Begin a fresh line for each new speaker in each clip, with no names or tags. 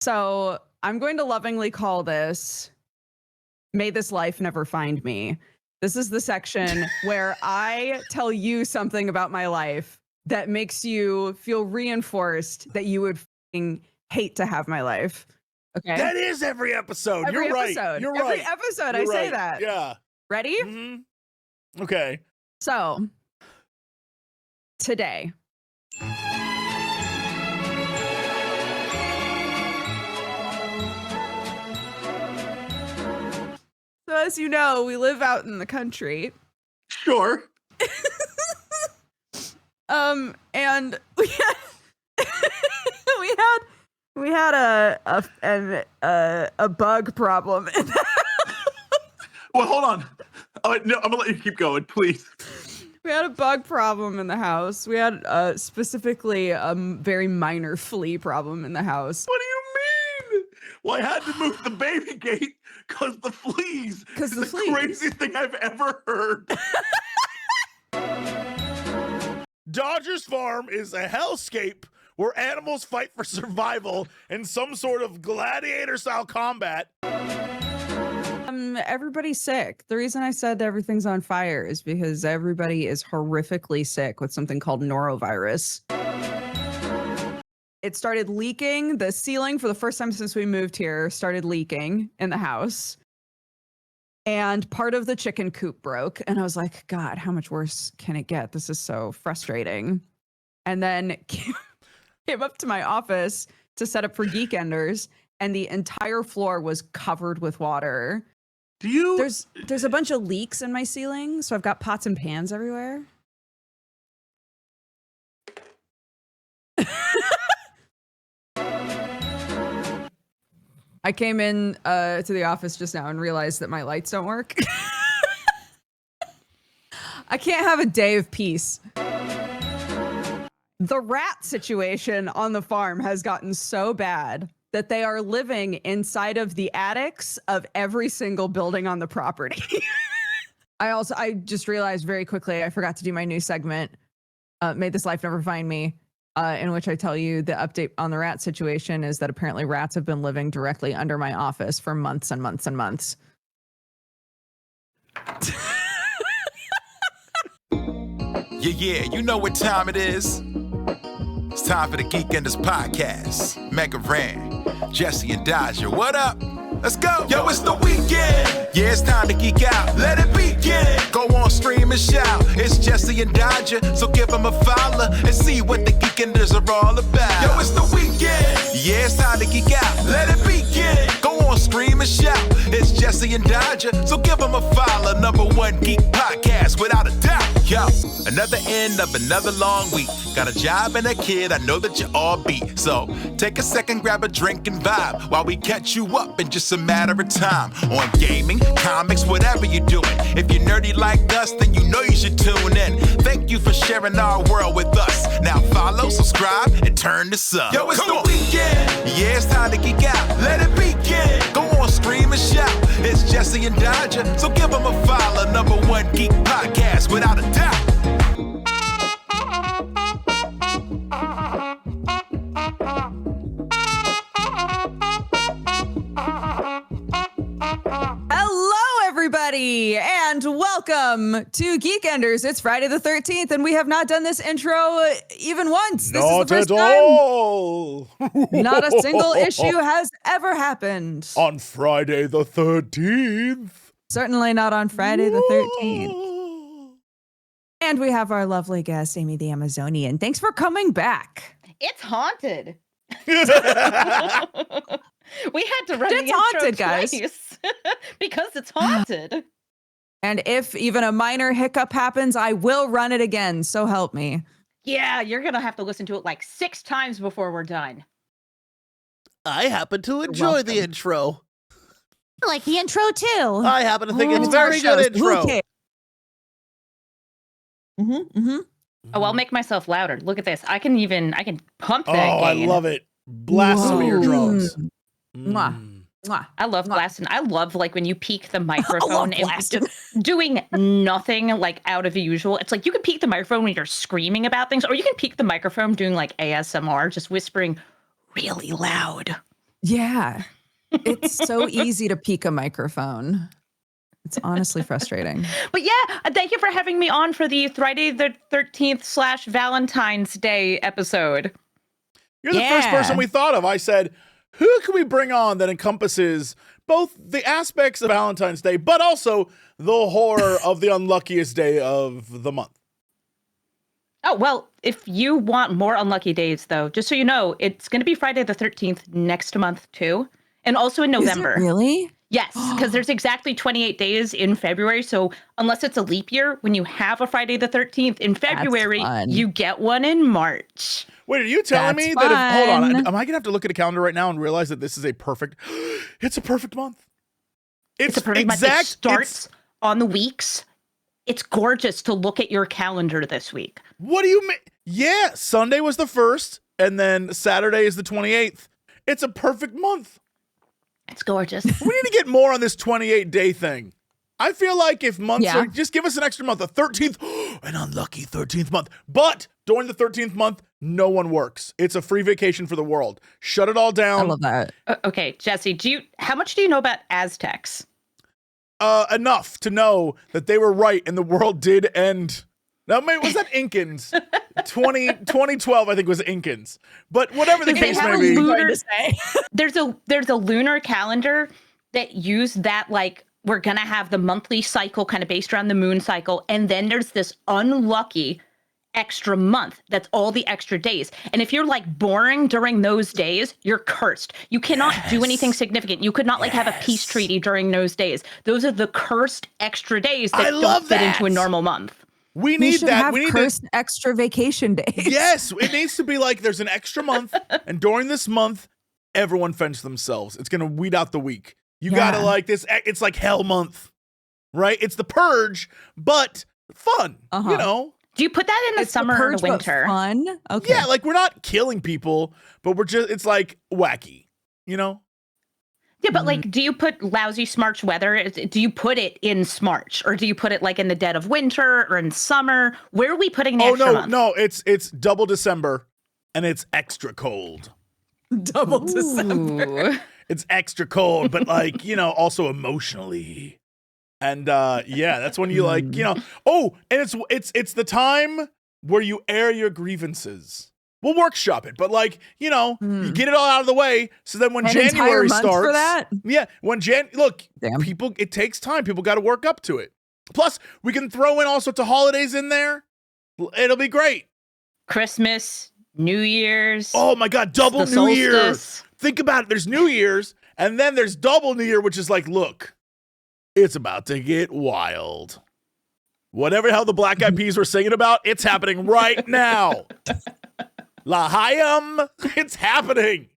So I'm going to lovingly call this May This Life Never Find Me. This is the section where I tell you something about my life that makes you feel reinforced that you would hate to have my life. Okay.
That is every episode.
Every
You're
episode.
right. You're
every
right.
episode
You're
I say
right.
that.
Yeah.
Ready?
Mm-hmm. Okay.
So today. So as you know, we live out in the country.
Sure.
And we had a bug problem.
Well, hold on. No, I'm gonna let you keep going, please.
We had a bug problem in the house. We had specifically a very minor flea problem in the house.
What do you mean? Well, I had to move the baby gate because the fleas.
Because the
fleas. Craziest thing I've ever heard. Dodger's Farm is a hellscape where animals fight for survival in some sort of gladiator-style combat.
Everybody's sick. The reason I said everything's on fire is because everybody is horrifically sick with something called norovirus. It started leaking. The ceiling, for the first time since we moved here, started leaking in the house. And part of the chicken coop broke. And I was like, God, how much worse can it get? This is so frustrating. And then came up to my office to set up for Geekenders, and the entire floor was covered with water. There's a bunch of leaks in my ceiling, so I've got pots and pans everywhere. I came in to the office just now and realized that my lights don't work. I can't have a day of peace. The rat situation on the farm has gotten so bad that they are living inside of the attics of every single building on the property. I just realized very quickly, I forgot to do my new segment, May This Life Never Find Me, in which I tell you the update on the rat situation is that apparently rats have been living directly under my office for months and months and months.
Yeah, you know what time it is. It's time for the Geekenders podcast. MegaRan, Jesse and Dodger, what up? Let's go. Yo, it's the weekend. Yeah, it's time to geek out. Let it begin. Go on, stream and shout. It's Jesse and Dodger, so give them a follow and see what the Geekenders are all about. Yo, it's the weekend. Yeah, it's time to geek out. Let it begin. Go on, stream and shout. It's Jesse and Dodger, so give them a follow. #1 geek podcast, without a doubt. Yo, another end of another long week. Got a job and a kid, I know that you all beat. So take a second, grab a drink and vibe while we catch you up in just a matter of time. On gaming, comics, whatever you're doing. If you're nerdy like us, then you know you should tune in. Thank you for sharing our world with us. Now follow, subscribe, and turn this up. Yo, it's the weekend. Yeah, it's time to geek out. Let it begin. Go on, stream and shout. It's Jesse and Dodger, so give them a follow. #1 geek podcast, without a doubt.
Everybody, and welcome to Geekenders. It's Friday the 13th, and we have not done this intro even once. This is the first time.
All.
Not a single issue has ever happened.
On Friday the 13th.
Certainly not on Friday the 13th. And we have our lovely guest, Amy the Amazonian. Thanks for coming back.
It's haunted. We had to run the intro
haunted, guys.
because it's haunted.
And if even a minor hiccup happens, I will run it again. So help me.
Yeah, you're going to have to listen to it like 6 times before we're done.
I happen to enjoy the intro.
I like the intro too.
I happen to think it's a very good intro.
Oh, I'll make myself louder. Look at this. I can pump that gain.
I love it. Blast some of your drums.
Mwah. Mwah.
I love blasting. I love like when you peek the microphone and
blasting.
doing nothing like out of the usual. It's like you can peek the microphone when you're screaming about things, or you can peek the microphone doing like ASMR, just whispering really loud.
Yeah. It's so easy to peek a microphone. It's honestly frustrating.
But yeah, thank you for having me on for the Friday the 13th / Valentine's Day episode.
You're the first person we thought of. I said, who can we bring on that encompasses both the aspects of Valentine's Day, but also the horror of the unluckiest day of the month?
Oh, well, if you want more unlucky days, though, just so you know, it's going to be Friday the 13th next month, too. And also in November.
Is it really?
Yes, because there's exactly 28 days in February. So unless it's a leap year, when you have a Friday the 13th in February, you get one in March.
Wait, are you telling me that if, hold on, am I going to have to look at a calendar right now and realize that this is a perfect, it's a perfect month.
It's a perfect month. It starts on the weeks. It's gorgeous to look at your calendar this week.
What do you mean? Yeah, Sunday was the 1st, and then Saturday is the 28th. It's a perfect month.
It's gorgeous.
We need to get more on this 28-day thing. I feel like if months are, just give us an extra month, a 13th, an unlucky 13th month. But during the 13th month, no one works. It's a free vacation for the world. Shut it all down.
I love that.
Okay, Jesse, how much do you know about Aztecs?
Enough to know that they were right and the world did end. Now, maybe was that Incans? 2012, I think, was Incans. But whatever the case may be.
There's a lunar calendar that used that, like, we're going to have the monthly cycle kind of based around the moon cycle. And then there's this unlucky extra month. That's all the extra days. And if you're like boring during those days, you're cursed. You cannot do anything significant. You could not like have a peace treaty during those days. Those are the cursed extra days that don't fit into a normal month.
We need that.
We need cursed extra vacation days.
Yes, it needs to be like there's an extra month, and during this month, everyone fends themselves. It's gonna weed out the weak. You gotta like this. It's like hell month, right? It's the purge, but fun. You know.
Do you put that in the summer or the winter?
Fun. Okay.
Yeah, like we're not killing people, but we're just. It's like wacky. You know.
Yeah, but like, do you put lousy Smarch weather? Do you put it in Smarch, or do you put it like in the dead of winter or in summer? Where are we putting the extra month?
No, it's double December, and it's extra cold.
Double December.
It's extra cold, but like also emotionally, and that's when you like Oh, and it's the time where you air your grievances. We'll workshop it, but like, you get it all out of the way. So then when January starts,
for that?
When people, it takes time. People got to work up to it. Plus, we can throw in all sorts of holidays in there. It'll be great.
Christmas, New Year's.
Oh my God, double New Year's. Think about it. There's New Year's, and then there's double New Year, which is like, look, it's about to get wild. Whatever the hell the Black Eyed Peas were singing about, it's happening right now. L'Chaim, it's happening.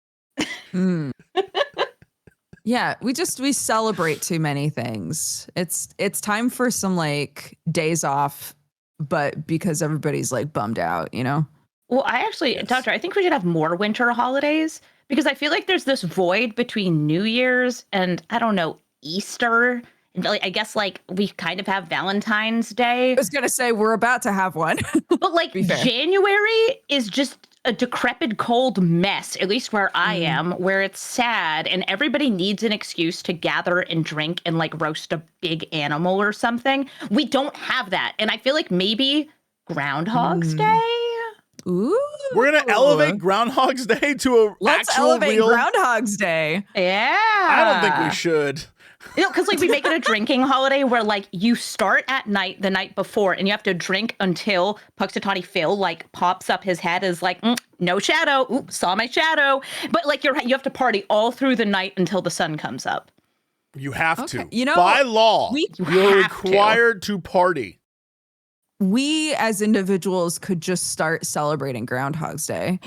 Yeah, we celebrate too many things. It's time for some like days off, but because everybody's like bummed out,
Well, Doctor, I think we should have more winter holidays because I feel like there's this void between New Year's and I don't know, Easter. And I guess like we kind of have Valentine's Day.
I was gonna say we're about to have one.
But like January is just a decrepit cold mess, at least where I am, where it's sad and everybody needs an excuse to gather and drink and like roast a big animal or something. We don't have that. And I feel like maybe Groundhogs Day.
Ooh.
We're gonna elevate Groundhogs Day to a
Let's elevate Groundhogs Day.
Yeah.
I don't think we should.
Because like we make it a drinking holiday where like you start at night the night before and you have to drink until Puxatawny Phil like pops up his head as like no shadow. Oops, saw my shadow. But like you have to party all through the night until the sun comes up.
You have to.
By
law, you're required to party.
We as individuals could just start celebrating Groundhog's Day.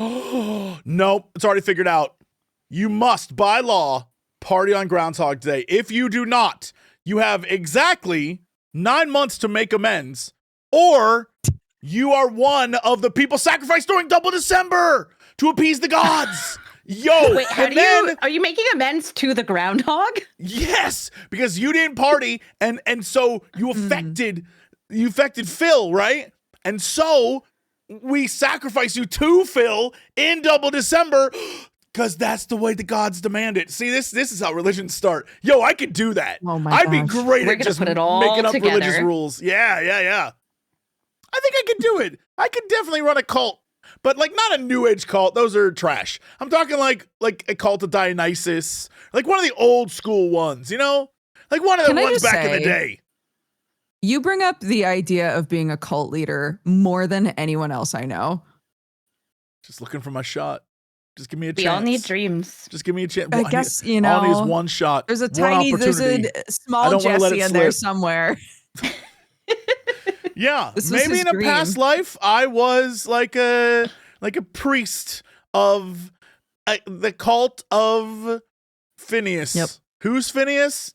Nope, it's already figured out. You must, by law, party on Groundhog Day. If you do not, you have exactly 9 months to make amends, or you are one of the people sacrificed during double December to appease the gods. Yo,
wait, are you making amends to the groundhog?
Yes, because you didn't party, and so you affected Phil, right? And so we sacrifice you to Phil in double December. Because that's the way the gods demand it. See, this is how religions start. Yo, I could do that.
Oh my
I'd be
gosh.
great
We're
at
gonna
just
put it all
making up
together.
religious rules. Yeah. I think I could do it. I could definitely run a cult. But like not a new age cult. Those are trash. I'm talking like a cult of Dionysus. Like one of the old school ones, you know? Like one of the
Can I
ones
just
back in the
say-
day.
You bring up the idea of being a cult leader more than anyone else I know.
Just looking for my shot. Just give me a chance.
We all need dreams.
Just give me a chance.
I guess, you
All I need is
know,
one shot.
There's a
one
there's
opportunity.
a
I
small
don't wanna let
Jesse
it
in there
slip.
somewhere.
Yeah,
This was
maybe
his
in a
dream.
past life, I was like a priest of the cult of Phineas.
Yep.
Who's Phineas?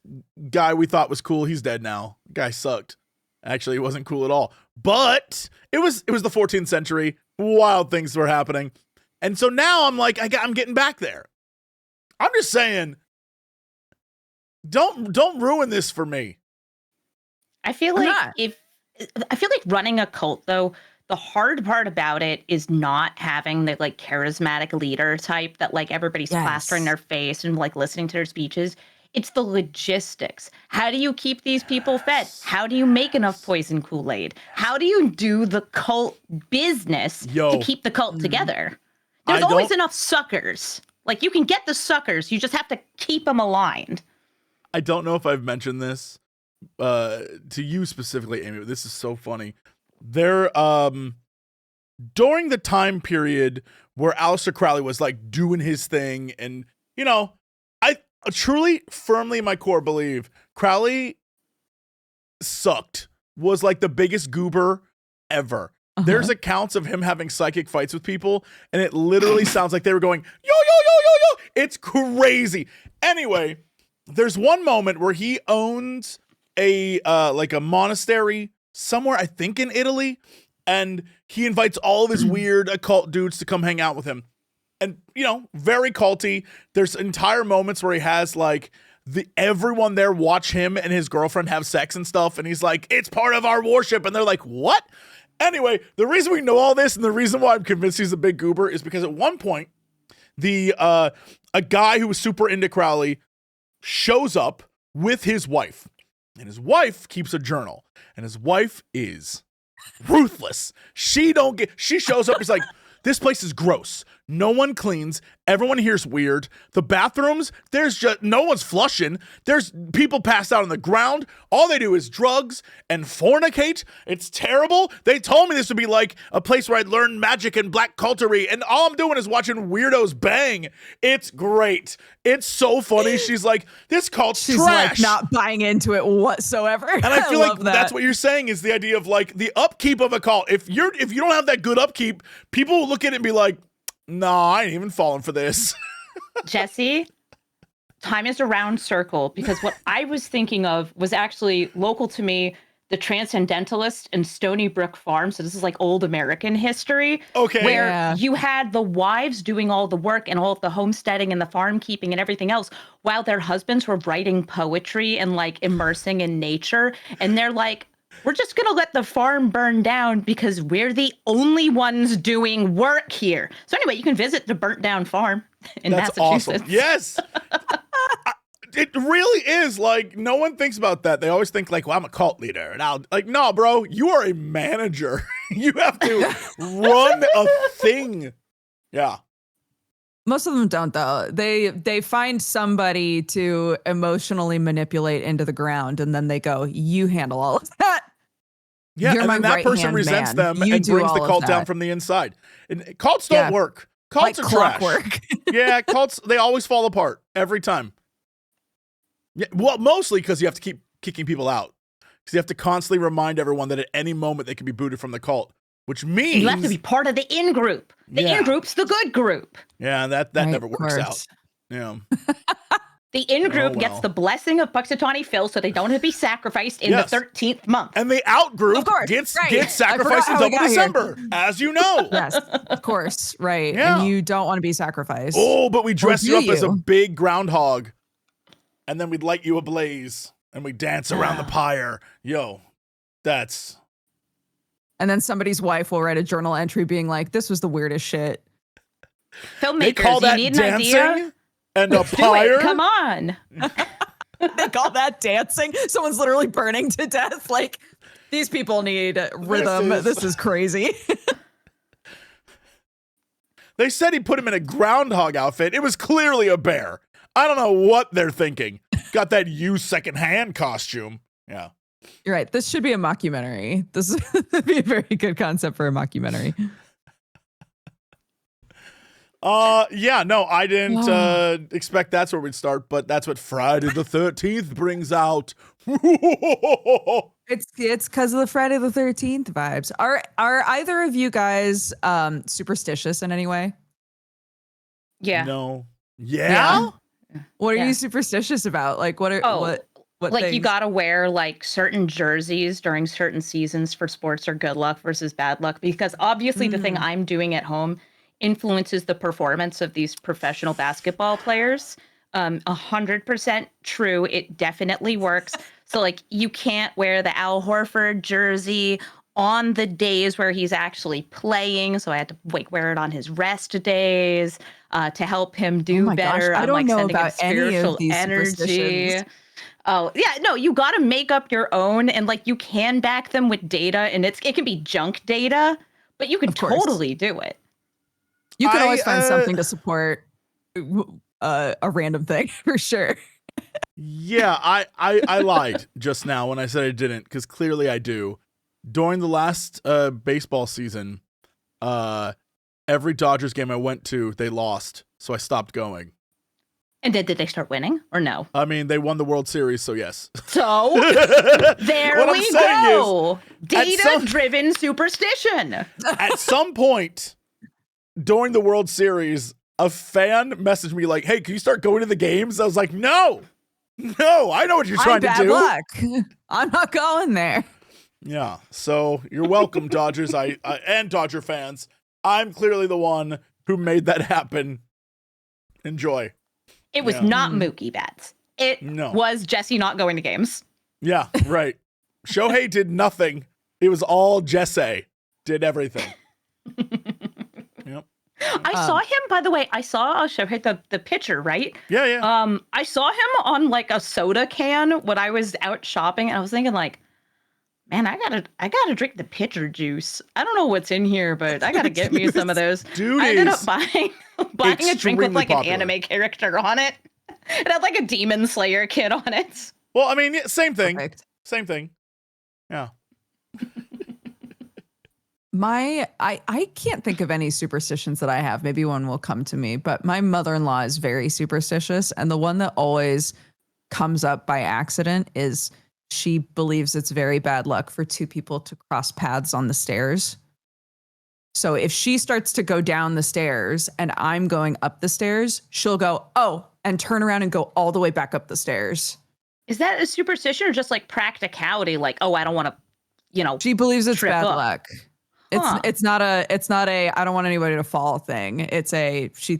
Guy we thought was cool. He's dead now. Guy sucked. Actually, he wasn't cool at all. But it was the 14th century. Wild things were happening, and so now I'm like, I'm getting back there. I'm just saying, don't ruin this for me.
I feel
I'm
like
not.
running a cult though, the hard part about it is not having the like charismatic leader type that like everybody's
Yes.
plastering their face and like listening to their speeches. It's the logistics. How do you keep these people fed? How do you make enough poison Kool-Aid? How do you do the cult business
Yo.
to keep the cult together?
I
There's always
don't-
enough suckers. Like you can get the suckers, you just have to keep them aligned.
I don't know if I've mentioned this to you specifically, Amy, but this is so funny. There, during the time period where Aleister Crowley was like doing his thing, and you know, I truly, firmly in my core believe Crowley sucked, was like the biggest goober ever. There's accounts of him having psychic fights with people, and it literally sounds like they were going, yo, yo, yo, yo, yo. It's crazy. Anyway, there's one moment where he owns a like a monastery somewhere, I think in Italy, and he invites all of his weird occult dudes to come hang out with him. And, you know, very culty. There's entire moments where he has like everyone there watch him and his girlfriend have sex and stuff, and he's like, it's part of our worship, and they're like, what? Anyway, the reason we know all this and the reason why I'm convinced he's a big goober is because at one point, a guy who was super into Crowley shows up with his wife, and his wife keeps a journal, and his wife is ruthless. She shows up, he's like, this place is gross. No one cleans. Everyone here's weird. The bathrooms, there's just no one's flushing. There's people passed out on the ground. All they do is drugs and fornicate. It's terrible. They told me this would be like a place where I'd learn magic and black cultery, and all I'm doing is watching weirdos bang. It's great. It's so funny. She's like, this cult's
She's
trash.
like not buying into it whatsoever.
And I feel like
love that.
that's what you're saying is the idea of like the upkeep of a cult. If you don't have that good upkeep, people will look at it and be like, nah, I ain't even falling for this.
Jesse, time is a round circle because what I was thinking of was actually local to me, the Transcendentalist and Stony Brook Farm. So this is like old American history.
Okay.
Where
Yeah.
you had the wives doing all the work and all of the homesteading and the farm keeping and everything else while their husbands were writing poetry and like immersing in nature. And they're like, we're just going to let the farm burn down because we're the only ones doing work here. So anyway, you can visit the burnt down farm in
That's
Massachusetts.
awesome. Yes. It really is like no one thinks about that. They always think like, well, I'm a cult leader. And I'll like, no, bro, you are a manager. You have to run a thing. Yeah.
Most of them don't though. They find somebody to emotionally manipulate into the ground, and then they go, "You handle all of that."
Yeah.
You're
and
my
then that person
right-hand
resents
man.
them
You
and
do
brings the
all of
cult down
that.
from the inside. And cults don't
Yeah.
work. Cults
Like
are trash.
clockwork.
Yeah, cults, they always fall apart every time. Yeah, well, mostly because you have to keep kicking people out. Because you have to constantly remind everyone that at any moment they can be booted from the cult, which means
And you have to be part of the in group. The
Yeah.
in group's the good group.
yeah, that
Right,
never
of
works out.
course.
Yeah.
The in group
well.
gets the blessing of Puxatawny Phil so they don't have to be sacrificed in
Yes.
the 13th month.
And the out group
Of course,
gets
right.
sacrificed
I
in
forgot how we
double
got here.
December, as you know.
Yes, of course, right.
Yeah.
And you don't want to be sacrificed.
Oh, but we dress you
do
up as a
you?
big groundhog, and then we'd light you ablaze, and we dance around the pyre. Yo, that's
And then somebody's wife will write a journal entry being like, "This was the weirdest shit."
They call
Filmmakers, you
that
need an idea?
dancing and a
Do
pyre.
it. Come on.
They call that dancing. Someone's literally burning to death. Like, these people need rhythm. This is crazy.
They said he put him in a groundhog outfit. It was clearly a bear. I don't know what they're thinking. Got that used secondhand costume. Yeah.
You're right. This should be a mockumentary. This would be a very good concept for a mockumentary.
Yeah, no, I didn't expect that's where we'd start, but that's what Friday the 13th brings out.
It's because of the Friday the 13th vibes. Are either of you guys superstitious in any way?
Yeah.
No. Yeah?
What are
Yeah.
you superstitious about? Like, what are what
Like, you
things?
gotta wear like certain jerseys during certain seasons for sports or good luck versus bad luck, because obviously the thing I'm doing at home influences the performance of these professional basketball players. 100% true. It definitely works. So like, you can't wear the Al Horford jersey on the days where he's actually playing. So I had to wear it on his rest days to help him do
my gosh,
better.
I
I'm
don't
like
know
sending him
about any of
spiritual
these
energy.
superstitions.
Oh, yeah, no, you got to make up your own, and like, you can back them with data, and it can be junk data, but you can
Of course.
totally do it.
You can always
I,
find something to support a random thing for sure.
Yeah, I lied just now when I said I didn't, because clearly I do. During the last baseball season, every Dodgers game I went to, they lost, so I stopped going.
And did they start winning or no?
I mean, they won the World Series, so yes.
So there
What I'm
we
saying
go.
is, at
Data-driven superstition.
At some point during the World Series, a fan messaged me like, "Hey, can you start going to the games?" I was like, "No, I know what you're trying to
bad
do."
luck. I'm not going there.
Yeah, so you're welcome, Dodgers. I and Dodger fans. I'm clearly the one who made that happen. Enjoy.
It was
Yeah.
not Mookie Betts. It
No.
was Jesse not going to games.
Yeah, right. Shohei did nothing. It was all Jesse did everything. Yep.
I saw him, by the way. I saw Shohei, the pitcher, right?
Yeah.
I saw him on like a soda can when I was out shopping, and I was thinking like, man, I gotta drink the pitcher juice. I don't know what's in here, but I gotta get me some of those.
Dude,
I ended
is
up buying a drink with
extremely
like
popular.
an anime character on it. It had like a Demon Slayer kid on it.
Well, I mean, yeah, same thing.
Perfect.
Same thing. Yeah.
I can't think of any superstitions that I have. Maybe one will come to me, but my mother-in-law is very superstitious, and the one that always comes up by accident is she believes it's very bad luck for two people to cross paths on the stairs. So if she starts to go down the stairs and I'm going up the stairs, she'll go, "Oh," and turn around and go all the way back up the stairs.
Is that a superstition or just like practicality? Like, oh, I don't want to,
She believes it's
Trip
bad
up.
luck.
Huh.
It's not a I don't want anybody to fall thing. It's a she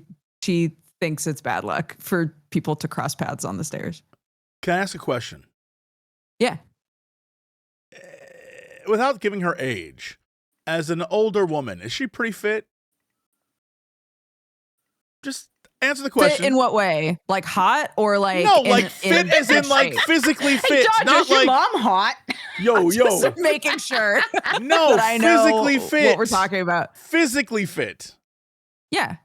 thinks it's bad luck for people to cross paths on the stairs.
Can I ask a question?
Yeah.
Without giving her age, as an older woman, is she pretty fit? Just answer the question.
Fit in what way? Like hot or like
no,
in-
like
in
fit as in like
shape?
physically
Hey,
fit,
Dodge,
not
is your
like
mom hot?
yo.
Just making sure
No,
that I know
physically fit.
what we're talking about.
Physically fit.
Yeah.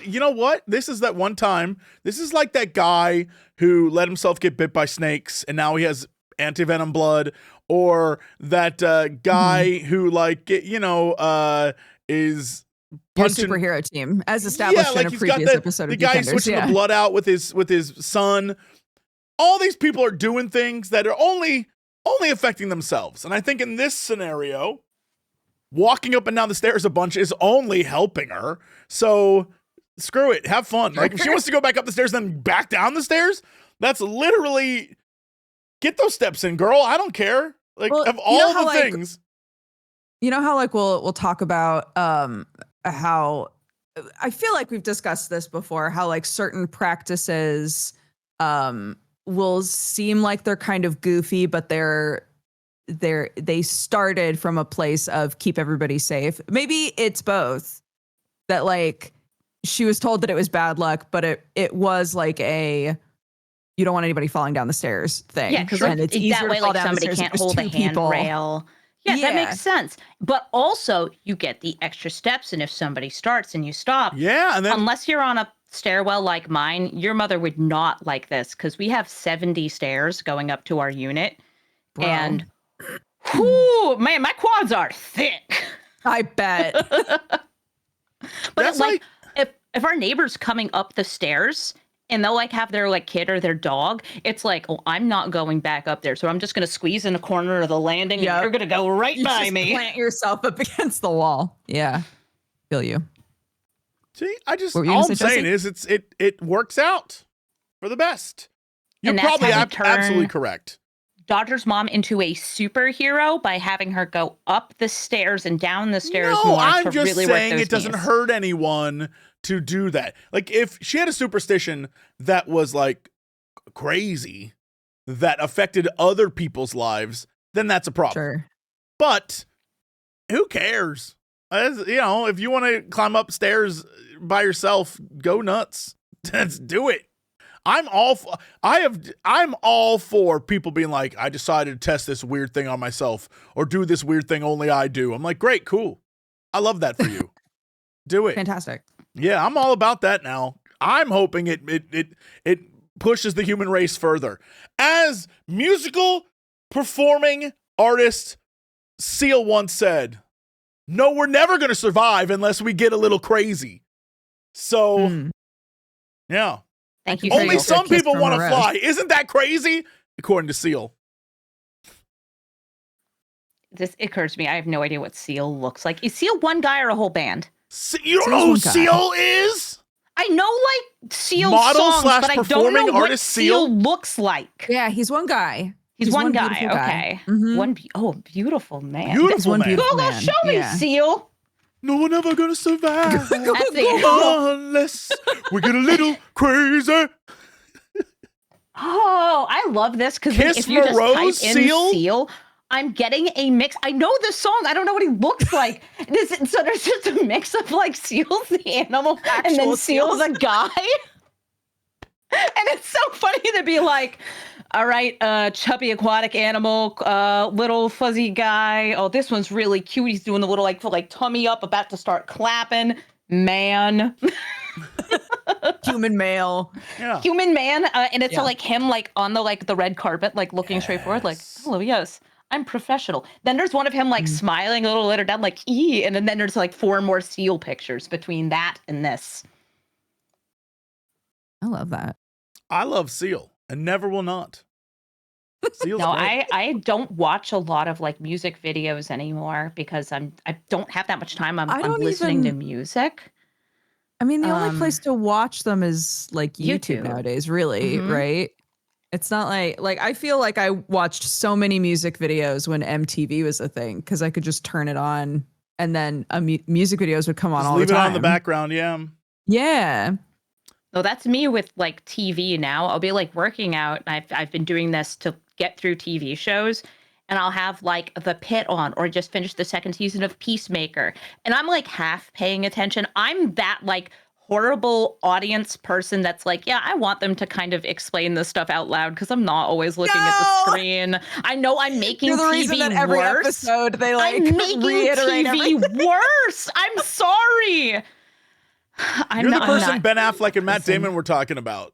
You know what? This is that one time. This is like that guy who let himself get bit by snakes and now he has anti-venom blood, or that guy who like, is
Your
punching
superhero team, as established in a
he's got
previous episode of
the guy
Geekenders,
switching the blood out with his son. All these people are doing things that are only affecting themselves. And I think in this scenario, walking up and down the stairs a bunch is only helping her. So screw it. Have fun. Like if she wants to go back up the stairs and then back down the stairs, that's literally get those steps in, girl. I don't care. Like
Well,
of
you
all
know how,
the
like,
things.
You know how like we'll talk about how I feel like we've discussed this before, how like certain practices will seem like they're kind of goofy, but they started from a place of keep everybody safe. Maybe it's both. that like she was told that it was bad luck, but it was like a you don't want anybody falling down the stairs thing.
Yeah, because
and it's easier
that way,
to fall
like
down the
somebody
stairs if
can't
there's
hold a
two people.
handrail. Yeah, that makes sense. But also, you get the extra steps, and if somebody starts and you stop,
Yeah, and then
unless you're on a stairwell like mine, your mother would not like this because we have 70 stairs going up to our unit,
Bro.
and whoo, man, my quads are thick.
I bet.
But
That's
it's like if our neighbor's coming up the stairs and they'll like have their like kid or their dog, it's like, oh, I'm not going back up there. So I'm just going to squeeze in a corner of the landing
Yep.
and you're going to go right
You
by
just
me.
plant yourself up against the wall. Yeah. Feel you.
see,
What were you
all
gonna
I'm
say,
saying is it works out for the best. You're
And that's
probably
how we
absolutely
turn-
correct.
Dodger's mom into a superhero by having her go up the stairs and down the stairs
No,
more
I'm
to
just
really work
saying
those
it doesn't
knees.
hurt anyone to do that. Like if she had a superstition that was like crazy that affected other people's lives, then that's a problem.
Sure.
But who cares? As, you know, if you want to climb upstairs by yourself, go nuts. Let's do it. I'm all for people being like, I decided to test this weird thing on myself or do this weird thing only I do. I'm like, great, cool. I love that for you. Do it.
Fantastic.
Yeah, I'm all about that now. I'm hoping it pushes the human race further. As musical performing artist Seal once said, no, we're never going to survive unless we get a little crazy. So, yeah.
Thank you for
Only
your
some
kiss
people
from
want to
Rose.
fly. Isn't that crazy? According to Seal.
This occurs to me. I have no idea what Seal looks like. Is Seal one guy or a whole band?
You don't
Seal's
know who
one guy.
Seal is?
I know like Seal
Model
songs,
slash
but I don't
performing
know what
artist
Seal
Seal?
looks like.
Yeah, he's one guy.
He's one guy.
beautiful
Okay.
Mhm.
One beautiful man.
Beautiful
one
man.
beautiful
Go,
man.
show me,
Yeah.
Seal.
No, we're never going to survive.
That's it.
Unless we get a little crazy.
Oh, I love this because
Kiss
if you just
Morose,
type in
Seal?
Seal, I'm getting a mix. I know the song. I don't know what he looks like. So there's just a mix of like Seal's the animal and then
Actual
Seal's a guy. And it's so funny to be like, all right, chubby aquatic animal, little fuzzy guy. Oh, this one's really cute. He's doing the little like tummy up, about to start clapping. Man.
Human male.
Yeah.
Human man, and it's
Yeah.
like him like on the red carpet, like looking straight forward, like, hello, yes, I'm professional. Then there's one of him like smiling a little later down, like, ee, and then there's like 4 more Seal pictures between that and this.
I love that.
I love Seal and never will not. Seal's
No,
great.
I don't watch a lot of like music videos anymore because I don't have that much time. I'm
don't
listening to
even-
music.
I mean, the only
Um,
place to watch them is like YouTube
YouTube.
nowadays, really,
Mhm.
right? It's not like I feel like I watched so many music videos when MTV was a thing because I could just turn it on and then music videos would come on
Just
all
leave
the
it
time.
on in the background. Yeah.
Yeah.
No, that's me with like TV now. I'll be like working out. And I've been doing this to get through TV shows, and I'll have like The Pit on, or just finish the 2nd season of Peacemaker, and I'm like half paying attention. I'm that like horrible audience person that's like, yeah, I want them to kind of explain this stuff out loud because I'm not always looking at the
No!
screen. I know I'm making
You're the
TV
reason that every
worse.
episode they like
I'm making
reiterate
TV
everything.
worse. I'm sorry.
You're the person
not-
Ben Affleck and Matt
Listen.
Damon were talking about.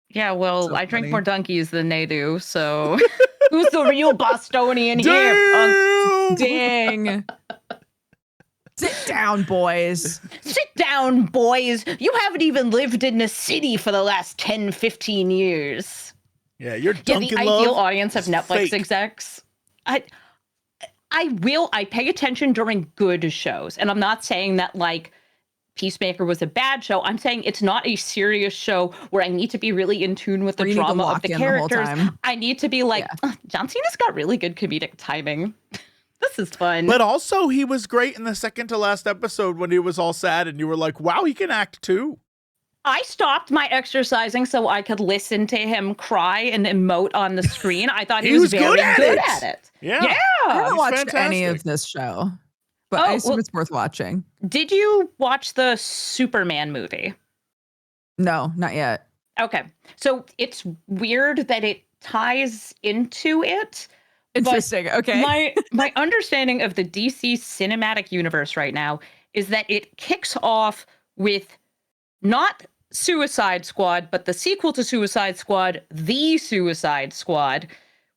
Yeah, well,
So
I drink
funny.
more donkeys than they do, so who's the real Bostonian here?
Damn!
Dang. Sit down, boys.
Sit down, boys. You haven't even lived in the city for the last 10, 15 years.
Yeah, you're
Yeah,
Dunkin'
the
Love.
ideal audience of
is
Netflix
fake.
execs. I pay attention during good shows, and I'm not saying that like Peacemaker was a bad show. I'm saying it's not a serious show where I need to be really in tune with the
Where you need to
drama of
lock
the
in the whole
characters.
time.
I need to be like, John Cena's got really good comedic timing. This is fun.
But also, he was great in the second to last episode when he was all sad and you were like, wow, he can act too.
I stopped my exercising so I could listen to him cry and emote on the screen. I thought he was very good at it.
Yeah.
I haven't
he's
watched any
fantastic.
of this show. but I
Oh,
assume
well-
it's worth watching.
Did you watch the Superman movie?
No, not yet.
Okay. So it's weird that it ties into it. but
Interesting. Okay.
My understanding of the DC cinematic universe right now is that it kicks off with not Suicide Squad, but the sequel to Suicide Squad, The Suicide Squad,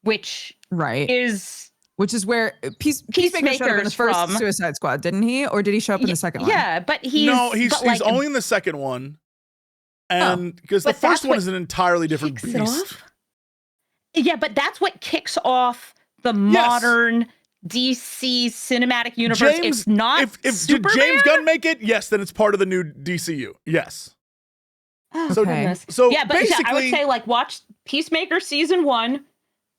which
Right.
is
Which is where Peacemaker showed up in the
Peacemaker's
first
from.
Suicide Squad, didn't he? Or did he show up in the second one?
Yeah, but he's
he's only in the second one. And because the
But
first
that's
one
what
is an entirely different
kicks it
beast.
off? Yeah, but that's what kicks off the modern DC cinematic universe. It's not
if did
Superman?
James Gunn make it? Yes, then it's part of the new DCU. Yes.
Oh,
So-
goodness.
so
yeah, but I would
basically-
say like watch Peacemaker season 1.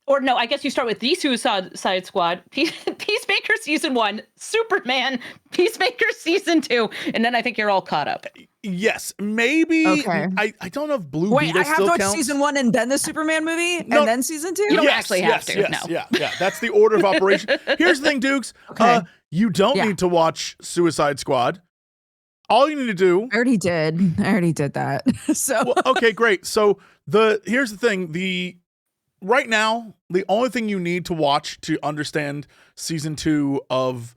Or no, I guess you start with The Suicide Squad, Peacemaker season 1, Superman, Peacemaker season 2, and then I think you're all caught up.
Yes, maybe.
Okay.
I don't know if Blue
Wait,
Beetle
I have
still
to watch
counts.
season 1 and then the Superman movie
No.
and then season 2?
You don't actually have to, no.
Yeah, that's the order of operation. Here's the thing, Dukes.
Okay.
You don't
Yeah.
need to watch Suicide Squad. All you need to do.
I already did that. So
Well, okay, great. So here's the thing. Right now, the only thing you need to watch to understand season 2 of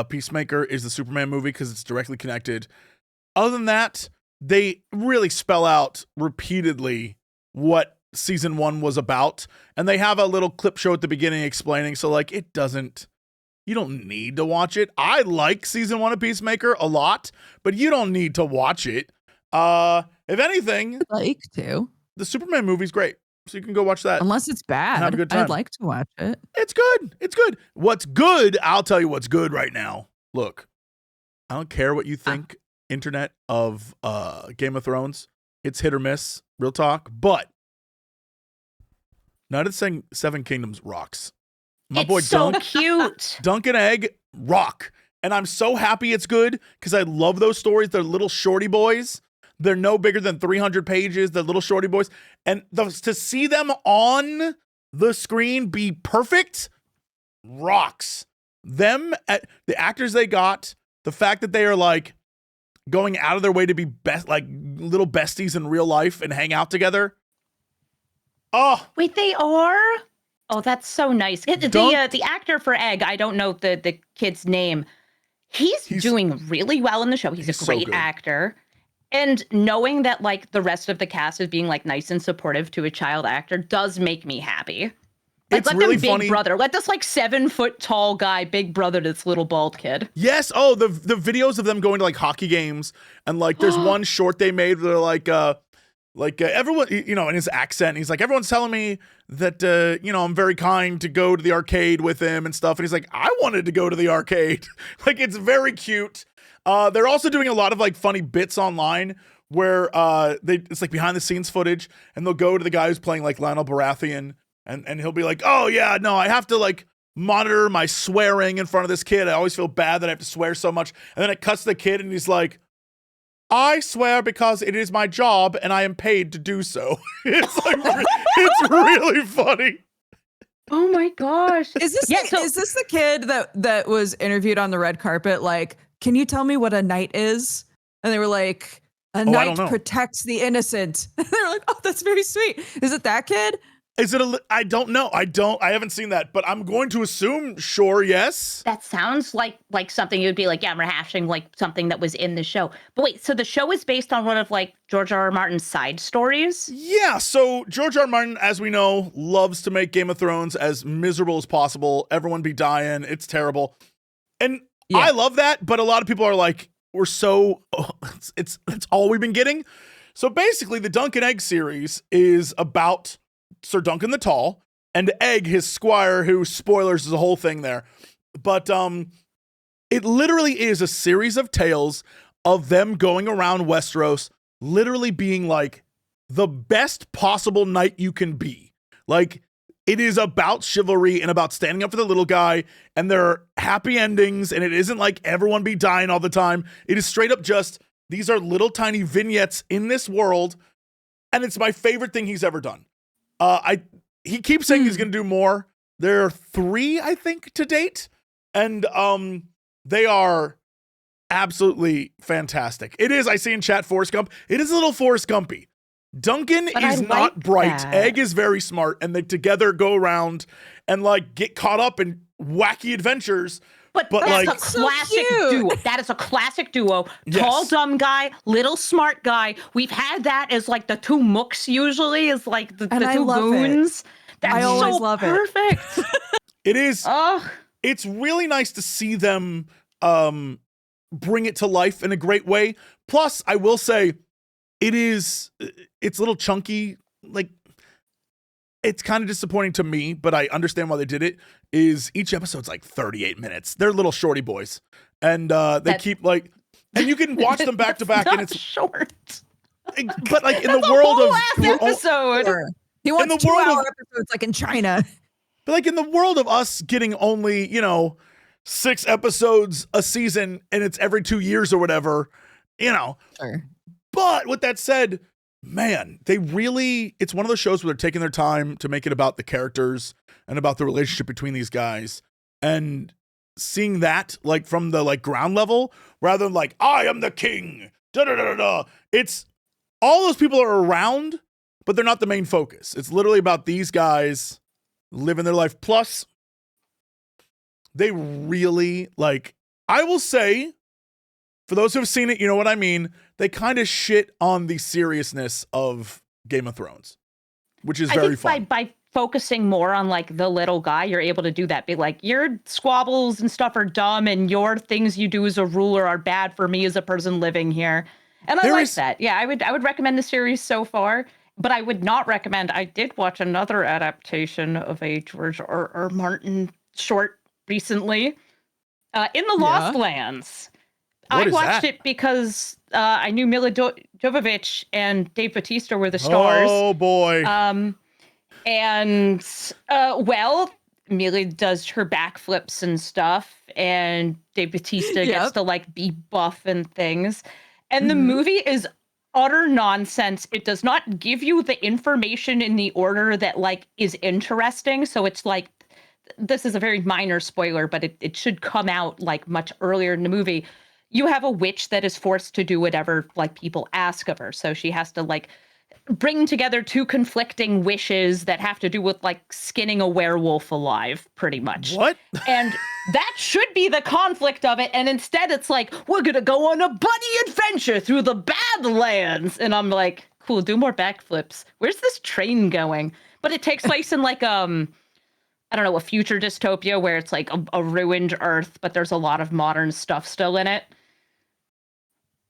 Peacemaker is the Superman movie because it's directly connected. Other than that, they really spell out repeatedly what season 1 was about, and they have a little clip show at the beginning explaining. So like, you don't need to watch it. I like season 1 of Peacemaker a lot, but you don't need to watch it. If anything,
I'd like to.
the Superman movie's great. So you can go watch that.
Unless it's bad.
have a good time.
I'd like to watch it.
It's good. It's good. What's good? I'll tell you what's good right now. Look, I don't care what you think, internet, of Game of Thrones. It's hit or miss, real talk. But United of the Seven Kingdoms rocks. My
it's
boy
so cute.
Dunk and Egg rock. And I'm so happy it's good because I love those stories. They're little shorty boys. They're no bigger than 300 pages. They're little shorty boys. And to see them on the screen be perfect rocks. The actors they got, the fact that they are like going out of their way to be best, like little besties in real life and hang out together. Oh,
Wait, they are? Oh, that's so nice. The actor for Egg, I don't know the kid's name. He's doing really well in the show. He's a
so
great
good.
actor. And knowing that like the rest of the cast is being like nice and supportive to a child actor does make me happy. Like,
It's
let
really
them big
funny.
brother. Let this like 7-foot tall guy big brother to this little bald kid.
yes. Oh, the videos of them going to like hockey games, and like there's one short they made where they're like everyone, you know, in his accent, he's like, everyone's telling me that, I'm very kind to go to the arcade with him and stuff. And he's like, I wanted to go to the arcade. Like, it's very cute. They're also doing a lot of like funny bits online where it's like behind the scenes footage, and they'll go to the guy who's playing like Lionel Baratheon, and he'll be like, oh yeah, no, I have to like monitor my swearing in front of this kid. I always feel bad that I have to swear so much. And then it cuts to the kid and he's like, I swear because it is my job and I am paid to do so. It's like, it's really funny.
Oh my gosh.
Is this
Yeah,
is this the kid that was interviewed on the red carpet? Like, can you tell me what a knight is? And they were like, a
don't
knight
know.
protects the innocent. And they were like, oh, that's very sweet. Is it that kid?
Is it I don't know. I haven't seen that, but I'm going to assume, sure, yes.
That sounds like something you'd be like, yeah, I'm rehashing like something that was in the show. But wait, so the show is based on one of like George R.R. Martin's side stories?
Yeah, so George R. R. Martin, as we know, loves to make Game of Thrones as miserable as possible. Everyone be dying. It's terrible. And
Yeah.
I love that, but a lot of people are like, it's all we've been getting. So basically, the Dunk and Egg series is about Sir Duncan the Tall and Egg, his squire, who, spoilers, is a whole thing there. But it literally is a series of tales of them going around Westeros, literally being like the best possible knight you can be. Like, it is about chivalry and about standing up for the little guy, and there are happy endings, and it isn't like everyone be dying all the time. It is straight up just, these are little tiny vignettes in this world, and it's my favorite thing he's ever done. He keeps saying he's going to do more. There are 3, I think, to date. And They are absolutely fantastic. It is, I see in chat, Forrest Gump. It is a little Forrest Gumpy. Duncan
But
is
I
not
like
bright.
that.
Egg is very smart, and they together go around and like get caught up in wacky adventures.
But
But,
that's
like-
a classic
So cute.
duo. That is a classic duo.
Yes.
Tall, dumb guy, little smart guy. We've had that as like the two mooks usually, as like the
And I
two
love it.
goons. That's
I always
so
love it.
perfect.
It is.
Oh,
It's really nice to see them bring it to life in a great way. Plus, I will say, it's a little chunky. Like, it's kind of disappointing to me, but I understand why they did it. Is each episode's like 38 minutes. They're little shorty boys, and they keep like, and you can watch them back to back, and it's
short.
but like in
That's
the
a
world
whole
of
ass
your own-
episode.
Sure. He wants
the world
2-hour episodes like in China.
But like in the world of us getting only, 6 episodes a season and it's every 2 years or whatever,
Sure.
But with that said, man, it's one of those shows where they're taking their time to make it about the characters and about the relationship between these guys. And seeing that like from the like ground level rather than like, I am the king. Da da da da da. It's all those people are around, but they're not the main focus. It's literally about these guys living their life. Plus, they really like, I will say, for those who have seen it, you know what I mean. They kind of shit on the seriousness of Game of Thrones, which is very fun.
By focusing more on like the little guy, you're able to do that. Be like, your squabbles and stuff are dumb, and your things you do as a ruler are bad for me as a person living here. And I like that. Yeah, I would recommend the series so far. But I would not recommend. I did watch another adaptation of a George R. Martin short recently, in the Lost Lands.
What
I
is
watched
that?
it because I knew Mila Jovovich and Dave Bautista were the stars.
Oh boy.
Well, Mila does her backflips and stuff, and Dave Bautista gets to like be buff and things. And the movie is utter nonsense. It does not give you the information in the order that like is interesting. So it's like, this is a very minor spoiler, but it should come out like much earlier in the movie. You have a witch that is forced to do whatever like people ask of her. So she has to like bring together two conflicting wishes that have to do with like skinning a werewolf alive, pretty much.
What?
And that should be the conflict of it. And instead it's like, we're going to go on a buddy adventure through the Badlands. And I'm like, cool, do more backflips. Where's this train going? But it takes place in like, I don't know, a future dystopia where it's like a ruined Earth, but there's a lot of modern stuff still in it.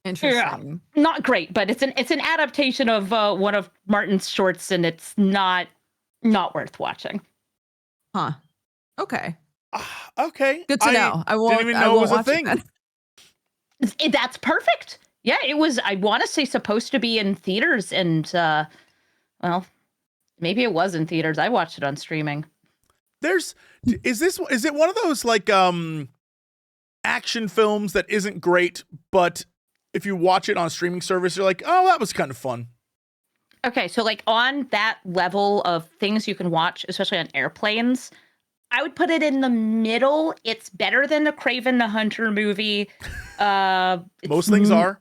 Interesting.
Yeah, not great, but it's an adaptation of one of Martin's shorts, and it's not worth watching.
Huh. Okay.
Okay.
Good to know. I won't.
Didn't even
I
know it
won't
was a
watch
thing.
then.
That's perfect. Yeah, it was. I want to say supposed to be in theaters, and well, maybe it was in theaters. I watched it on streaming.
Is it one of those like action films that isn't great, but if you watch it on a streaming service, you're like, oh, that was kind of fun.
Okay, so like on that level of things you can watch, especially on airplanes, I would put it in the middle. It's better than the Kraven the Hunter movie.
Most things are.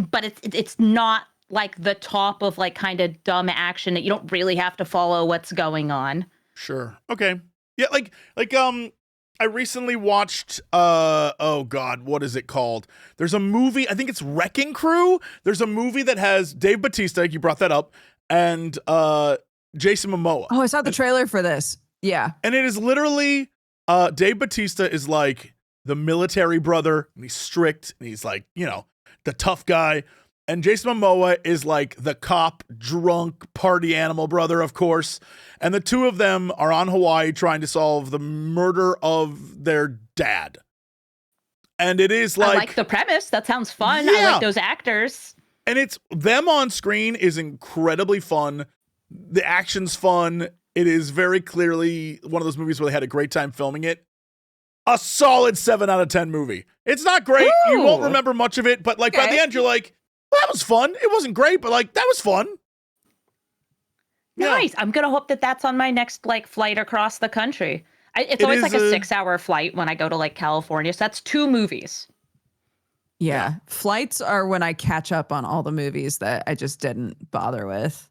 But it's not like the top of like kind of dumb action that you don't really have to follow what's going on.
Sure. Okay. Yeah, like I recently watched oh god, what is it called? There's a movie, I think it's Wrecking Crew. There's a movie that has Dave Bautista, you brought that up, and Jason Momoa.
Oh, I saw the trailer for this. Yeah.
And it is literally Dave Bautista is like the military brother, and he's strict, and he's like, the tough guy. And Jason Momoa is like the cop, drunk, party animal brother, of course. And the two of them are on Hawaii trying to solve the murder of their dad. And it is like...
I like the premise. That sounds fun.
Yeah.
I like those actors.
And it's them on screen is incredibly fun. The action's fun. It is very clearly one of those movies where they had a great time filming it. A solid 7 out of 10 movie. It's not great.
Ooh.
You won't remember much of it, but like by
Okay.
the end, you're like, well, that was fun. It wasn't great, but like that was fun. Yeah.
Nice. I'm gonna hope that that's on my next like flight across the country. It's
It
always
is
like a 6-hour flight when I go to like California. So that's 2 movies.
Yeah. Flights are when I catch up on all the movies that I just didn't bother with.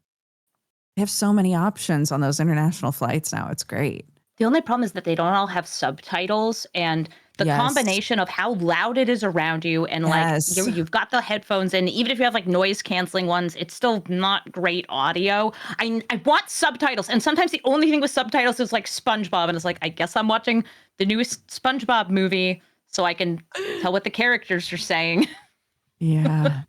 They have so many options on those international flights now. It's great.
The only problem is that they don't all have subtitles, and the
Yes.
combination of how loud it is around you, and
Yes.
like you've got the headphones in, even if you have like noise canceling ones, it's still not great audio. I want subtitles, and sometimes the only thing with subtitles is like SpongeBob, and it's like, I guess I'm watching the newest SpongeBob movie so I can tell what the characters are saying.
Yeah.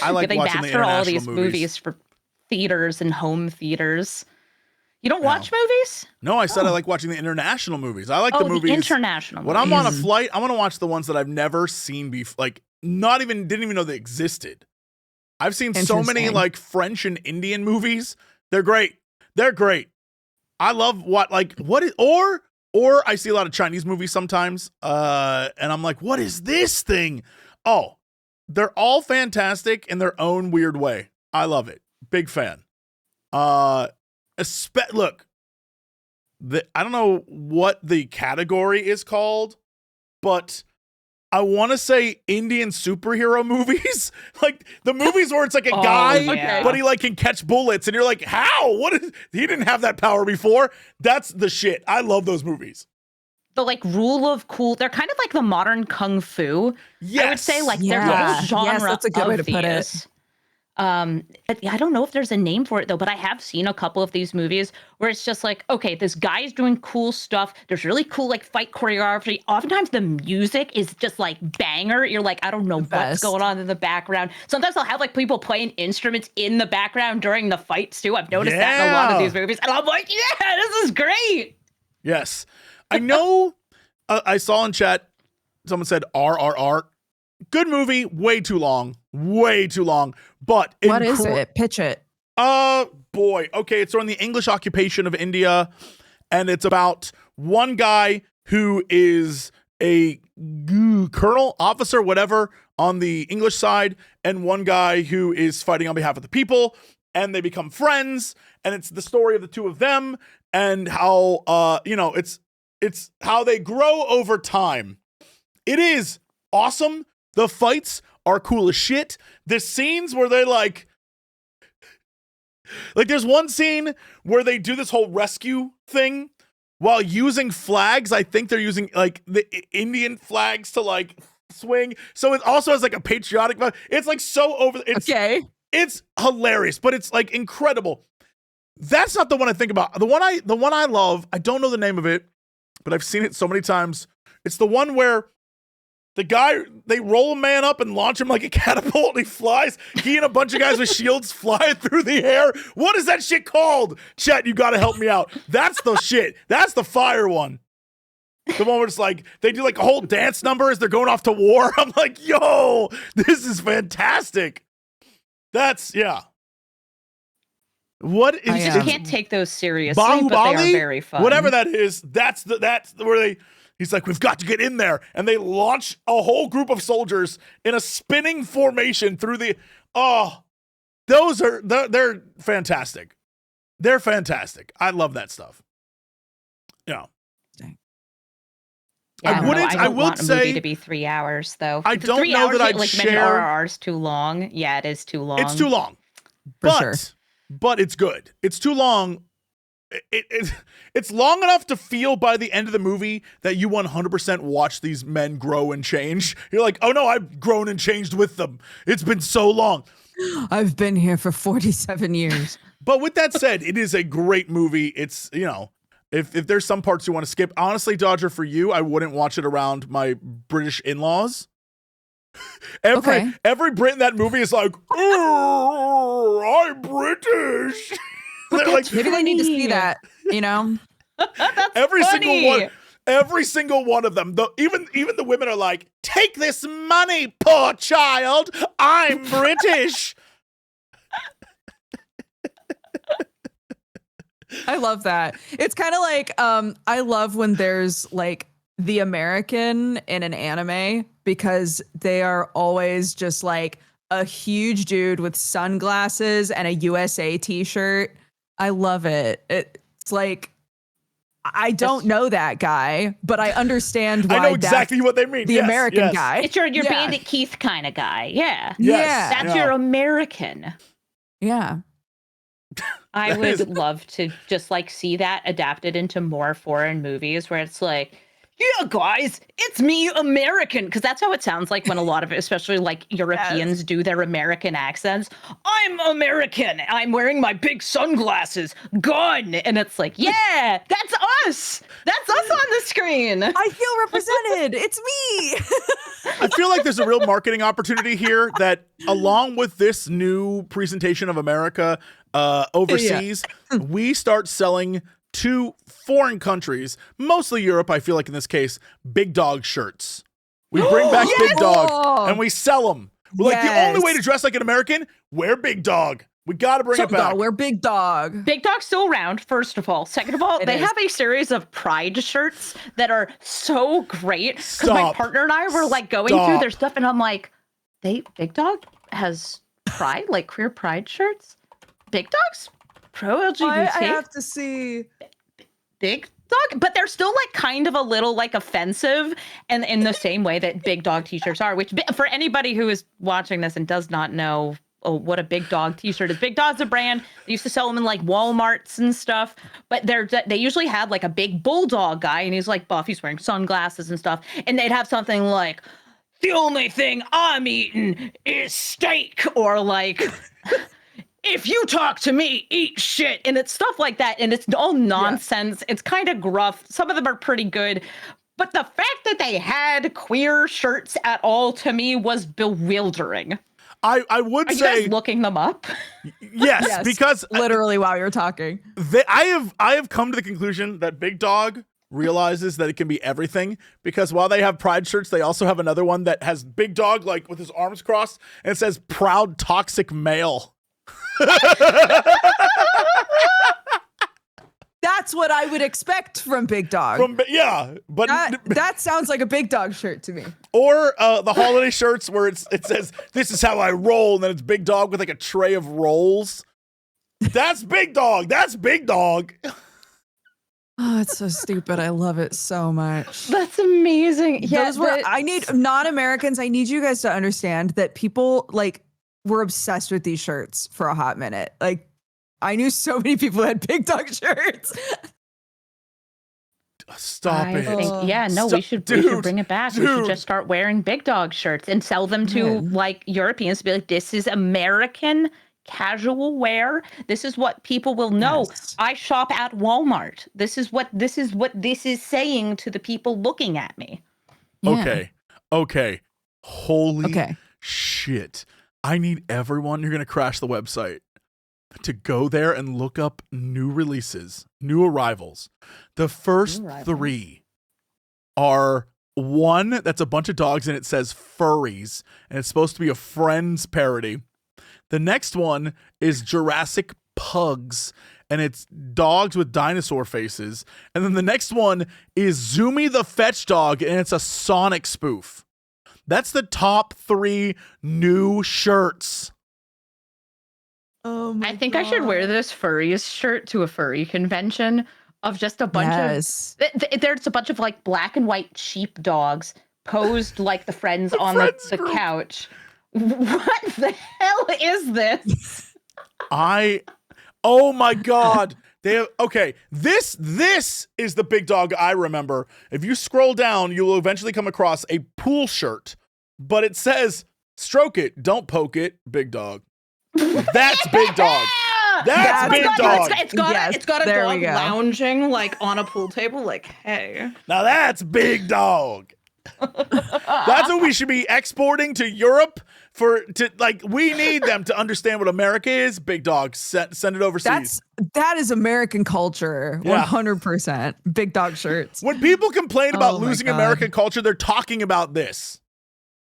I like
They
watching the
master all
international
these movies for theaters and home theaters. You don't watch movies?
No, I said I like watching the international movies. I like the movies.
The international
When
movies.
I'm on a flight, I want to watch the ones that I've never seen before. Like, didn't even know they existed. I've seen so many
Interesting.
like French and Indian movies. They're great. They're great. I love or I see a lot of Chinese movies sometimes. And I'm like, what is this thing? Oh, they're all fantastic in their own weird way. I love it. Big fan. Look, I don't know what the category is called, but I want to say Indian superhero movies. Like the movies where it's like a guy,
yeah.
but he like can catch bullets, and you're like, how? He didn't have that power before. That's the shit. I love those movies.
The like rule of cool, they're kind of like the modern kung fu.
Yes.
I would say like there's a
Yeah.
whole genre
Yes, that's a good way
of
to put it.
these. I don't know if there's a name for it though, but I have seen a couple of these movies where it's just like, okay, this guy's doing cool stuff. There's really cool like fight choreography. Oftentimes the music is just like banger. You're like, I don't know what's
best.
going on in the background. Sometimes I'll have like people playing instruments in the background during the fights too. I've noticed that in a lot of
Yeah.
these movies, and I'm like, yeah, this is great.
Yes. I know I saw in chat, someone said RRR. Good movie, way too long. But
What is it? Pitch it.
Boy. Okay, it's on the English occupation of India, and it's about one guy who is a colonel, officer, whatever, on the English side, and one guy who is fighting on behalf of the people, and they become friends, and it's the story of the two of them, and how it's how they grow over time. It is awesome. The fights are cool as shit. The scenes where they like there's one scene where they do this whole rescue thing while using flags. I think they're using like the Indian flags to like swing. So it also has like a patriotic vibe. It's like so over. It's hilarious, but it's like incredible. That's not the one I think about. The one I love, I don't know the name of it, but I've seen it so many times. It's the one where the guy, they roll a man up and launch him like a catapult, and he flies. He and a bunch of guys with shields flying through the air. What is that shit called? Chat, you gotta help me out. That's the shit. That's the fire one. The one where it's like, they do like a whole dance number as they're going off to war. I'm like, yo, this is fantastic. That's, yeah. What is
You just can't take those seriously,
Bahubali?
but they are very fun.
Whatever that is, that's where he's like, we've got to get in there. And they launch a whole group of soldiers in a spinning formation through the, they're fantastic. They're fantastic. I love that stuff. Yeah.
Yeah,
I
don't
would
want a
say
movie to be 3 hours though.
I
If it's
don't
3
know
hours,
that I'd
like
share-
RRR's too long. Yeah, it is too long.
It's too long.
For sure.
But it's good. It's too long. It's long enough to feel by the end of the movie that you 100% watch these men grow and change. You're like, oh no, I've grown and changed with them. It's been so long.
I've been here for 47 years.
But with that said, it is a great movie. It's, if there's some parts you want to skip, honestly, Dodger, for you, I wouldn't watch it around my British in-laws. Every Brit in that movie is like, oh, I'm British. They're like,
Maybe they need to see that,
That's
every
funny.
single one of them. Even the women are like, take this money, poor child. I'm British.
I love that. It's kind of like, I love when there's like the American in an anime, because they are always just like a huge dude with sunglasses and a USA t-shirt. I love it. It's like, I don't know that guy, but I understand why
I know exactly what they mean.
the American guy.
It's your Bandit Keith kind of guy. Yeah.
Yes.
That's your American.
Yeah.
I would love to just like see that adapted into more foreign movies where it's like, yeah, guys, it's me, American. Because that's how it sounds like when a lot of, especially like Europeans, do their American accents. I'm American. I'm wearing my big sunglasses, gun. And it's like, yeah, that's us. That's us on the screen.
I feel represented. It's me.
I feel like there's a real marketing opportunity here that along with this new presentation of America overseas, we start selling to foreign countries, mostly Europe, I feel like in this case, Big Dog shirts. We bring back Big Dog and we sell them. We're like, the only way to dress like an American, wear Big Dog. We got to bring it back.
Wear Big Dog.
Big Dog's still around, first of all. Second of all, they have a series of Pride shirts that are so great. Because my partner and I were like going through their stuff and I'm like, Big Dog has Pride, like queer Pride shirts? Big Dog's pro-LGBT?
I have to see.
Big Dog, but they're still like kind of a little like offensive, and in the same way that Big Dog t-shirts are, which for anybody who is watching this and does not know what a Big Dog t-shirt is, Big Dog's a brand. They used to sell them in like Walmarts and stuff, but they usually had like a big bulldog guy and he's like buff, he's wearing sunglasses and stuff, and they'd have something like, the only thing I'm eating is steak, or like, if you talk to me, eat shit. And it's stuff like that. And it's all nonsense. It's kind of gruff. Some of them are pretty good. But the fact that they had queer shirts at all to me was bewildering.
I would
Are
say,
you guys looking them up?
Yes, because
literally while you're talking,
I have come to the conclusion that Big Dog realizes that it can be everything, because while they have Pride shirts, they also have another one that has Big Dog like with his arms crossed and it says "Proud Toxic Male."
That's what I would expect from Big Dog.
But
that sounds like a Big Dog shirt to me.
Or the holiday shirts where it says, "This is how I roll," and then it's Big Dog with like a tray of rolls. That's Big Dog. That's Big Dog.
Oh, it's so stupid. I love it so much.
That's amazing. Yeah,
I need non-Americans. I need you guys to understand that people like were obsessed with these shirts for a hot minute. Like, I knew so many people who had Big Dog shirts.
Stop it.
We should bring it back. We should just start wearing Big Dog shirts and sell them to like Europeans to be like, this is American casual wear. This is what people will know. Yes. I shop at Walmart. This is what this is saying to the people looking at me.
Yeah. Okay. Holy shit. I need everyone, you're going to crash the website, to go there and look up new releases, new arrivals. The first three are one that's a bunch of dogs and it says furries, and it's supposed to be a Friends parody. The next one is Jurassic Pugs, and it's dogs with dinosaur faces. And then the next one is Zoomy the Fetch Dog, and it's a Sonic spoof. That's the top 3 new shirts.
Oh my
I think
God.
I should wear this furries shirt to a furry convention of just a bunch of there's a bunch of like black and white sheep dogs posed like the friends on the couch. What the hell is this?
Oh my God. This is the Big Dog I remember. If you scroll down, you will eventually come across a pool shirt, but it says, "Stroke it, don't poke it, Big Dog." That's Big Dog. That's Big Dog.
It's got a dog lounging like on a pool table, like, hey.
Now that's Big Dog. That's what we should be exporting to Europe we need them to understand what America is. Big Dog, send it overseas.
That is American culture. 100%. Big Dog shirts.
When people complain about losing American culture, they're talking about this.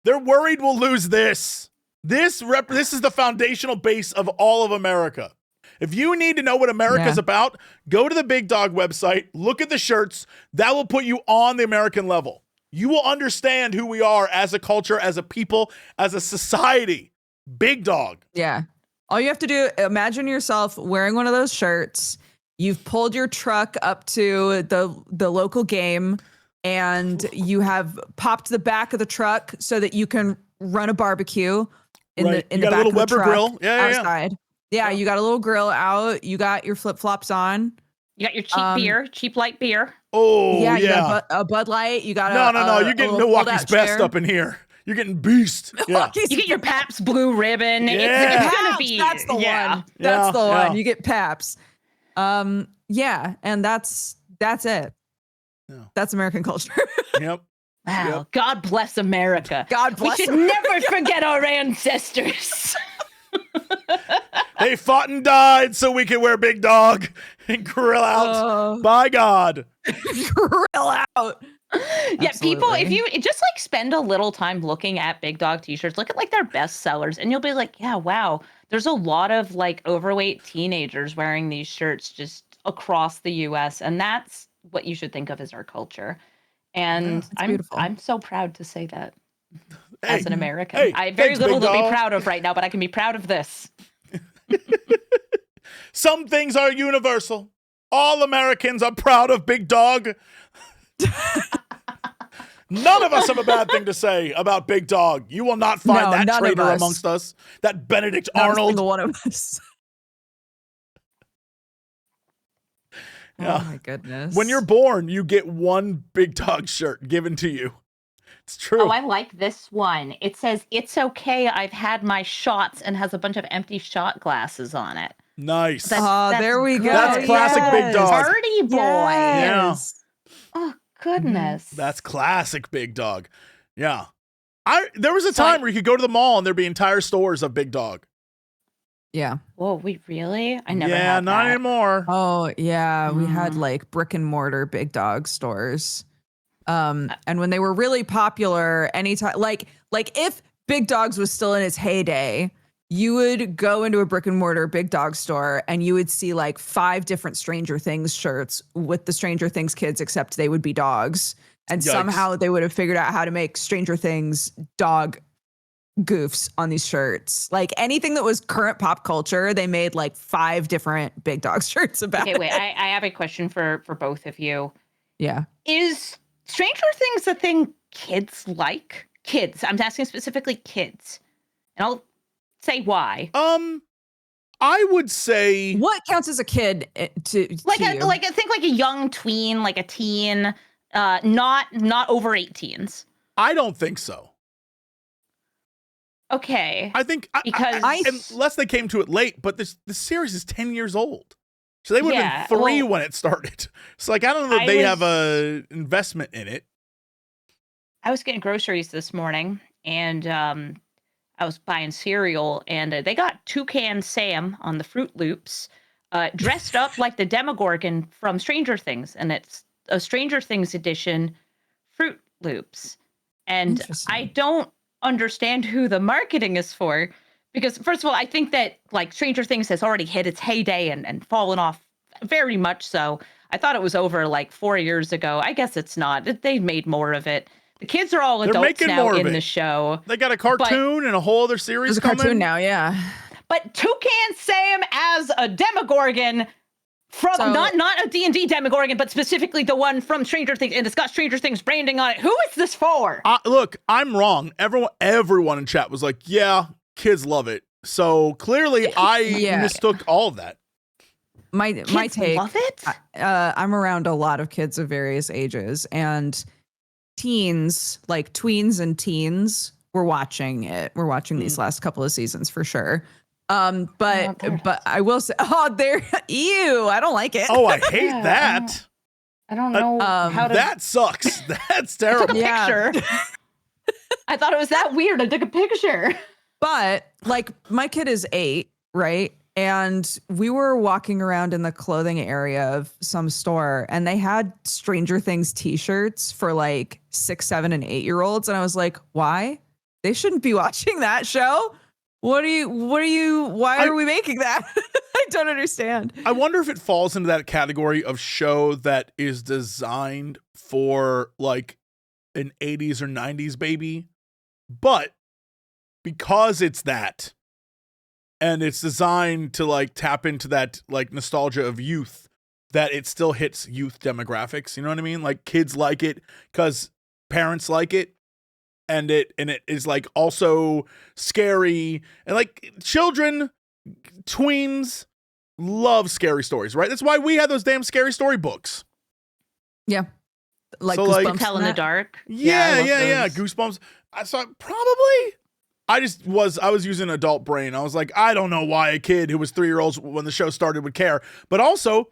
They're worried we'll lose this. This is the foundational base of all of America. If you need to know what America's about, go to the Big Dog website, look at the shirts. That will put you on the American level. You will understand who we are as a culture, as a people, as a society. Big Dog.
Yeah. All you have to do, imagine yourself wearing one of those shirts. You've pulled your truck up to the local game, and you have popped the back of the truck so that you can run a barbecue in the
got
back
a little
of the
Weber
truck
grill. Yeah.
outside. Yeah, you got a little grill out. You got your flip flops on.
You got your cheap beer, cheap light beer.
Oh,
yeah.
yeah.
You got a Bud Light. You got
No. You're getting Milwaukee's best up in here. You're getting beast. Yeah.
You get your Pabst Blue Ribbon.
Yeah.
It's gonna be.
That's the one. That's the one. You get Paps. Yeah, and that's it.
Yeah.
That's American culture.
Yep.
Wow.
Yep.
God bless America.
God bless
We should never forget our ancestors.
They fought and died so we could wear Big Dog and grill out. By God.
Grill out.
Yeah, people, if you just like spend a little time looking at Big Dog t-shirts, look at like their best sellers, and you'll be like, yeah, wow, there's a lot of like overweight teenagers wearing these shirts just across the US, and that's what you should think of as our culture. And I'm so proud to say that as an American. I have very little to be proud of right now, but I can be proud of this.
Some things are universal. All Americans are proud of Big Dog. None of us have a bad thing to say about Big Dog. You will not find that traitor amongst us. That Benedict Arnold.
One of us.
Yeah.
Oh my goodness.
When you're born, you get one Big Dog shirt given to you. It's true.
Oh, I like this one. It says, "It's okay, I've had my shots," and has a bunch of empty shot glasses on it.
Nice.
That's
there we go.
That's classic Big Dog.
Party boy.
Yes.
Oh, goodness.
That's classic Big Dog. Yeah. There was a time where you could go to the mall and there'd be entire stores of Big Dog.
Yeah.
Whoa, we really? I never
Yeah,
had
not
that.
anymore.
Oh yeah, we had like brick and mortar Big Dog stores. And when they were really popular, anytime like if Big Dogs was still in its heyday, you would go into a brick and mortar Big Dog store and you would see like 5 different Stranger Things shirts with the Stranger Things kids, except they would be dogs. And somehow they would have figured out how to make Stranger Things dog goofs on these shirts. Like anything that was current pop culture, they made like 5 different Big Dog shirts about
Okay, wait, I have a question for both of you.
Yeah.
Is Stranger Things a thing kids like? Kids. I'm asking specifically kids. And I'll say why.
I would say
What counts as a kid to you?
I think like a young tween, like a teen, not over 18s.
I don't think so.
Okay.
I think
because
unless they came to it late, but this series is 10 years old. So they would have been 3 when it started. So like I don't know that they have a investment in it.
I was getting groceries this morning and I was buying cereal and they got Toucan Sam on the Fruit Loops dressed up like the Demogorgon from Stranger Things, and it's a Stranger Things edition Fruit Loops. And I don't understand who the marketing is for, because first of all, I think that like Stranger Things has already hit its heyday and fallen off very much so. I thought it was over like 4 years ago. I guess it's not. They made more of it. The kids are all adults now in the show.
They got a cartoon and a whole other series
There's a cartoon now, yeah.
But Toucan Sam as a Demogorgon from not a D&D Demogorgon, but specifically the one from Stranger Things, and it's got Stranger Things branding on it. Who is this for?
Look, I'm wrong. Everyone in chat was like, yeah, kids love it. So clearly I mistook all of that.
My take,
love it?
I'm around a lot of kids of various ages, and teens, like tweens and teens, were watching it. We're watching these last couple of seasons for sure. But I will say, they're ew. I don't like it.
Oh, I hate that.
I don't know how to.
That sucks. That's terrible.
I took a picture. I thought it was that weird. I took a picture.
But like my kid is 8, right? And we were walking around in the clothing area of some store, and they had Stranger Things t-shirts for like 6, 7, and 8-year-olds. And I was like, why? They shouldn't be watching that show. Why are we making that? I don't understand.
I wonder if it falls into that category of show that is designed for like an 80s or 90s baby. But because it's that, and it's designed to like tap into that like nostalgia of youth, that it still hits youth demographics. You know what I mean? Like kids like it because parents like it. And it is like also scary, and like children, tweens love scary stories, right? That's why we had those damn scary story books.
Yeah. Like
So, like-
Goosebumps
Tell in
and
the
that.
dark.
Yeah. Goosebumps. I saw probably. I was using adult brain. I was like, I don't know why a kid who was 3-year-olds when the show started would care. But also,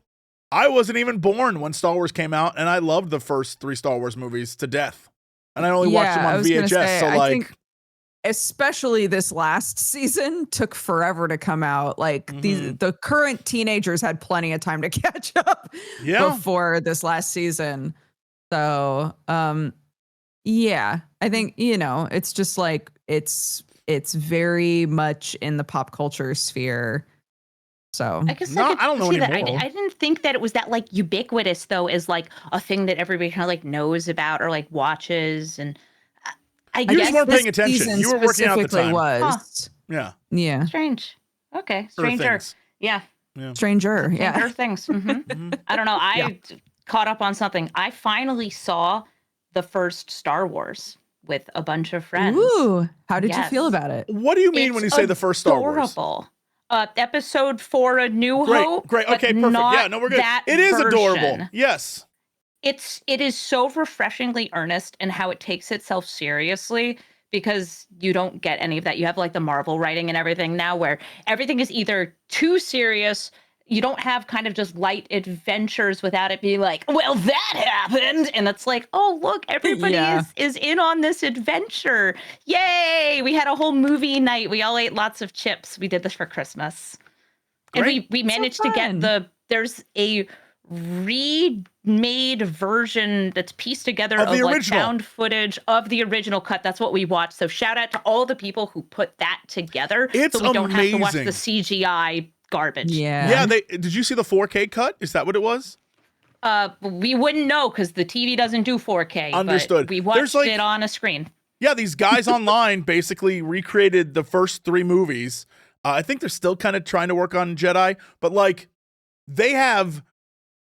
I wasn't even born when Star Wars came out, and I loved the first 3 Star Wars movies to death. And I only watched them
I
on
was gonna
VHS.
say,
So
I
like,
think especially this last season took forever to come out. Like the current teenagers had plenty of time to catch up
yeah.
before this last season. So yeah, I think, it's just like it's very much in the pop culture sphere. So
I guess
No,
I
I don't know
see that.
anymore.
I didn't think that it was that like ubiquitous though, as like a thing that everybody kind of like knows about or like watches. And I
You
guess
just weren't
this
paying attention.
season
You were working out the
specifically
time.
was.
Yeah.
Yeah.
strange. Okay,
Sort of
stranger.
things.
Yeah,
Stranger. Yeah.
stranger things. I don't know. I caught up on something. I finally saw the first Star Wars with a bunch of friends.
Ooh, how did you feel
Yes.
about it?
What do you mean
It's
when you say the first Star Wars?
adorable. Episode 4, A New
Great,
Hope.
great.
but
Okay, perfect.
not
Yeah, no, we're good.
that
It is adorable.
version.
Yes.
It is so refreshingly earnest in how it takes itself seriously, because you don't get any of that. You have like the Marvel writing and everything now where everything is either too serious. You don't have kind of just light adventures without it being like, well, that happened. And it's like, oh, look, everybody
Yeah.
is in on this adventure. Yay. We had a whole movie night. We all ate lots of chips. We did this for Christmas. And
Great.
we managed to
fun.
get there's a remade version that's pieced together
Of
of
the
like
original.
found footage of the original cut. That's what we watched. So shout out to all the people who put that together.
It's
so we don't have to watch
amazing.
the CGI garbage.
Yeah.
Yeah, did you see the 4K cut? Is that what it was?
We wouldn't know because the TV doesn't do 4K.
Understood.
But we
There's,
watched
like-
it on a screen.
Yeah, these guys online basically recreated the first 3 movies. I think they're still kind of trying to work on Jedi, but like they have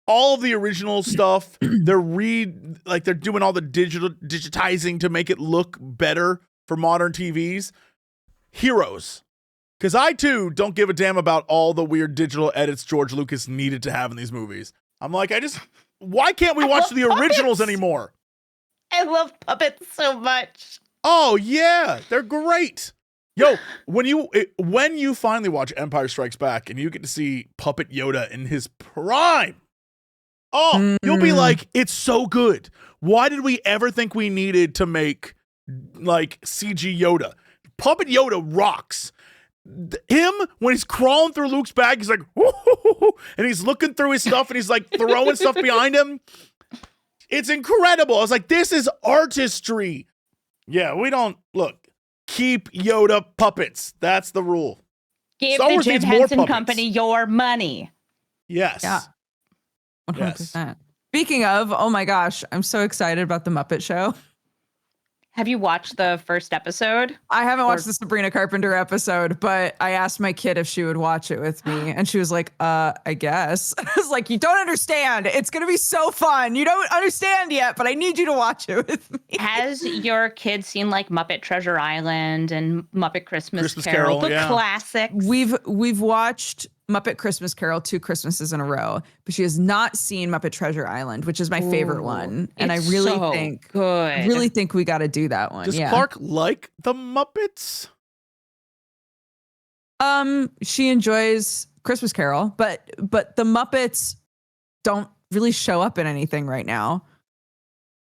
all of the original stuff. They're doing all the digitizing to make it look better for modern TVs. Heroes. Because I too don't give a damn about all the weird digital edits George Lucas needed to have in these movies. I'm like, why can't we watch the originals
puppets.
anymore?
I love puppets so much.
Oh yeah, they're great. Yo, when you finally watch Empire Strikes Back and you get to see Puppet Yoda in his prime, you'll be like, it's so good. Why did we ever think we needed to make like CG Yoda? Puppet Yoda rocks. Him when he's crawling through Luke's bag, he's like, woo-hoo-hoo-hoo, and he's looking through his stuff and he's like throwing stuff behind him. It's incredible. I was like, this is artistry. Yeah, we don't look. Keep Yoda puppets. That's the rule.
Give
Star
the
Wars
Jim
needs more
Henson
puppets.
Company your money.
Yes.
Yeah.
Yes.
100%. Speaking of, oh my gosh, I'm so excited about the Muppet Show.
Have you watched the first episode?
I haven't watched the Sabrina Carpenter episode, but I asked my kid if she would watch it with me, and she was like, I guess. I was like, you don't understand. It's going to be so fun. You don't understand yet, but I need you to watch it with me.
Has your kid seen like Muppet Treasure Island and Muppet Christmas Carol, the
yeah.
classics?
We've watched Muppet Christmas Carol 2 Christmases in a row, but she has not seen Muppet Treasure Island, which is my favorite one. And I
It's
really
so
think
good.
we got to do that one.
Does
yeah.
Clark like the Muppets?
She enjoys Christmas Carol, but the Muppets don't really show up in anything right now.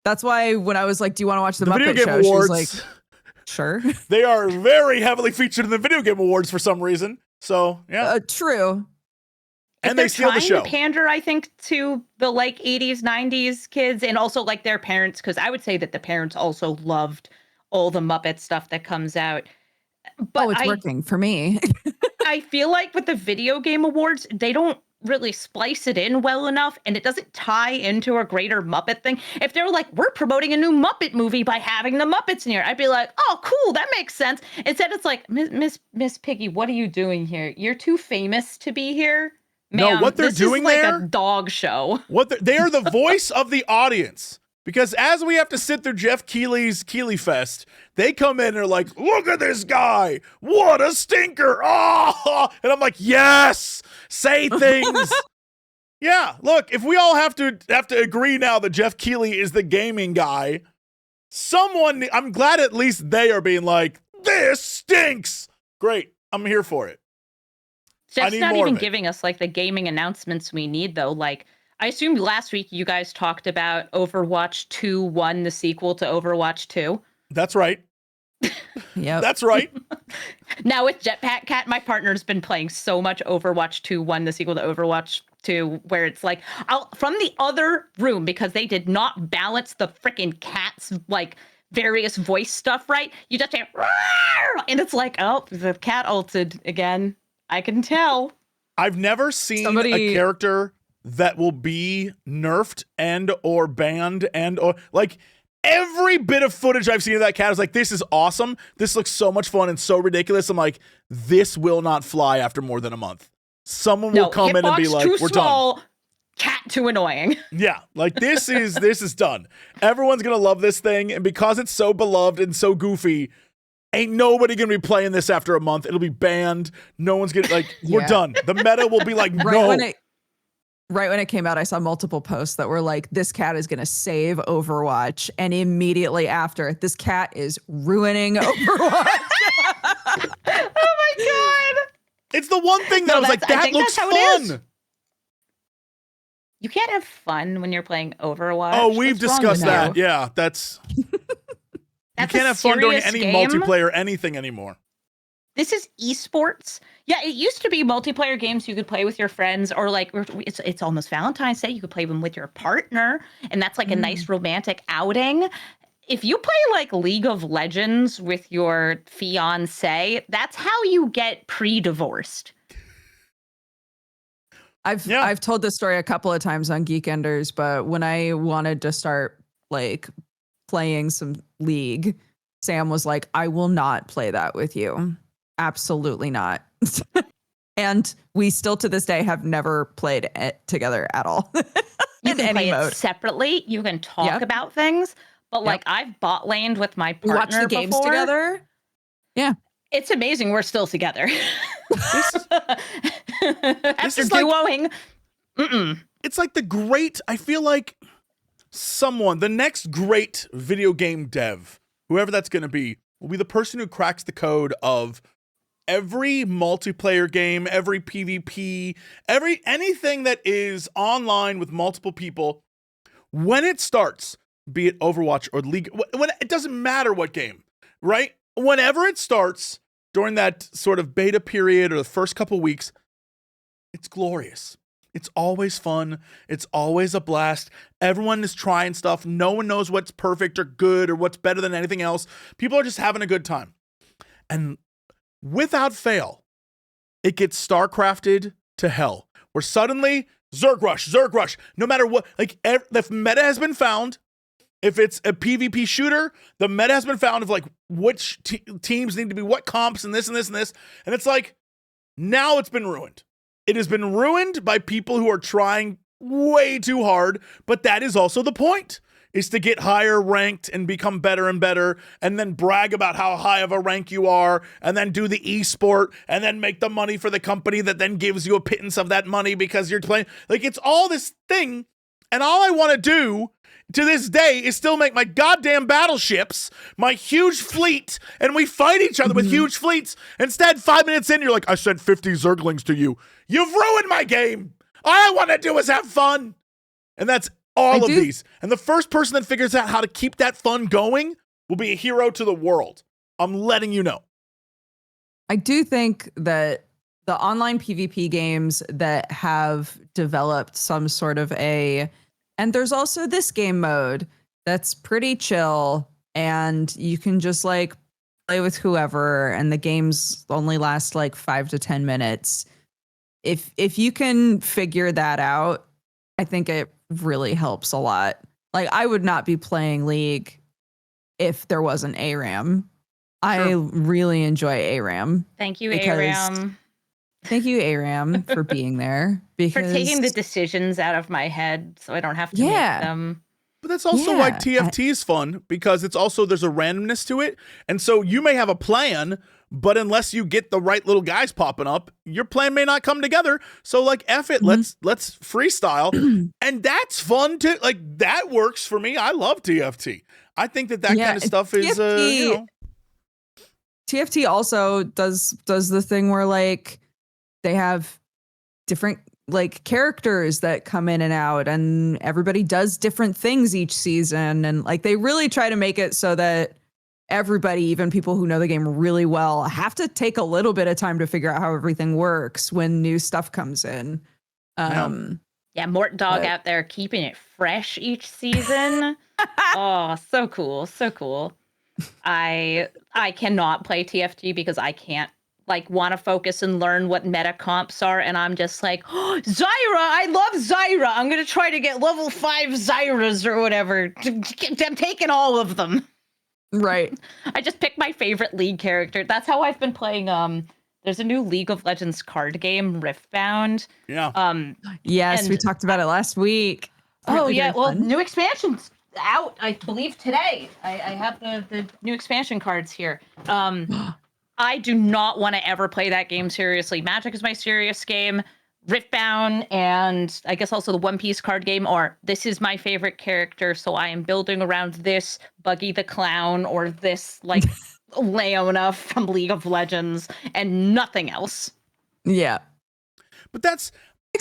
That's why when I was like, "Do you want to watch the
Video
Muppet
Game
Show?" She was
Awards.
like, "Sure."
They are very heavily featured in the Video Game Awards for some reason. So yeah,
True.
and they steal the show.
Trying to pander, I think, to the like 80s, 90s kids and also like their parents, because I would say that the parents also loved all the Muppet stuff that comes out. But
It's working for me.
I feel like with the Video Game Awards, they don't really splice it in well enough, and it doesn't tie into a greater Muppet thing. If they're like, we're promoting a new Muppet movie by having the Muppets in here, I'd be like, oh, cool, that makes sense. Instead, it's like, Miss Piggy, what are you doing here? You're too famous to be here. Ma'am,
no, what they're doing
is like
there,
a dog show.
they are the voice of the audience. Because as we have to sit through Jeff Keighley's Keighley Fest, they come in and are like, look at this guy. What a stinker. Oh, and I'm like, yes, say things. Yeah, look, if we all have to agree now that Jeff Keighley is the gaming guy, I'm glad at least they are being like, this stinks. Great, I'm here for it.
Jeff's not even giving us like the gaming announcements we need, though. Like, I assumed last week you guys talked about Overwatch 2.1, the sequel to Overwatch 2.
That's right.
Yep.
That's right.
Now with Jetpack Cat, my partner's been playing so much Overwatch 2.1, the sequel to Overwatch 2, where it's like, from the other room, because they did not balance the freaking cat's like various voice stuff right, you just say, "Rawr!" And it's like, oh, the cat ulted again. I can tell.
I've never seen a character that will be nerfed and or banned and or like every bit of footage I've seen of that cat is like, this is awesome. This looks so much fun and so ridiculous. I'm like, this will not fly after more than a month. Someone will come in and be like, we're done.
Cat too annoying.
Yeah, like this is done. Everyone's gonna love this thing, and because it's so beloved and so goofy, ain't nobody gonna be playing this after a month. It'll be banned. No one's gonna we're done. The meta will be like,
Right when it came out, I saw multiple posts that were like, this cat is going to save Overwatch. And immediately after, this cat is ruining Overwatch.
Oh my God.
It's the one thing that I was like, that looks fun.
You can't have fun when you're playing Overwatch.
Oh, we've discussed that. Yeah, that's you can't have fun during any multiplayer anything anymore.
This is esports. Yeah, it used to be multiplayer games you could play with your friends, or like it's almost Valentine's Day. You could play them with your partner, and that's like a nice romantic outing. If you play like League of Legends with your fiance, that's how you get pre-divorced.
I've told this story a couple of times on Geekenders, but when I wanted to start like playing some League, Sam was like, I will not play that with you. Absolutely not. And we still to this day have never played it together at all.
You can play it separately. You can talk about things, but like I've bot laned with my partner.
We watch the games
before.
together. Yeah.
It's amazing we're still together. After duoing.
It's like I feel like the next great video game dev, whoever that's going to be, will be the person who cracks the code of every multiplayer game, every PvP, anything that is online with multiple people. When it starts, be it Overwatch or League, when it doesn't matter what game, right? Whenever it starts during that sort of beta period or the first couple weeks, it's glorious. It's always fun. It's always a blast. Everyone is trying stuff. No one knows what's perfect or good or what's better than anything else. People are just having a good time. And without fail, it gets StarCrafted to hell, where suddenly Zerg Rush, no matter what, like the meta has been found. If it's a PvP shooter, the meta has been found of like which teams need to be what comps and this and this and this. And it's like, now it's been ruined. It has been ruined by people who are trying way too hard, but that is also the point, is to get higher ranked and become better and better, and then brag about how high of a rank you are, and then do the esport, and then make the money for the company that then gives you a pittance of that money because you're playing. Like, it's all this thing, and all I want to do to this day is still make my goddamn battleships, my huge fleet, and we fight each other with huge fleets. Instead, 5 minutes in, you're like, I sent 50 Zerglings to you. You've ruined my game. All I want to do is have fun. And that's all of these. And the first person that figures out how to keep that fun going will be a hero to the world. I'm letting you know.
I do think that the online PvP games that have developed some sort of and there's also this game mode that's pretty chill, and you can just like play with whoever, and the games only last like 5 to 10 minutes. if you can figure that out, I think it really helps a lot. Like, I would not be playing League if there wasn't ARAM. I really enjoy ARAM.
Thank you,
because-
ARAM.
Thank you, ARAM, for being there. Because
For taking the decisions out of my head so I don't have to make them.
But that's also why
Yeah,
TFT is fun, because it's also, there's a randomness to it. And so you may have a plan, but unless you get the right little guys popping up, your plan may not come together. So like, F it, let's freestyle. And that's fun too. Like, that works for me. I love TFT. I think that kind of stuff is, you know.
TFT also does the thing where like they have different like characters that come in and out, and everybody does different things each season, and like they really try to make it so that everybody, even people who know the game really well, have to take a little bit of time to figure out how everything works when new stuff comes in.
Yeah, Mort Dog out there keeping it fresh each season. Oh, so cool, so cool. I cannot play TFT because I can't like want to focus and learn what meta comps are, and I'm just like, oh, Zyra, I love Zyra. I'm gonna try to get level 5 Zyras or whatever. I'm taking all of them.
Right.
I just picked my favorite League character. That's how I've been playing. There's a new League of Legends card game, Riftbound.
Yeah.
Yes, we talked about it last week.
Oh yeah, well, new expansion's out, I believe today. I have the new expansion cards here. I do not want to ever play that game seriously. Magic is my serious game. Riftbound and I guess also the One Piece card game this is my favorite character, so I am building around this Buggy the Clown or this like Leona from League of Legends and nothing else.
Yeah.
But that's,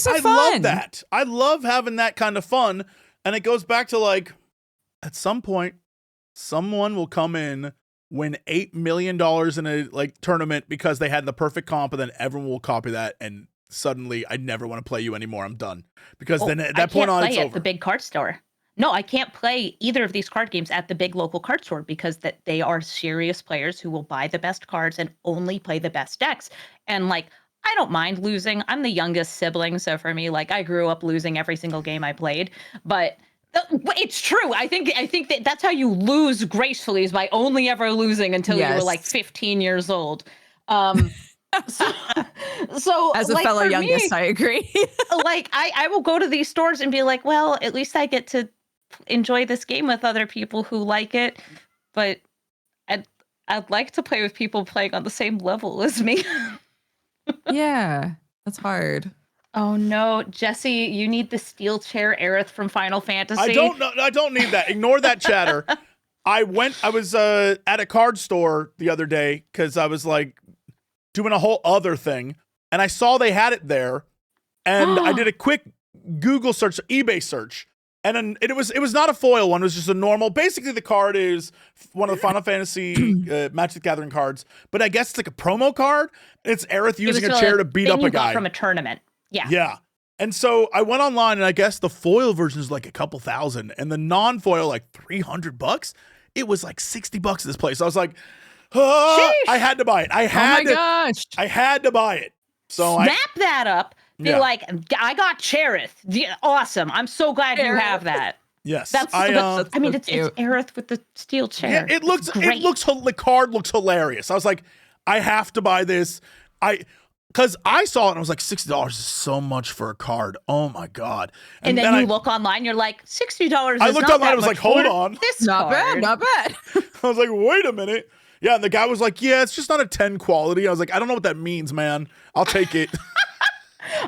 I
love that. I love having that kind of fun. And it goes back to like, at some point, someone will come in, win $8 million in a like tournament because they had the perfect comp, and then everyone will copy that, and suddenly I never want to play you anymore. I'm done. Because then at that point on, it's over. I can't play at
the big card store. No, I can't play either of these card games at the big local card store because that they are serious players who will buy the best cards and only play the best decks. And like, I don't mind losing. I'm the youngest sibling, so for me, like, I grew up losing every single game I played. But it's true. I think that's how you lose gracefully, is by only ever losing until you were like 15 years old. So
as a
like,
fellow youngest, I agree.
Like I will go to these stores and be like, well, at least I get to enjoy this game with other people who like it, but I'd like to play with people playing on the same level as me.
Yeah, that's hard.
Oh no, Jesse, you need the steel chair Aerith from Final Fantasy.
I don't need that. Ignore that chatter. I was at a card store the other day because I was like doing a whole other thing, and I saw they had it there, and I did a quick Google search, eBay search, and then it was not a foil one. It was just a normal. Basically, the card is one of the Final Fantasy Magic the Gathering cards, but I guess it's like a promo card. It's Aerith using a chair to beat up a guy
from a tournament. Yeah.
Yeah. And so I went online, and I guess the foil version is like a couple thousand, and the non-foil like $300. It was like $60 at this place. I was like, I had to buy it. I had to buy it. So
snap that up. Be like, I got Cherith. Awesome. I'm so glad you have that.
Yes.
It's Aerith with the steel chair.
Yeah, the card looks hilarious. I was like, I have to buy this. Because I saw it and I was like, $60 is so much for a card. Oh my God.
And then you look online, you're like, $60
I looked online, I was like, hold on.
This
not
card.
Not bad.
I was like, wait a minute. Yeah, and the guy was like, yeah, it's just not a 10 quality. I was like, I don't know what that means, man. I'll take it.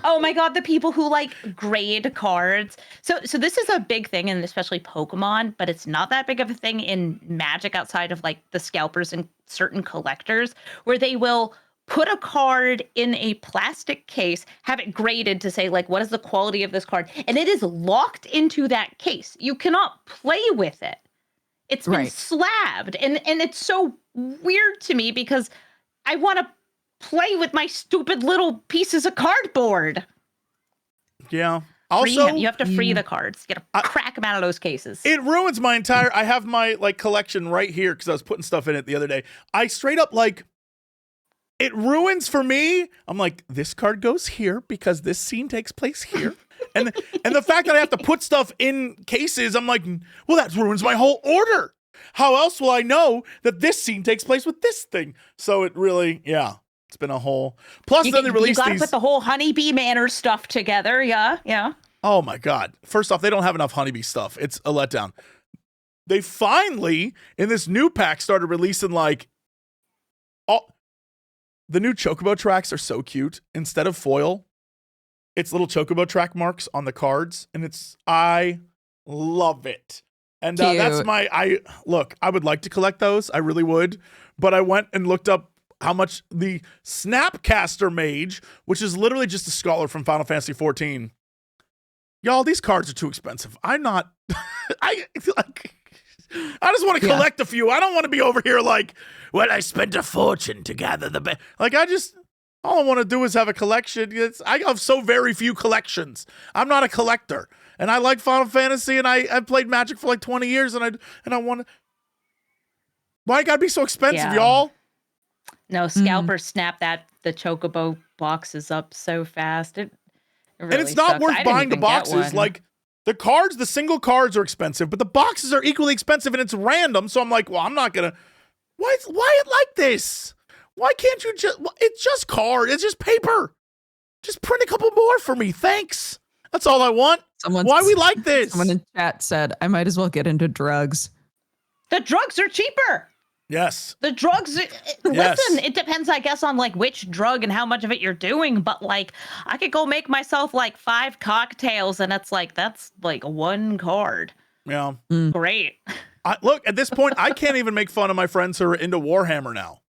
Oh my God, the people who like grade cards. So this is a big thing, and especially Pokemon, but it's not that big of a thing in Magic outside of like the scalpers and certain collectors, where they will put a card in a plastic case, have it graded to say like, what is the quality of this card? And it is locked into that case. You cannot play with it. It's been slabbed. And it's so weird to me because I want to play with my stupid little pieces of cardboard.
Yeah. Also,
you have to free the cards. You got to crack them out of those cases.
It ruins my entire, I have my like collection right here because I was putting stuff in it the other day. I straight up like, it ruins for me. I'm like, this card goes here because this scene takes place here. And the fact that I have to put stuff in cases, I'm like, well, that ruins my whole order. How else will I know that this scene takes place with this thing? So it really, it's been a whole. Plus, then they released
You got to
these.
put the whole Honeybee Manor stuff together. Yeah.
Oh my God. First off, they don't have enough Honeybee stuff. It's a letdown. They finally, in this new pack, started releasing like all the new Chocobo tracks are so cute. Instead of foil, it's little Chocobo track marks on the cards, and I love it. And that's I would like to collect those. I really would. But I went and looked up how much the Snapcaster Mage, which is literally just a scholar from Final Fantasy 14. Y'all, these cards are too expensive. I'm not, I just want to collect a few. I don't want to be over here like, well, I spent a fortune to gather the best. Like, all I want to do is have a collection. I have so very few collections. I'm not a collector. And I like Final Fantasy, and I've played Magic for like 20 years, and I want to. Why it gotta be so expensive, y'all?
No, scalpers snap the Chocobo boxes up so fast. It really
and it's not
sucks.
worth
I didn't
buying the
even get
boxes.
one.
Like the single cards are expensive, but the boxes are equally expensive, and it's random. So I'm like, well, I'm not gonna. Why it like this? Why can't you just? It's just card. It's just paper. Just print a couple more for me, thanks. That's all I want. Why we like this?
Someone in chat said, I might as well get into drugs.
The drugs are cheaper.
Yes.
The drugs, listen, it depends, I guess, on like which drug and how much of it you're doing. But like, I could go make myself like 5 cocktails, and that's like one card.
Yeah.
Great.
Look, at this point, I can't even make fun of my friends who are into Warhammer now.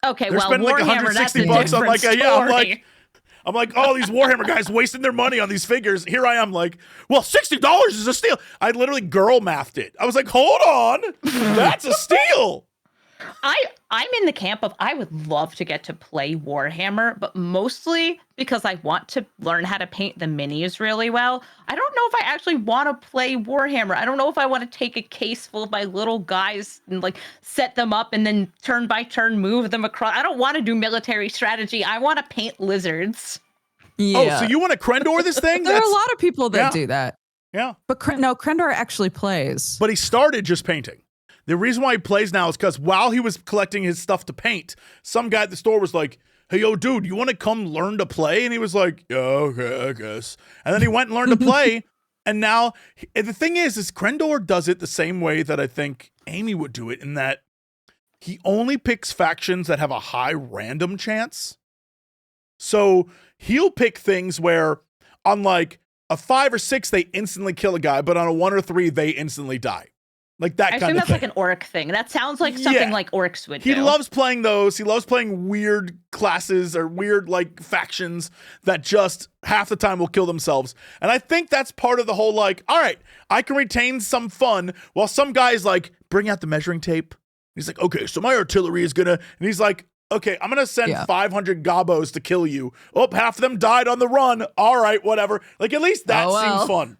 Okay,
They're spending
Warhammer,
like 160
that's a
bucks on like
story.
I'm like, oh, these Warhammer guys wasting their money on these figures. Here I am like, well, $60 is a steal. I literally girl mathed it. I was like, hold on, that's a steal.
I'm in the camp of I would love to get to play Warhammer, but mostly because I want to learn how to paint the minis really well. I don't know if I actually want to play Warhammer. I don't know if I want to take a case full of my little guys and like set them up and then turn by turn move them across. I don't want to do military strategy. I want to paint lizards.
Yeah.
Oh, so you want to Crendor this thing?
There are a lot of people that do that.
Yeah.
But Crendor actually plays.
But he started just painting. The reason why he plays now is because while he was collecting his stuff to paint, some guy at the store was like, hey, yo, dude, you want to come learn to play? And he was like, yeah, okay, I guess. And then he went and learned to play. And now, the thing is Crendor does it the same way that I think Amy would do it, in that he only picks factions that have a high random chance. So he'll pick things where on like a 5 or 6, they instantly kill a guy, but on a 1 or 3, they instantly die. Like that kind of thing.
I assume that's like an orc thing. That sounds like something like orcs would do.
He loves playing those. He loves playing weird classes or weird like factions that just half the time will kill themselves. And I think that's part of the whole like, all right, I can retain some fun while some guy's like, bring out the measuring tape. He's like, okay, so my artillery is gonna, and he's like, okay, I'm gonna send 500 gobos to kill you. Oh, half of them died on the run. All right, whatever. Like at least that seems fun.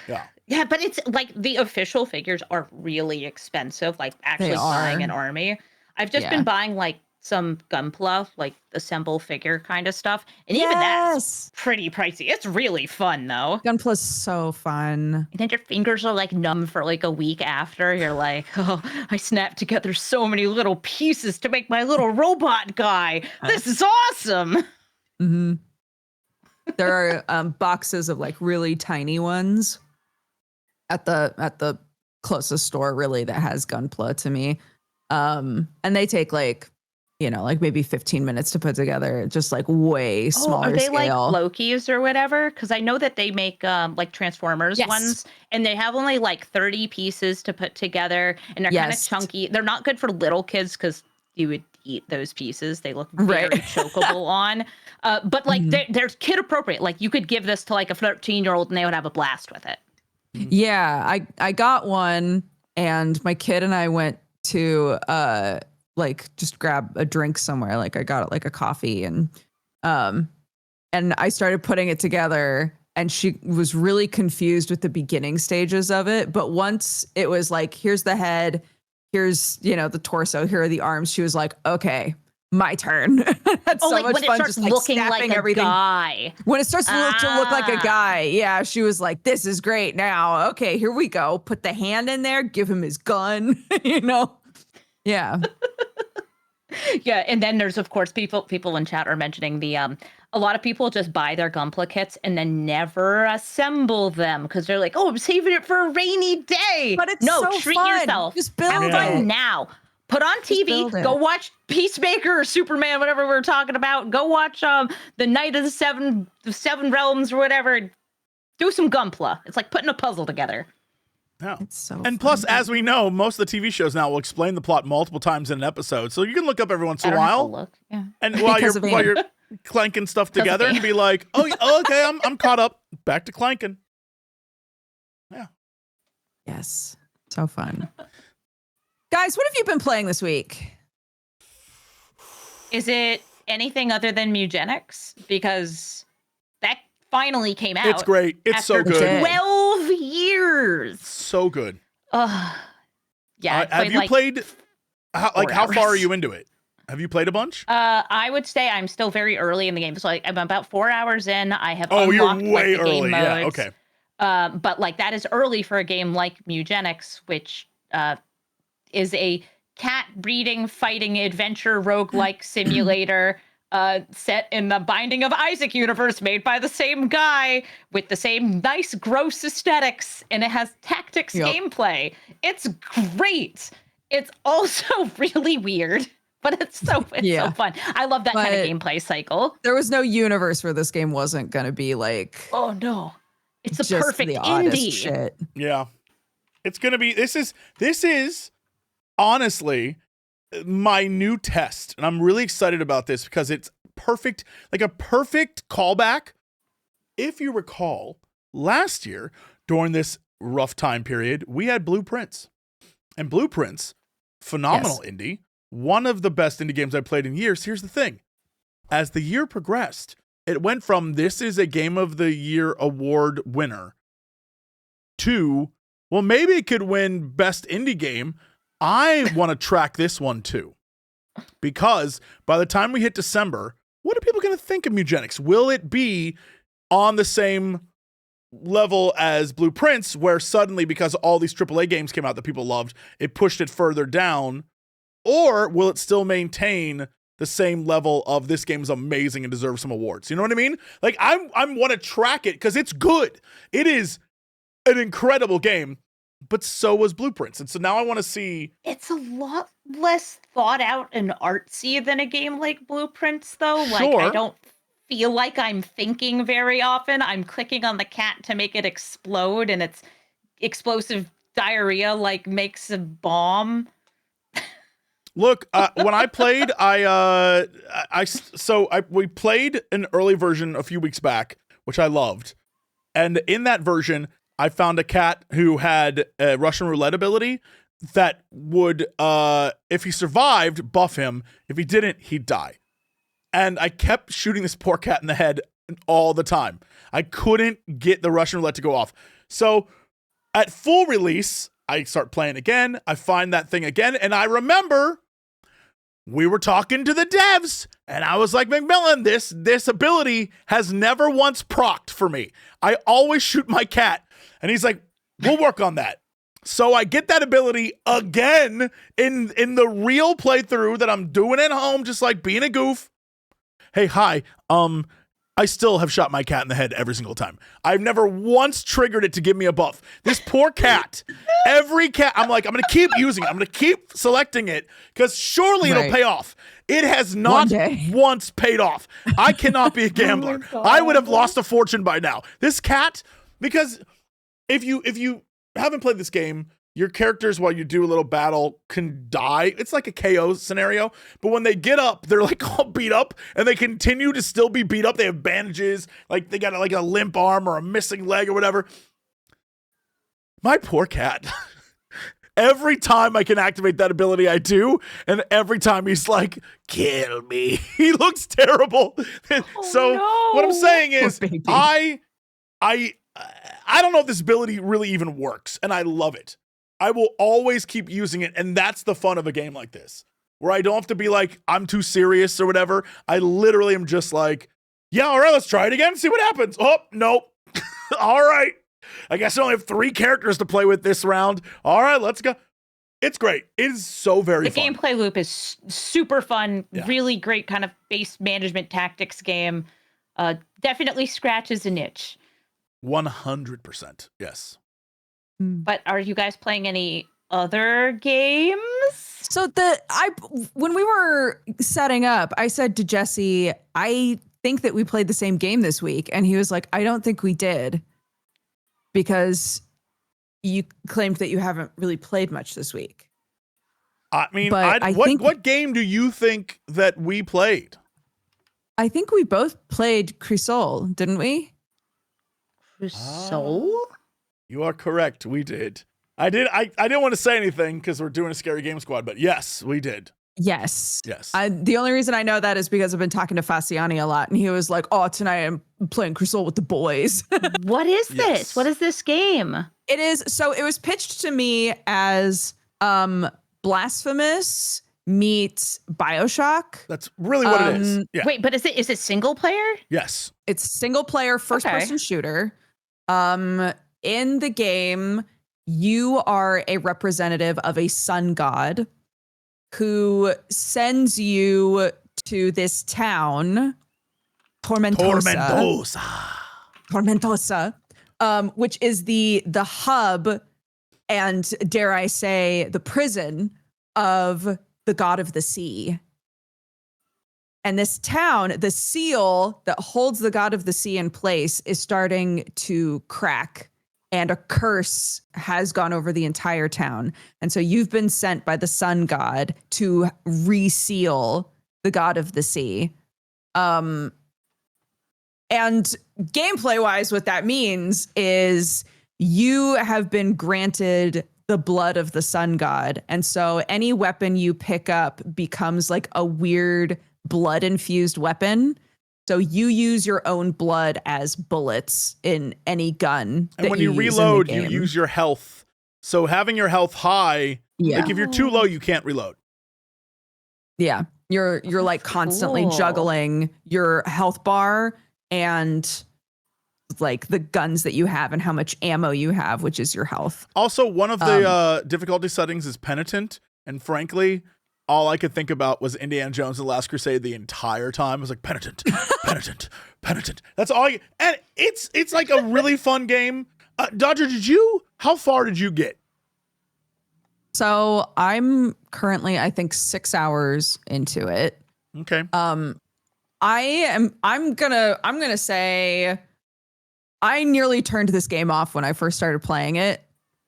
Yeah.
Yeah, but it's like the official figures are really expensive, like actually buying an army. I've just been buying like some Gunpla, like assemble figure kind of stuff. And even that's pretty pricey. It's really fun though.
Gunpla's so fun.
And then your fingers are like numb for like a week after. You're like, oh, I snapped together so many little pieces to make my little robot guy. This is awesome.
Mm-hmm. There are boxes of like really tiny ones at the closest store really that has Gunpla to me. And they take like, you know, like maybe 15 minutes to put together, just like way smaller
are they
scale.
like Loki's or whatever? Because I know that they make like Transformers ones, and they have only like 30 pieces to put together, and they're kind of chunky. They're not good for little kids because you would eat those pieces. They look very chokeable on. But like they're kid appropriate. Like you could give this to like a 13-year-old and they would have a blast with it.
Yeah, I got one, and my kid and I went to like just grab a drink somewhere. Like I got like a coffee, and I started putting it together, and she was really confused with the beginning stages of it. But once it was like, here's the head, here's, you know, the torso, here are the arms, she was like, okay, my turn. That's so
like
much
when it
fun.
starts
Just like
looking like
snapping
a
everything.
guy.
When it starts to look like a guy, yeah, she was like, "This is great." Now, okay, here we go. Put the hand in there. Give him his gun. Yeah.
Yeah, and then there's of course people in chat are mentioning the a lot of people just buy their Gunpla kits and then never assemble them because they're like, oh, I'm saving it for a rainy day.
But it's
no,
so
treat
fun.
yourself.
Just build
Have fun
it.
now. Put on TV.
build it.
Go watch Peacemaker or Superman, whatever we were talking about. Go watch the Night of the Seven Realms or whatever. Do some Gunpla. It's like putting a puzzle together.
Yeah.
It's so
And plus,
fun.
as we know, most of the TV shows now will explain the plot multiple times in an episode, so you can look up every once in a while,
Yeah.
and while
Because of
while
Anne.
you're clanking stuff
Because of
together, and
Anne.
be like, oh, okay, I'm caught up. Back to clanking. Yeah.
Yes, so fun. Guys, what have you been playing this week?
Is it anything other than Mewgenics? Because that finally came out.
It's great. It's so
after
good.
Legit.
12 years.
So good.
Yeah. I
Have you played? How
4
far are
hours.
you into it? Have you played a bunch?
I would say I'm still very early in the game. So like I'm about 4 hours in. I have
Oh, you're
unlocked
way
like, the game
early. Yeah.
modes.
Okay.
But like that is early for a game like Mewgenics, which is a cat breeding, fighting, adventure, roguelike simulator set in the Binding of Isaac universe made by the same guy with the same nice, gross aesthetics. And it has tactics
Yep.
gameplay. It's great. It's also really weird, but it's so fun. I love that kind of
But-
gameplay cycle.
There was no universe where this game wasn't going to be like
Oh no. It's the
just
perfect
the oddest
indie.
shit.
Yeah. It's gonna be. This is honestly my new test, and I'm really excited about this because it's perfect, like a perfect callback. If you recall, last year during this rough time period, we had Blueprints, and Blueprints, phenomenal indie, one of the best indie games I've played in years. Here's the thing: as the year progressed, it went from this is a Game of the Year award winner to, well, maybe it could win best indie game. I want to track this one too, because by the time we hit December, what are people going to think of Mewgenics? Will it be on the same level as Blueprints, where suddenly, because all these AAA games came out that people loved, it pushed it further down? Or will it still maintain the same level of this game is amazing and deserves some awards? You know what I mean? Like, I want to track it because it's good. It is an incredible game, but so was Blueprints. And so now I want to see.
It's a lot less thought out and artsy than a game like Blueprints, though. Like, I
Sure.
don't feel like I'm thinking very often. I'm clicking on the cat to make it explode, and its explosive diarrhea like makes a bomb.
Look, when I played, we played an early version a few weeks back, which I loved. And in that version, I found a cat who had a Russian roulette ability that would, if he survived, buff him. If he didn't, he'd die. And I kept shooting this poor cat in the head all the time. I couldn't get the Russian roulette to go off. So at full release, I start playing again. I find that thing again. And I remember we were talking to the devs, and I was like, McMillan, this ability has never once procced for me. I always shoot my cat. And he's like, we'll work on that. So I get that ability again in the real playthrough that I'm doing at home, just like being a goof. Hey, hi. I still have shot my cat in the head every single time. I've never once triggered it to give me a buff. This poor cat, every cat, I'm like, I'm going to keep using it. I'm going to keep selecting it because surely it'll
Right.
pay off. It has not once paid off. I cannot be a gambler. I would have lost a fortune by now. This cat, because if you haven't played this game, your characters, while you do a little battle, can die. It's like a KO scenario. But when they get up, they're like all beat up, and they continue to still be beat up. They have bandages, like they got like a limp arm or a missing leg or whatever. My poor cat. Every time I can activate that ability, I do. And every time he's like, kill me. He looks terrible. So
no.
what I'm saying is,
Poor baby.
I don't know if this ability really even works, and I love it. I will always keep using it, and that's the fun of a game like this. where I don't have to be like, I'm too serious or whatever. I literally am just like, yeah, all right, let's try it again, see what happens. Oh, nope. All right. I guess I only have 3 characters to play with this round. All right, let's go. It's great. It is so very fun.
The gameplay loop is super fun.
Yeah.
Really great kind of base management tactics game. Definitely scratches an itch.
100%. Yes.
But are you guys playing any other games?
So when we were setting up, I said to Jesse, I think that we played the same game this week. And he was like, I don't think we did. Because you claimed that you haven't really played much this week.
I mean,
But I think-
what game do you think that we played?
I think we both played Crisol, didn't we?
Soul?
You are correct. We did. I didn't want to say anything because we're doing a scary game squad, but yes, we did.
Yes.
Yes.
The only reason I know that is because I've been talking to Fasciani a lot, and he was like, "Oh, tonight I'm playing Crisol with the boys."
What is this?
Yes.
What is this game?
It is. So it was pitched to me as Blasphemous meets BioShock.
That's really what it is. Yeah.
Wait, but is it single player?
Yes.
It's single player, first person shooter. In the game, you are a representative of a sun god who sends you to this town, Tormentosa, which is the hub and, dare I say, the prison of the god of the sea. And this town, the seal that holds the god of the sea in place, is starting to crack, and a curse has gone over the entire town. And so you've been sent by the sun god to reseal the god of the sea. And gameplay wise, what that means is you have been granted the blood of the sun god. And so any weapon you pick up becomes like a weird blood infused weapon. So you use your own blood as bullets in any gun.
And when you reload, you use your health. So having your health high,
Yeah.
like if you're too low, you can't reload.
Yeah. You're like constantly
Cool.
juggling your health bar and like the guns that you have and how much ammo you have, which is your health.
Also, one of the difficulty settings is Penitent. And frankly, all I could think about was Indiana Jones and the Last Crusade the entire time. I was like, Penitent, Penitent, Penitent. That's all and it's like a really fun game. Dodger, how far did you get?
So I'm currently, I think, 6 hours into it.
Okay.
I'm gonna say I nearly turned this game off when I first started playing it.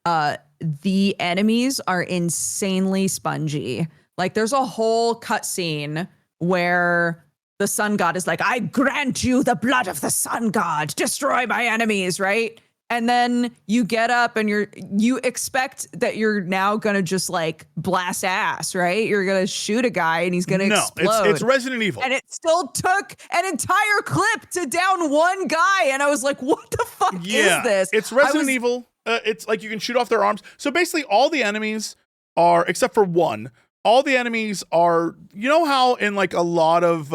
The enemies are insanely spongy. Like there's a whole cutscene where the sun god is like, I grant you the blood of the sun god, destroy my enemies, right? And then you get up and you expect that you're now gonna just like blast ass, right? You're gonna shoot a guy and he's gonna explode.
It's Resident Evil.
And it still took an entire clip to down one guy. And I was like, what the fuck is this?
It's Resident Evil. It's like you can shoot off their arms. So basically all the enemies are, except for one, all the enemies are, you know how in like a lot of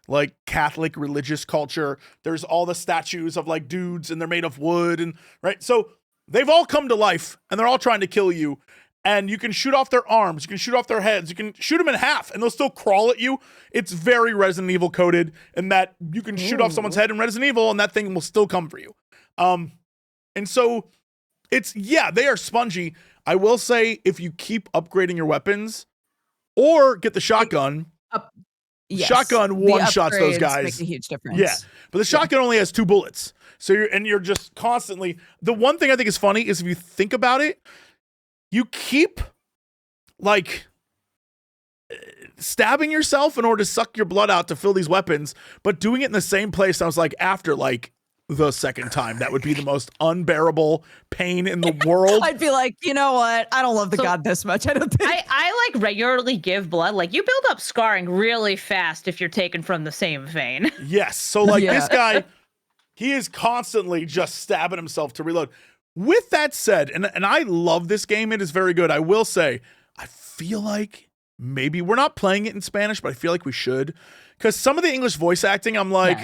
like Catholic religious culture, there's all the statues of like dudes and they're made of wood and right. So they've all come to life and they're all trying to kill you. And you can shoot off their arms, you can shoot off their heads, you can shoot them in half and they'll still crawl at you. It's very Resident Evil coded in that you can shoot off someone's head in Resident Evil and that thing will still come for you. And so they are spongy. I will say if you keep upgrading your weapons or get the shotgun,
Yes,
shotgun one-shots those
upgrades
guys.
Make a huge difference.
Yeah, but the shotgun only has 2 bullets. So you're just constantly. The one thing I think is funny is if you think about it, you keep like stabbing yourself in order to suck your blood out to fill these weapons, but doing it in the same place. I was like, after like the second time, that would be the most unbearable pain in the world.
I'd be like, you know what? I don't love the god this much. I don't think.
I like regularly give blood. Like you build up scarring really fast if you're taken from the same vein.
Yes. So like this guy, he is constantly just stabbing himself to reload. With that said, and I love this game. It is very good. I will say, I feel like maybe we're not playing it in Spanish, but I feel like we should. Because some of the English voice acting, I'm like,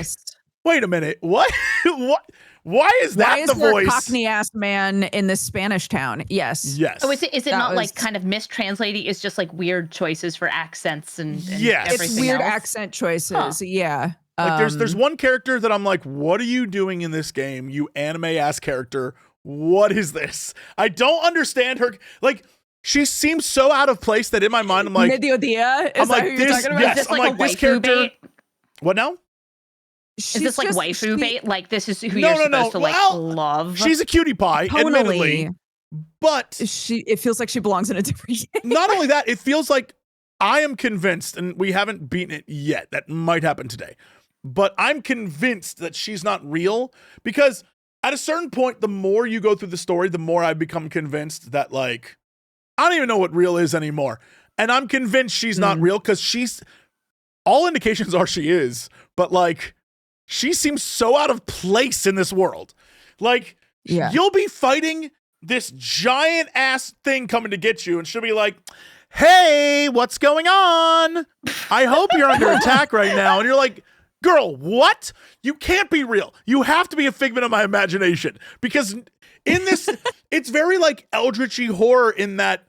wait a minute, what? What? Why is that the voice?
Cockney ass man in this Spanish town? Yes.
Yes.
Oh, is it not like kind of mistranslating? It's just like weird choices for accents and
yes,
everything
it's weird
else?
Accent choices. Yeah.
Like there's one character that I'm like, what are you doing in this game, you anime ass character? What is this? I don't understand her. Like, she seems so out of place that in my mind I'm like,
Mediodía? Is that who you're talking about?
Yes,
Is this
I'm
like
like
a
this
waifu
character.
bait?
What now?
Is this like waifu bait? Like this is who
No,
you're
no, no.
supposed to like
Well,
love?
She's a cutie pie, admittedly. But
it feels like she belongs in a different game.
not only that, it feels like I am convinced, and we haven't beaten it yet. That might happen today. But I'm convinced that she's not real because at a certain point, the more you go through the story, the more I become convinced that, like, I don't even know what real is anymore. And I'm convinced she's not real because all indications are she is, but like, she seems so out of place in this world. Like, you'll be fighting this giant ass thing coming to get you, and she'll be like, hey, what's going on? I hope you're under attack right now. And you're like, girl, what? You can't be real. You have to be a figment of my imagination. Because in this, it's very like eldritchy horror in that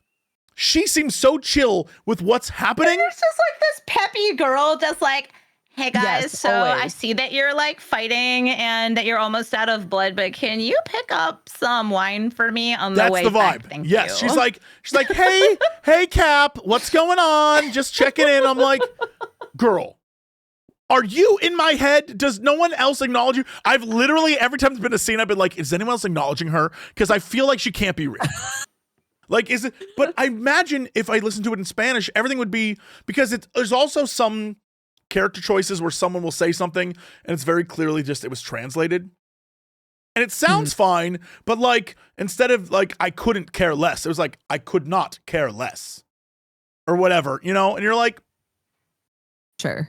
she seems so chill with what's happening.
There's just like this peppy girl just like, hey guys,
Yes,
so
always.
I see that you're like fighting and that you're almost out of blood, but can you pick up some wine for me on the way back?
That's the vibe.
Thank
Yes,
you.
she's like, hey, Cap, what's going on? Just checking in. I'm like, girl, are you in my head? Does no one else acknowledge you? I've literally, every time there's been a scene, I've been like, is anyone else acknowledging her? Because I feel like she can't be real. Like, is it? But I imagine if I listened to it in Spanish, everything would be, because there's also some character choices where someone will say something and it's very clearly just, it was translated. And it sounds fine, but like, instead of like, I couldn't care less, it was like, I could not care less. Or whatever, you know? And you're like,
Sure.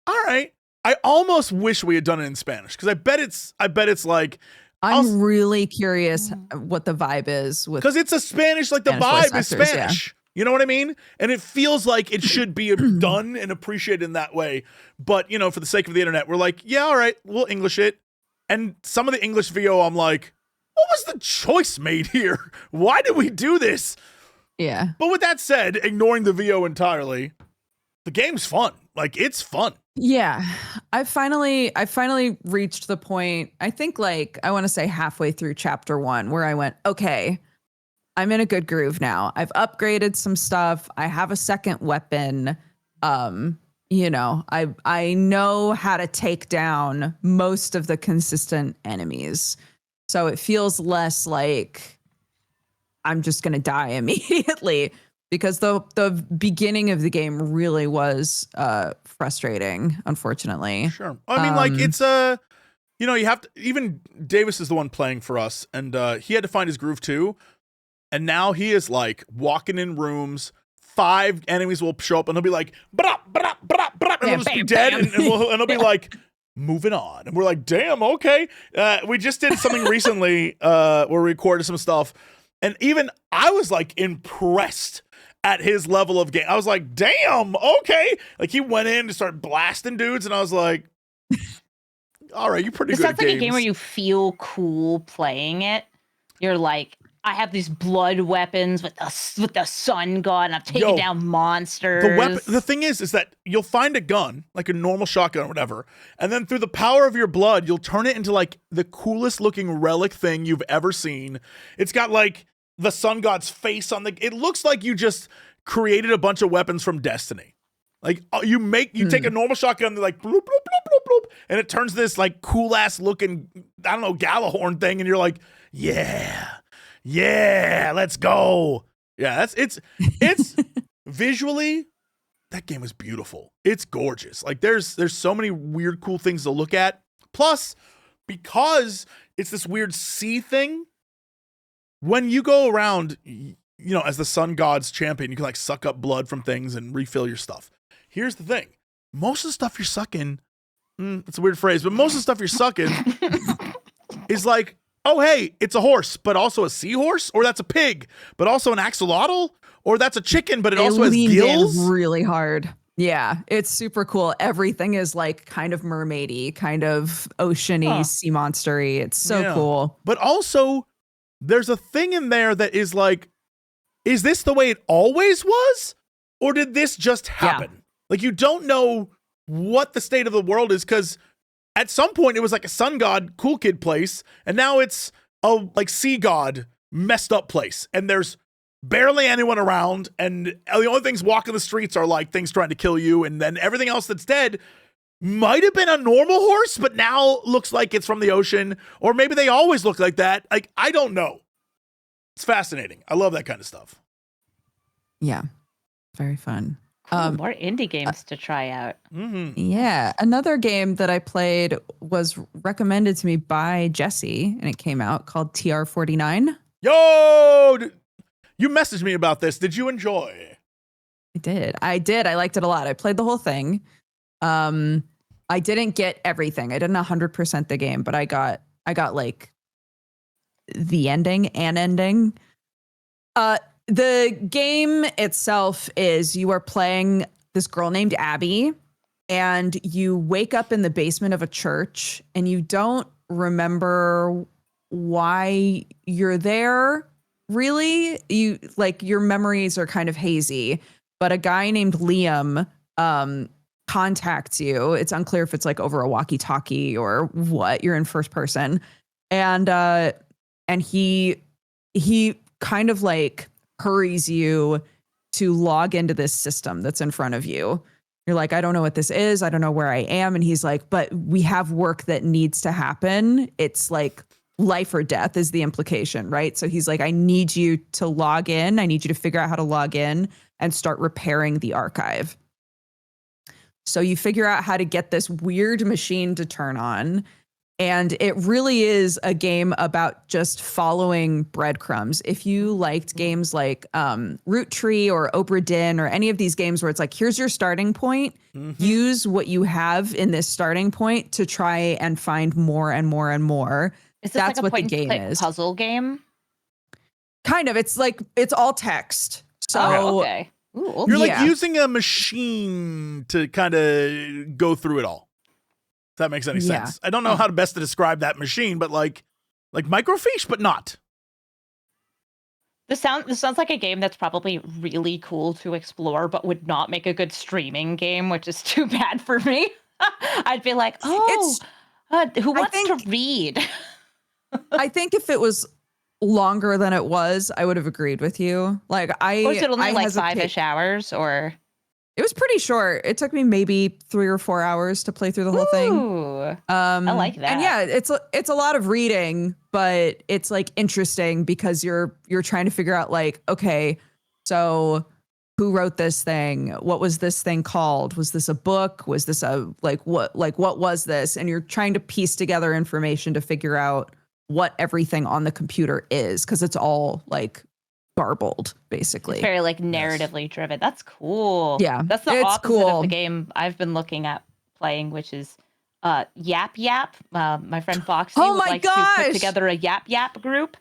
all right. I almost wish we had done it in Spanish because I bet it's like,
I'm really curious what the vibe is with,
because it's a Spanish, like the
Spanish
vibe
voice
is
actors,
Spanish. You know what I mean? And it feels like it should be done and appreciated in that way. But, you know, for the sake of the internet, we're like, yeah, all right, we'll English it. And some of the English VO, I'm like, what was the choice made here? Why did we do this?
Yeah.
But with that said, ignoring the VO entirely, the game's fun. Like, it's fun.
Yeah. I finally reached the point, I think like, I want to say halfway through chapter 1 where I went, okay, I'm in a good groove now. I've upgraded some stuff. I have a second weapon. You know, I know how to take down most of the consistent enemies. So it feels less like I'm just going to die immediately, because the beginning of the game really was frustrating, unfortunately.
Sure. I mean, like, it's you know, you have to, even Davis is the one playing for us, and he had to find his groove too. And now he is like walking in rooms, 5 enemies will show up and he'll be like, brah, brah, brah, brah, and they'll just be dead, and he'll be like, moving on. And we're like, damn, okay. We just did something recently where we recorded some stuff, and even I was like impressed at his level of game. I was like, damn, okay. Like, he went in to start blasting dudes, and I was like, all right, you're pretty
It
good
sounds
at
like
games.
a game where you feel cool playing it. You're like, I have these blood weapons with the sun god, and I've taken down monsters.
The thing is that you'll find a gun, like a normal shotgun or whatever, and then through the power of your blood, you'll turn it into like the coolest looking relic thing you've ever seen. It's got like the sun god's face on it looks like you just created a bunch of weapons from Destiny. Like, you take a normal shotgun, they're like bloop, bloop, bloop, bloop, bloop, and it turns this like cool ass looking, I don't know, Galahorn thing, and you're like, yeah, let's go. Yeah, it's visually, that game is beautiful. It's gorgeous. Like, there's so many weird, cool things to look at. Plus, because it's this weird sea thing, when you go around, you know, as the sun god's champion, you can like suck up blood from things and refill your stuff. Here's the thing. Most of the stuff you're sucking, it's a weird phrase, but most of the stuff you're sucking is like, oh, hey, it's a horse, but also a seahorse, or that's a pig, but also an axolotl, Or that's a chicken, but it
They
also has
leaned
gills?
in really hard. Yeah, it's super cool. Everything is like kind of mermaidy, kind of oceany, sea monstery. It's so
Yeah.
cool.
But also, there's a thing in there that is like, is this the way it always was? Or did this just happen? Like, you don't know what the state of the world is, because at some point it was like a sun god, cool kid place, and now it's a like sea god, messed up place. And there's barely anyone around, and the only things walking the streets are like things trying to kill you, and then everything else that's dead might have been a normal horse, but now looks like it's from the ocean, or maybe they always look like that. Like, I don't know. It's fascinating. I love that kind of stuff.
Yeah, very fun.
More indie games to try out.
Yeah, another game that I played was recommended to me by Jesse, and it came out called TR49.
Yo, you messaged me about this. Did you enjoy?
I did. I liked it a lot. I played the whole thing. I didn't get everything. I didn't 100% the game, but I got like the ending and ending. The game itself is you are playing this girl named Abby, and you wake up in the basement of a church, and you don't remember why you're there. Really, you like your memories are kind of hazy, but a guy named Liam contacts you. It's unclear if it's like over a walkie-talkie or what. You're in first person, and he kind of like hurries you to log into this system that's in front of you. You're like, I don't know what this is. I don't know where I am. And he's like, but we have work that needs to happen. It's like life or death is the implication, right? So he's like, I need you to log in. I need you to figure out how to log in and start repairing the archive. So you figure out how to get this weird machine to turn on. And it really is a game about just following breadcrumbs. If you liked games like Root Tree or Obra Dinn or any of these games where it's like, here's your starting point, use what you have in this starting point to try and find more and more and more.
Is this
That's
like a
what the
point
game
and click
is.
puzzle game?
Kind of. It's like, it's all text. So
Okay. Ooh,
You're like
Yeah.
using a machine to kind of go through it all. If that makes any
Yeah.
sense. I don't know how to best to describe that machine, but like microfiche, but not.
This sounds like a game that's probably really cool to explore, but would not make a good streaming game, which is too bad for me. I'd be like, who wants to read?
I think if it was longer than it was, I would have agreed with you. Like
Or is it only like
hesitate-
5-ish hours? Or
It was pretty short. It took me maybe 3 or 4 hours to play through the whole thing.
Ooh, I like that.
And yeah, it's a lot of reading, but it's like interesting because you're trying to figure out like, okay, so who wrote this thing? What was this thing called? Was this a book? Was this what was this? And you're trying to piece together information to figure out what everything on the computer is, because it's all like garbled, basically.
It's very like narratively driven. That's cool.
Yeah,
That's the
it's
opposite
cool.
of the game I've been looking at playing, which is YAPYAP. My friend Foxy
Oh
would
my
like to
gosh!
put together a YAPYAP group,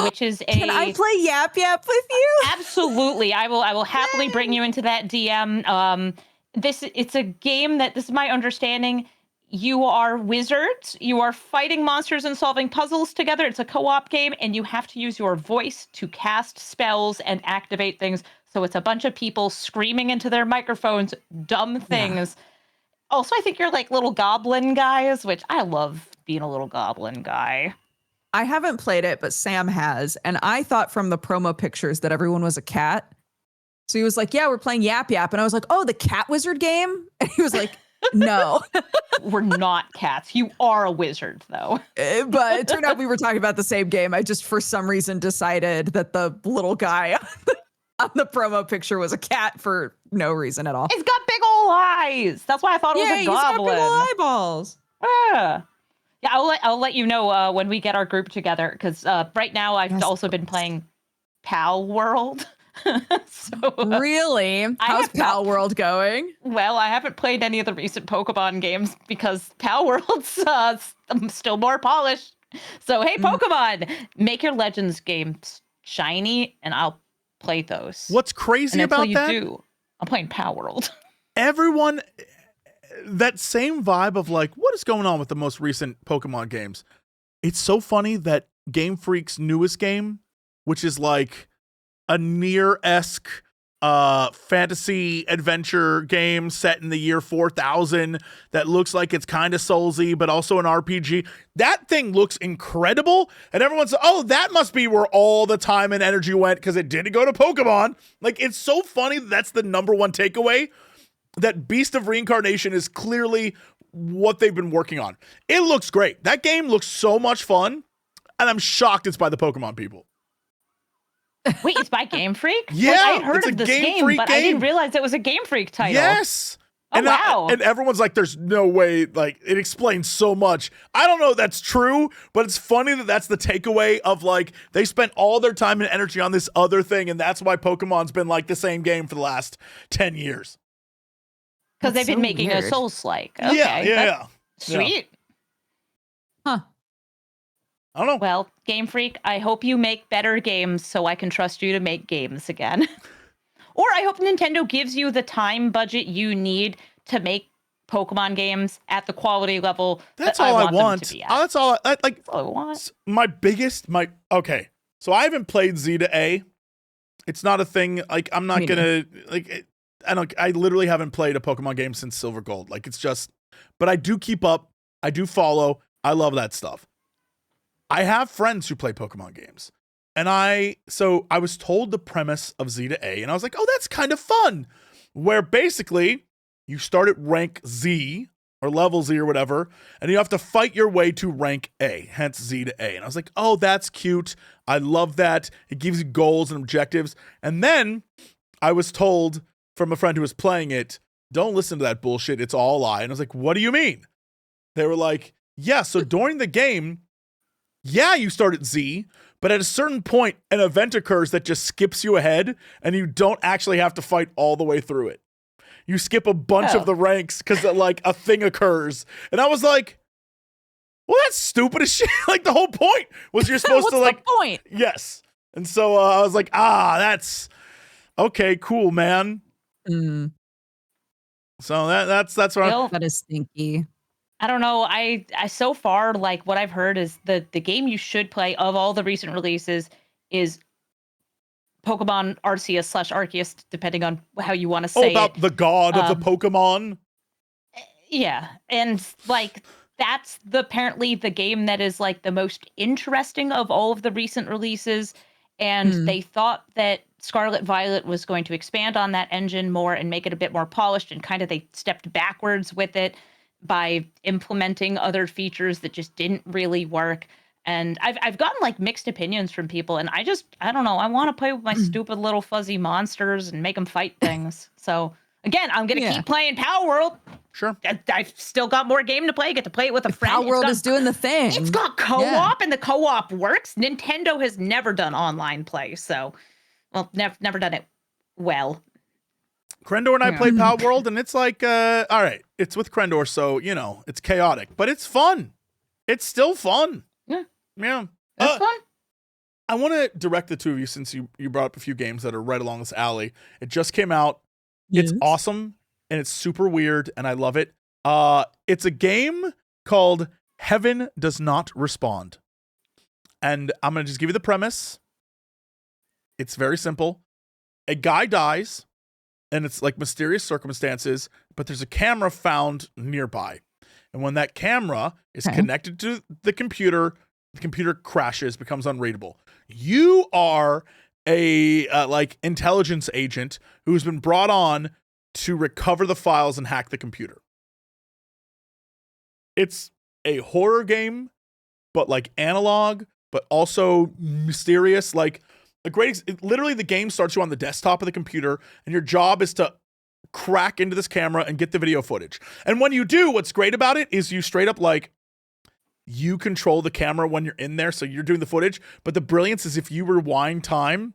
which is a.
Can I play YAPYAP with you?
Absolutely, I will happily bring you into that DM. It's a game that, this is my understanding, you are wizards, you are fighting monsters and solving puzzles together. It's a co-op game, and you have to use your voice to cast spells and activate things. So it's a bunch of people screaming into their microphones dumb things. Yeah. Also, I think you're like little goblin guys, which I love being a little goblin guy.
I haven't played it, but Sam has. And I thought from the promo pictures that everyone was a cat. So he was like, yeah, we're playing YAPYAP. And I was like, oh, the cat wizard game? And he was like, no.
We're not cats. You are a wizard, though.
But it turned out we were talking about the same game. I just, for some reason, decided that the little guy on the promo picture was a cat for no reason at all.
It's got big old eyes. That's why I thought it was a goblin.
He's got big old eyeballs.
Yeah, I'll let you know when we get our group together, because right now I've also been playing Palworld.
Really? How's Palworld going?
Well, I haven't played any of the recent Pokemon games because Palworld's still more polished. So hey, Pokemon, make your Legends games shiny, and I'll play those.
What's crazy
and until
about
you
that?
do, I'm playing Palworld.
Everyone, that same vibe of like, what is going on with the most recent Pokemon games? It's so funny that Game Freak's newest game, which is like a Nier-esque fantasy adventure game set in the year 4000 that looks like it's kind of Soulsy, but also an RPG. That thing looks incredible. And everyone's, oh, that must be where all the time and energy went because it didn't go to Pokemon. Like, it's so funny that's the number one takeaway, that Beast of Reincarnation is clearly what they've been working on. It looks great. That game looks so much fun, and I'm shocked it's by the Pokemon people.
Wait, it's by Game Freak?
Yeah,
like, I'd heard
it's
of
a
this
Game
game,
Freak
but
game.
I didn't realize it was a Game Freak title.
Yes.
Oh,
And
wow.
and everyone's like, there's no way, like, it explains so much. I don't know if that's true, but it's funny that that's the takeaway of, like, they spent all their time and energy on this other thing, and that's why Pokemon's been, like, the same game for the last 10 years.
Because they've
That's
been
so
making
weird.
a Souls-like. Okay,
Yeah.
Sweet.
Huh.
I don't know.
Well, Game Freak, I hope you make better games so I can trust you to make games again. Or I hope Nintendo gives you the time budget you need to make Pokemon games at the quality level
That's
that
all
I
I
want
want.
them to be at.
That's all I, like.
That's all I want.
Okay. So I haven't played Z to A. It's not a thing. Like, I'm not
Me
gonna like. I literally haven't played a Pokemon game since Silver Gold. Like, it's just. But I do keep up. I do follow. I love that stuff. I have friends who play Pokemon games. And I was told the premise of Z to A, and I was like, oh, that's kind of fun. Where basically you start at rank Z or level Z or whatever, and you have to fight your way to rank A, hence Z to A. And I was like, oh, that's cute. I love that. It gives you goals and objectives. And then I was told from a friend who was playing it, don't listen to that bullshit. It's all a lie. And I was like, what do you mean? They were like, yeah, so during the game, yeah, you start at Z, but at a certain point, an event occurs that just skips you ahead, and you don't actually have to fight all the way through it. You skip a bunch
Oh.
of the ranks because, like, a thing occurs. And I was like, well, that's stupid as shit. Like, the whole point was you're supposed
What's
to, like,
the point?
yes. And so I was like, that's okay, cool, man.
Mm,
So that's what I'm.
Well,
that is stinky.
I don't know. I so far, like, what I've heard is the game you should play of all the recent releases is Pokemon Arceus/Arceus, depending on how you want to say
about
it.
the god of the Pokemon.
Yeah, and like that's apparently the game that is like the most interesting of all of the recent releases. And they thought that Scarlet Violet was going to expand on that engine more and make it a bit more polished, and kind of they stepped backwards with it by implementing other features that just didn't really work. And I've gotten like mixed opinions from people, and I don't know. I want to play with my stupid little fuzzy monsters and make them fight things. So again, I'm gonna keep playing Palworld.
Sure.
I've still got more game to play. Get to play it with a friend.
Palworld is doing the thing.
It's got co-op, and the co-op works. Nintendo has never done online play, so well, never done it well.
Crendor and I played Palworld, and it's like, all right, it's with Crendor, so, you know, it's chaotic, but it's fun. It's still fun. Yeah.
That's fun.
I want to direct the two of you, since you brought up a few games that are right along this alley. It just came out. It's awesome, and it's super weird, and I love it. It's a game called Heaven Does Not Respond. And I'm going to just give you the premise. It's very simple. A guy dies, and it's like mysterious circumstances, but there's a camera found nearby. And when that camera is connected to the computer crashes, becomes unreadable. You are a like intelligence agent who's been brought on to recover the files and hack the computer. It's a horror game, but like analog, but also mysterious. Like literally the game starts you on the desktop of the computer, and your job is to crack into this camera and get the video footage. And when you do, what's great about it is you straight up like, you control the camera when you're in there, so you're doing the footage. But the brilliance is if you rewind time,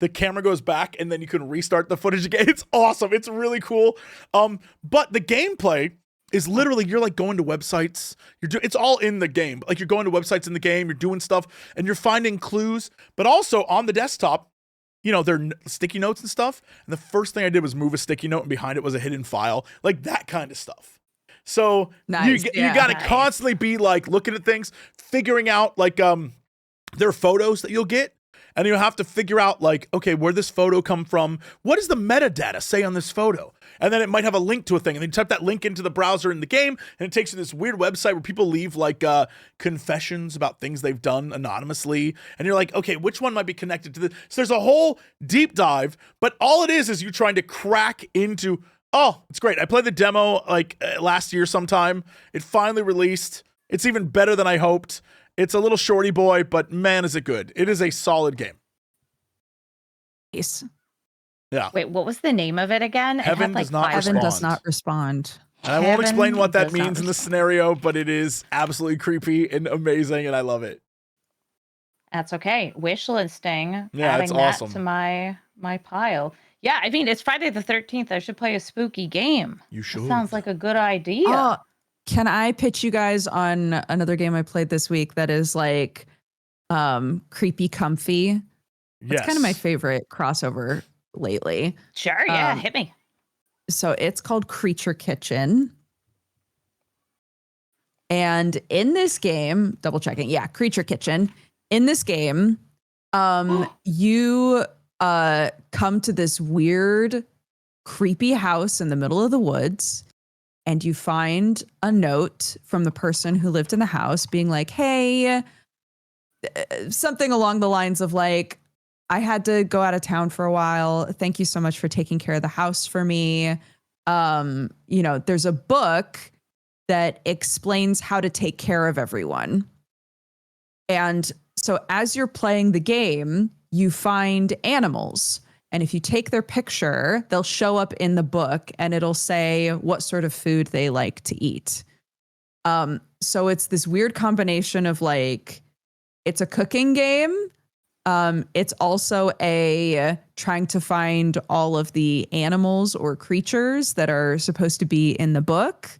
the camera goes back and then you can restart the footage again. It's awesome. It's really cool. But the gameplay is literally, you're like going to websites. It's all in the game. Like, you're going to websites in the game, you're doing stuff, and you're finding clues. But also on the desktop, their sticky notes and stuff. And the first thing I did was move a sticky note, and behind it was a hidden file, like that kind of stuff. So
Nice,
you
yeah.
got to
Nice.
constantly be like looking at things, figuring out like there are photos that you'll get. And you'll have to figure out, like, okay, where this photo come from? What does the metadata say on this photo? And then it might have a link to a thing. And then you type that link into the browser in the game, and it takes you to this weird website where people leave, like, confessions about things they've done anonymously. And you're like, okay, which one might be connected to this? So there's a whole deep dive, but all it is you trying to crack into, oh, it's great. I played the demo, like, last year sometime. It finally released. It's even better than I hoped. It's a little shorty boy, but man, is it good. It is a solid game.
Nice.
Yeah.
Wait, what was the name of it again?
Heaven does not
Heaven does
respond.
not respond.
And I won't explain what that
Heaven does
means
not
in this scenario, but it is absolutely creepy and amazing, and I love it.
That's okay. Wish listing.
Yeah,
adding
it's
that
awesome.
to my pile. Yeah, I mean, it's Friday the 13th. I should play a spooky game.
You
That
should.
sounds like a good idea.
Oh, can I pitch you guys on another game I played this week that is like creepy comfy? It's kind of my favorite crossover lately.
Sure, yeah,
um,
hit me.
So it's called Creature Kitchen. And in this game, double checking, yeah, Creature Kitchen. In this game, you come to this weird, creepy house in the middle of the woods, and you find a note from the person who lived in the house being like, hey, something along the lines of like, I had to go out of town for a while. Thank you so much for taking care of the house for me. There's a book that explains how to take care of everyone. And so as you're playing the game, you find animals. And if you take their picture, they'll show up in the book and it'll say what sort of food they like to eat. So it's this weird combination of like, it's a cooking game. It's also a trying to find all of the animals or creatures that are supposed to be in the book.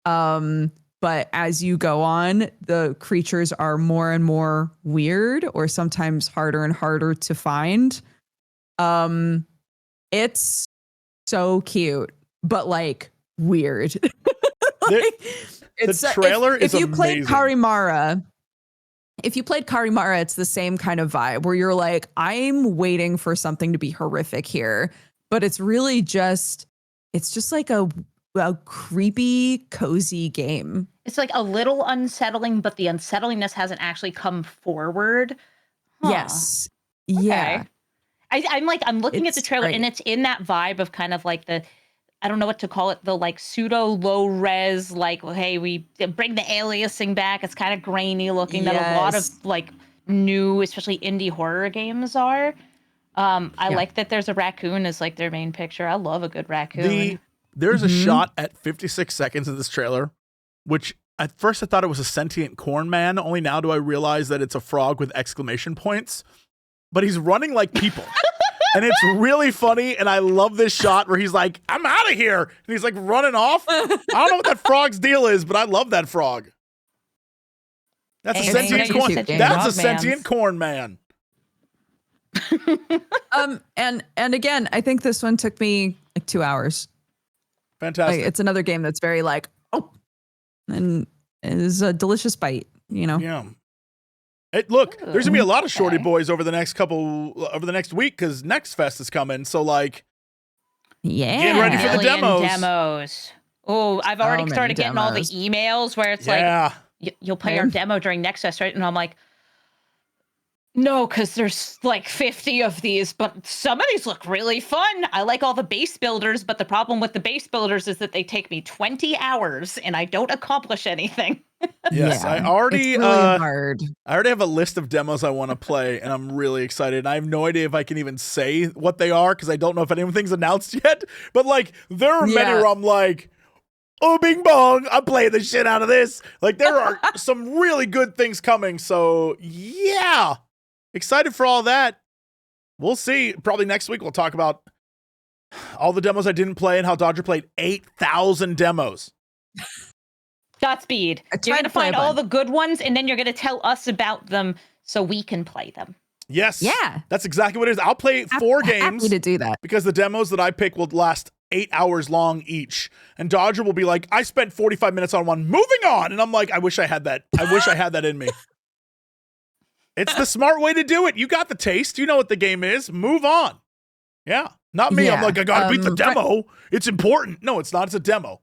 But as you go on, the creatures are more and more weird or sometimes harder and harder to find. It's so cute, but like weird.
The trailer is
if you played
amazing.
Karimara, it's the same kind of vibe where you're like, I'm waiting for something to be horrific here, but it's really just like a creepy, cozy game.
It's like a little unsettling, but the unsettlingness hasn't actually come forward. Huh.
Yes.
Okay.
Yeah.
I'm looking at the
It's
trailer
great.
and it's in that vibe of kind of like I don't know what to call it, the like pseudo low res, like, hey, we bring the aliasing back. It's kind of grainy looking that a lot of
Yes.
like new, especially indie horror games are. I like that there's a raccoon as like their main picture. I love a good raccoon.
There's a shot at 56 seconds of this trailer, which at first I thought it was a sentient corn man. Only now do I realize that it's a frog with exclamation points. But he's running like people. And it's really funny. And I love this shot where he's like, I'm out of here. And he's like running off. I don't know what that frog's deal is, but I love that frog. That's
Hey,
a
man,
sentient
you
corn.
should do
That's a
Frog
sentient
Mans.
corn man.
And again, I think this one took me like 2 hours.
Fantastic.
Like, it's another game that's very like, oh, and it is a delicious bite, you know?
Yeah. Look, there's gonna be a lot of shorty
okay.
boys over the next week because Next Fest is coming. So like,
Yeah.
Get ready for the
Million
demos.
Oh, I've already
many
started getting all the
demos.
emails where it's like,
yeah,
you'll play our
Yeah.
demo during Next Fest, right? And I'm like, no, because there's like 50 of these, but some of these look really fun. I like all the base builders, but the problem with the base builders is that they take me 20 hours and I don't accomplish anything.
yes.
Yeah.
I already
It's really hard.
I already have a list of demos I want to play, and I'm really excited. And I have no idea if I can even say what they are because I don't know if anything's announced yet. But like, there are many
Yeah.
where I'm like, oh, bing bong, I'm playing the shit out of this. Like, there are some really good things coming. So yeah, excited for all that. We'll see. Probably next week we'll talk about all the demos I didn't play and how Dodger played 8,000 demos.
Godspeed.
I
You're
tried
going to
to play
find
a
all
bunch.
the good ones and then you're going to tell us about them so we can play them.
Yes.
Yeah.
That's exactly what it is. I'll play 4 games
Happy to do that.
because the demos that I pick will last 8 hours long each. And Dodger will be like, I spent 45 minutes on one, moving on. And I'm like, I wish I had that. I wish I had that in me. It's the smart way to do it. You got the taste. You know what the game is. Move on. Yeah. Not me. I'm
Yeah,
like, I got to beat the demo. It's important. No, it's not. It's a demo.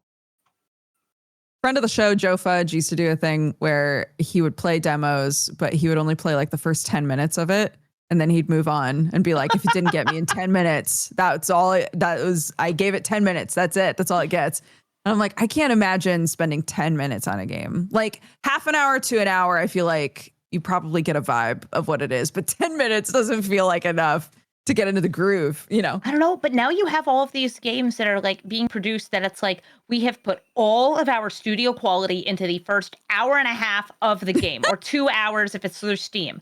Friend of the show, Joe Fudge, used to do a thing where he would play demos, but he would only play like the first 10 minutes of it. And then he'd move on and be like, if it didn't get me in 10 minutes, that's all I gave it 10 minutes. That's it. That's all it gets. And I'm like, I can't imagine spending 10 minutes on a game. Like half an hour to an hour, I feel like you probably get a vibe of what it is, but 10 minutes doesn't feel like enough to get into the groove, you know?
I don't know, but now you have all of these games that are like being produced that it's like we have put all of our studio quality into the first hour and a half of the game or 2 hours if it's through Steam.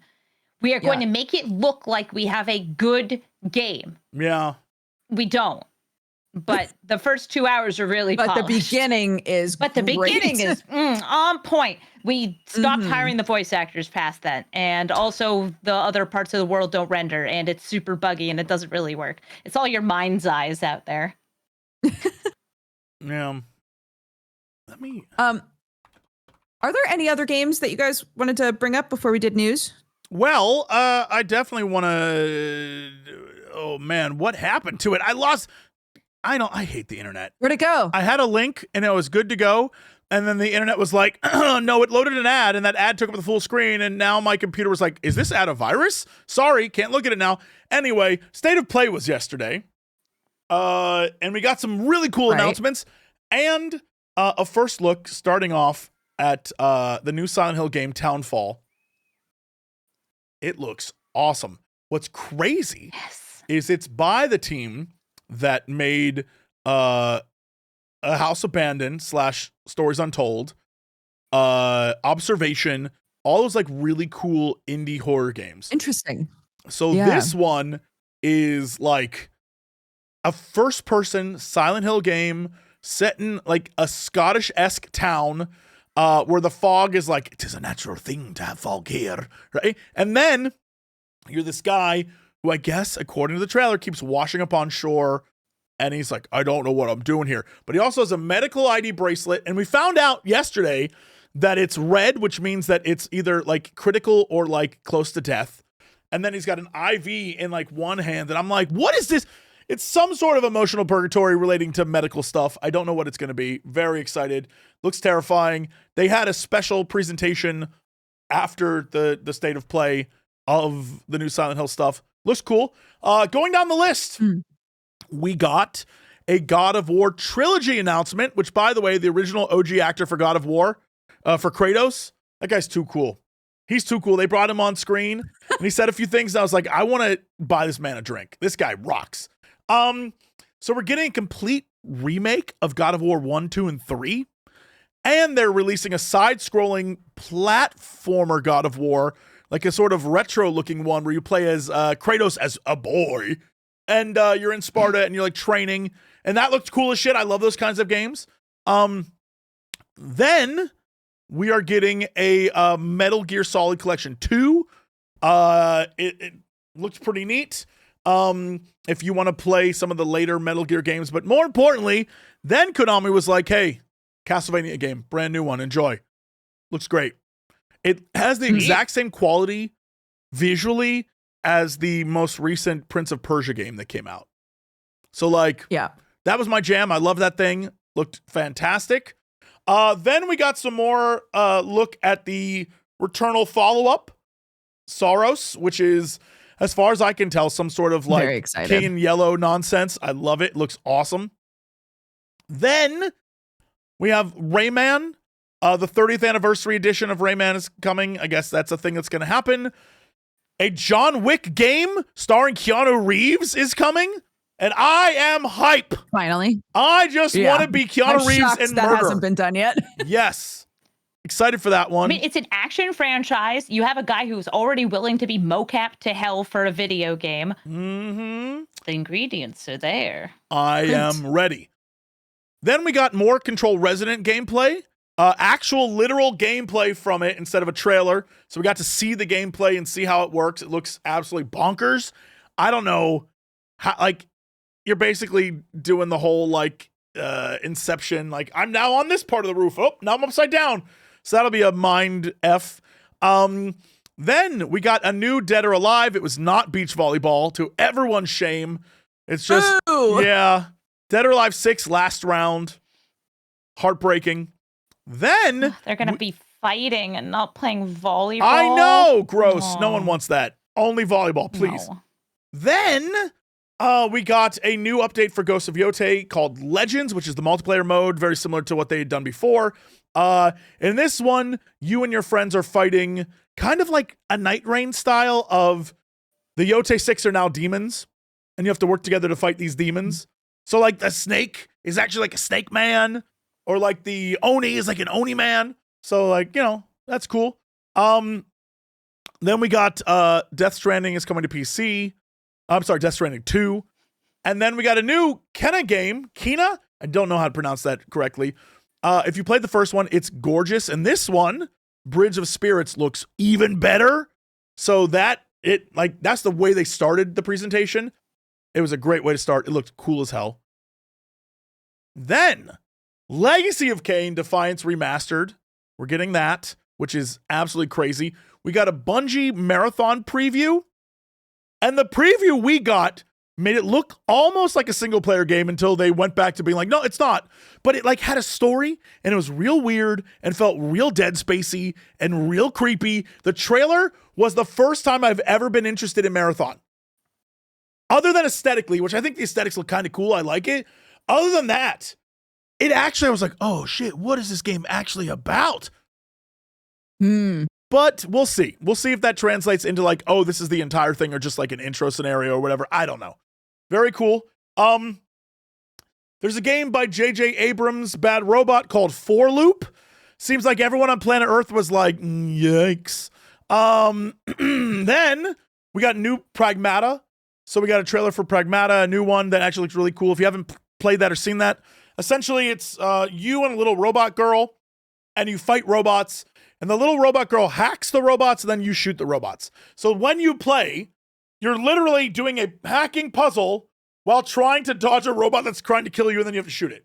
We are going to make it look like we have a good game.
Yeah.
We don't. But the first 2 hours are really
But
polished.
the beginning is
But the
great.
beginning is on point. We stopped hiring the voice actors past that. And also the other parts of the world don't render. And it's super buggy and it doesn't really work. It's all your mind's eyes out there.
Yeah. Let me.
Are there any other games that you guys wanted to bring up before we did news?
Well, I definitely want to. Oh man, what happened to it? I lost. I hate the internet.
Where'd it go?
I had a link and it was good to go. And then the internet was like, no, it loaded an ad and that ad took up the full screen. And now my computer was like, is this ad a virus? Sorry, can't look at it now. Anyway, State of Play was yesterday. And we got some really cool announcements and a first look starting off at the new Silent Hill game, Townfall. It looks awesome. What's crazy is it's by the team that made A House Abandoned / Stories Untold, Observation, all those like really cool indie horror games.
Interesting.
So this one is like a first-person Silent Hill game set in like a Scottish-esque town where the fog is like, it is a natural thing to have fog here, right? And then you're this guy who I guess, according to the trailer, keeps washing up on shore, and he's like, I don't know what I'm doing here. But he also has a medical ID bracelet, and we found out yesterday that it's red, which means that it's either like critical or like close to death. And then he's got an IV in like one hand, and I'm like, what is this? It's some sort of emotional purgatory relating to medical stuff. I don't know what it's going to be. Very excited. Looks terrifying. They had a special presentation after the State of Play of the new Silent Hill stuff. Looks cool. Going down the list, we got a God of War trilogy announcement, which, by the way, the original OG actor for God of War, for Kratos, that guy's too cool. He's too cool. They brought him on screen, and he said a few things, and I was like, I want to buy this man a drink. This guy rocks. So we're getting a complete remake of God of War 1, 2, and 3, and they're releasing a side-scrolling platformer God of War, like a sort of retro-looking one where you play as Kratos as a boy, and you're in Sparta, and you're like training, and that looked cool as shit. I love those kinds of games. Then we are getting a Metal Gear Solid Collection 2. It looks pretty neat. If you want to play some of the later Metal Gear games, but more importantly, then Konami was like, hey, Castlevania game, brand new one, enjoy. Looks great. It has the exact same quality visually as the most recent Prince of Persia game that came out. So like, that was my jam. I love that thing. Looked fantastic. Then we got some more look at the Returnal follow-up, Soros, which is, as far as I can tell, some sort of like King in Yellow nonsense. I love it. Looks awesome. Then we have Rayman. The 30th anniversary edition of Rayman is coming. I guess that's a thing that's going to happen. A John Wick game starring Keanu Reeves is coming. And I am hype.
Finally.
I just want to be Keanu Reeves and
that
murder.
hasn't been done yet.
Yes. Excited for that one.
I mean, it's an action franchise. You have a guy who's already willing to be mocap to hell for a video game.
Mm-hmm.
The ingredients are there.
I am ready. Then we got more Control Resident gameplay. actual literal gameplay from it instead of a trailer. So we got to see the gameplay and see how it works. It looks absolutely bonkers. I don't know how, like, you're basically doing the whole like Inception, like I'm now on this part of the roof. Oh, now I'm upside down. So that'll be a mind F. Then we got a new Dead or Alive. It was not beach volleyball, to everyone's shame. It's just, yeah. Dead or Alive 6 last round. Heartbreaking. Then
they're going to be fighting and not playing volleyball.
I know. Gross. No one wants that. Only volleyball, please.
No.
Then we got a new update for Ghosts of Yotei called Legends, which is the multiplayer mode, very similar to what they had done before. In this one, you and your friends are fighting kind of like a Night Rain style of the Yotei 6 are now demons, and you have to work together to fight these demons. So like the snake is actually like a snake man, or like the Oni is like an Oni man. So like, you know, that's cool. Then we got Death Stranding is coming to PC. I'm sorry, Death Stranding 2. And then we got a new Kena game. Kena? I don't know how to pronounce that correctly. If you played the first one, it's gorgeous. And this one, Bridge of Spirits, looks even better. So that's the way they started the presentation. It was a great way to start. It looked cool as hell. Then, Legacy of Kain Defiance Remastered. We're getting that, which is absolutely crazy. We got a Bungie marathon preview. And the preview we got made it look almost like a single player game until they went back to being like, no, it's not. But it like had a story and it was real weird and felt real Dead Spacey and real creepy. The trailer was the first time I've ever been interested in marathon. Other than aesthetically, which I think the aesthetics look kind of cool. I like it. Other than that, it actually, I was like, oh shit, what is this game actually about? But we'll see. We'll see if that translates into like, oh, this is the entire thing or just like an intro scenario or whatever. I don't know. Very cool. There's a game by J.J. Abrams' Bad Robot called For Loop. Seems like everyone on planet Earth was like, yikes. Then we got new Pragmata. So we got a trailer for Pragmata, a new one that actually looks really cool. If you haven't played that or seen that, essentially it's you and a little robot girl, and you fight robots. And the little robot girl hacks the robots, and then you shoot the robots. So when you play, you're literally doing a hacking puzzle while trying to dodge a robot that's trying to kill you, and then you have to shoot it.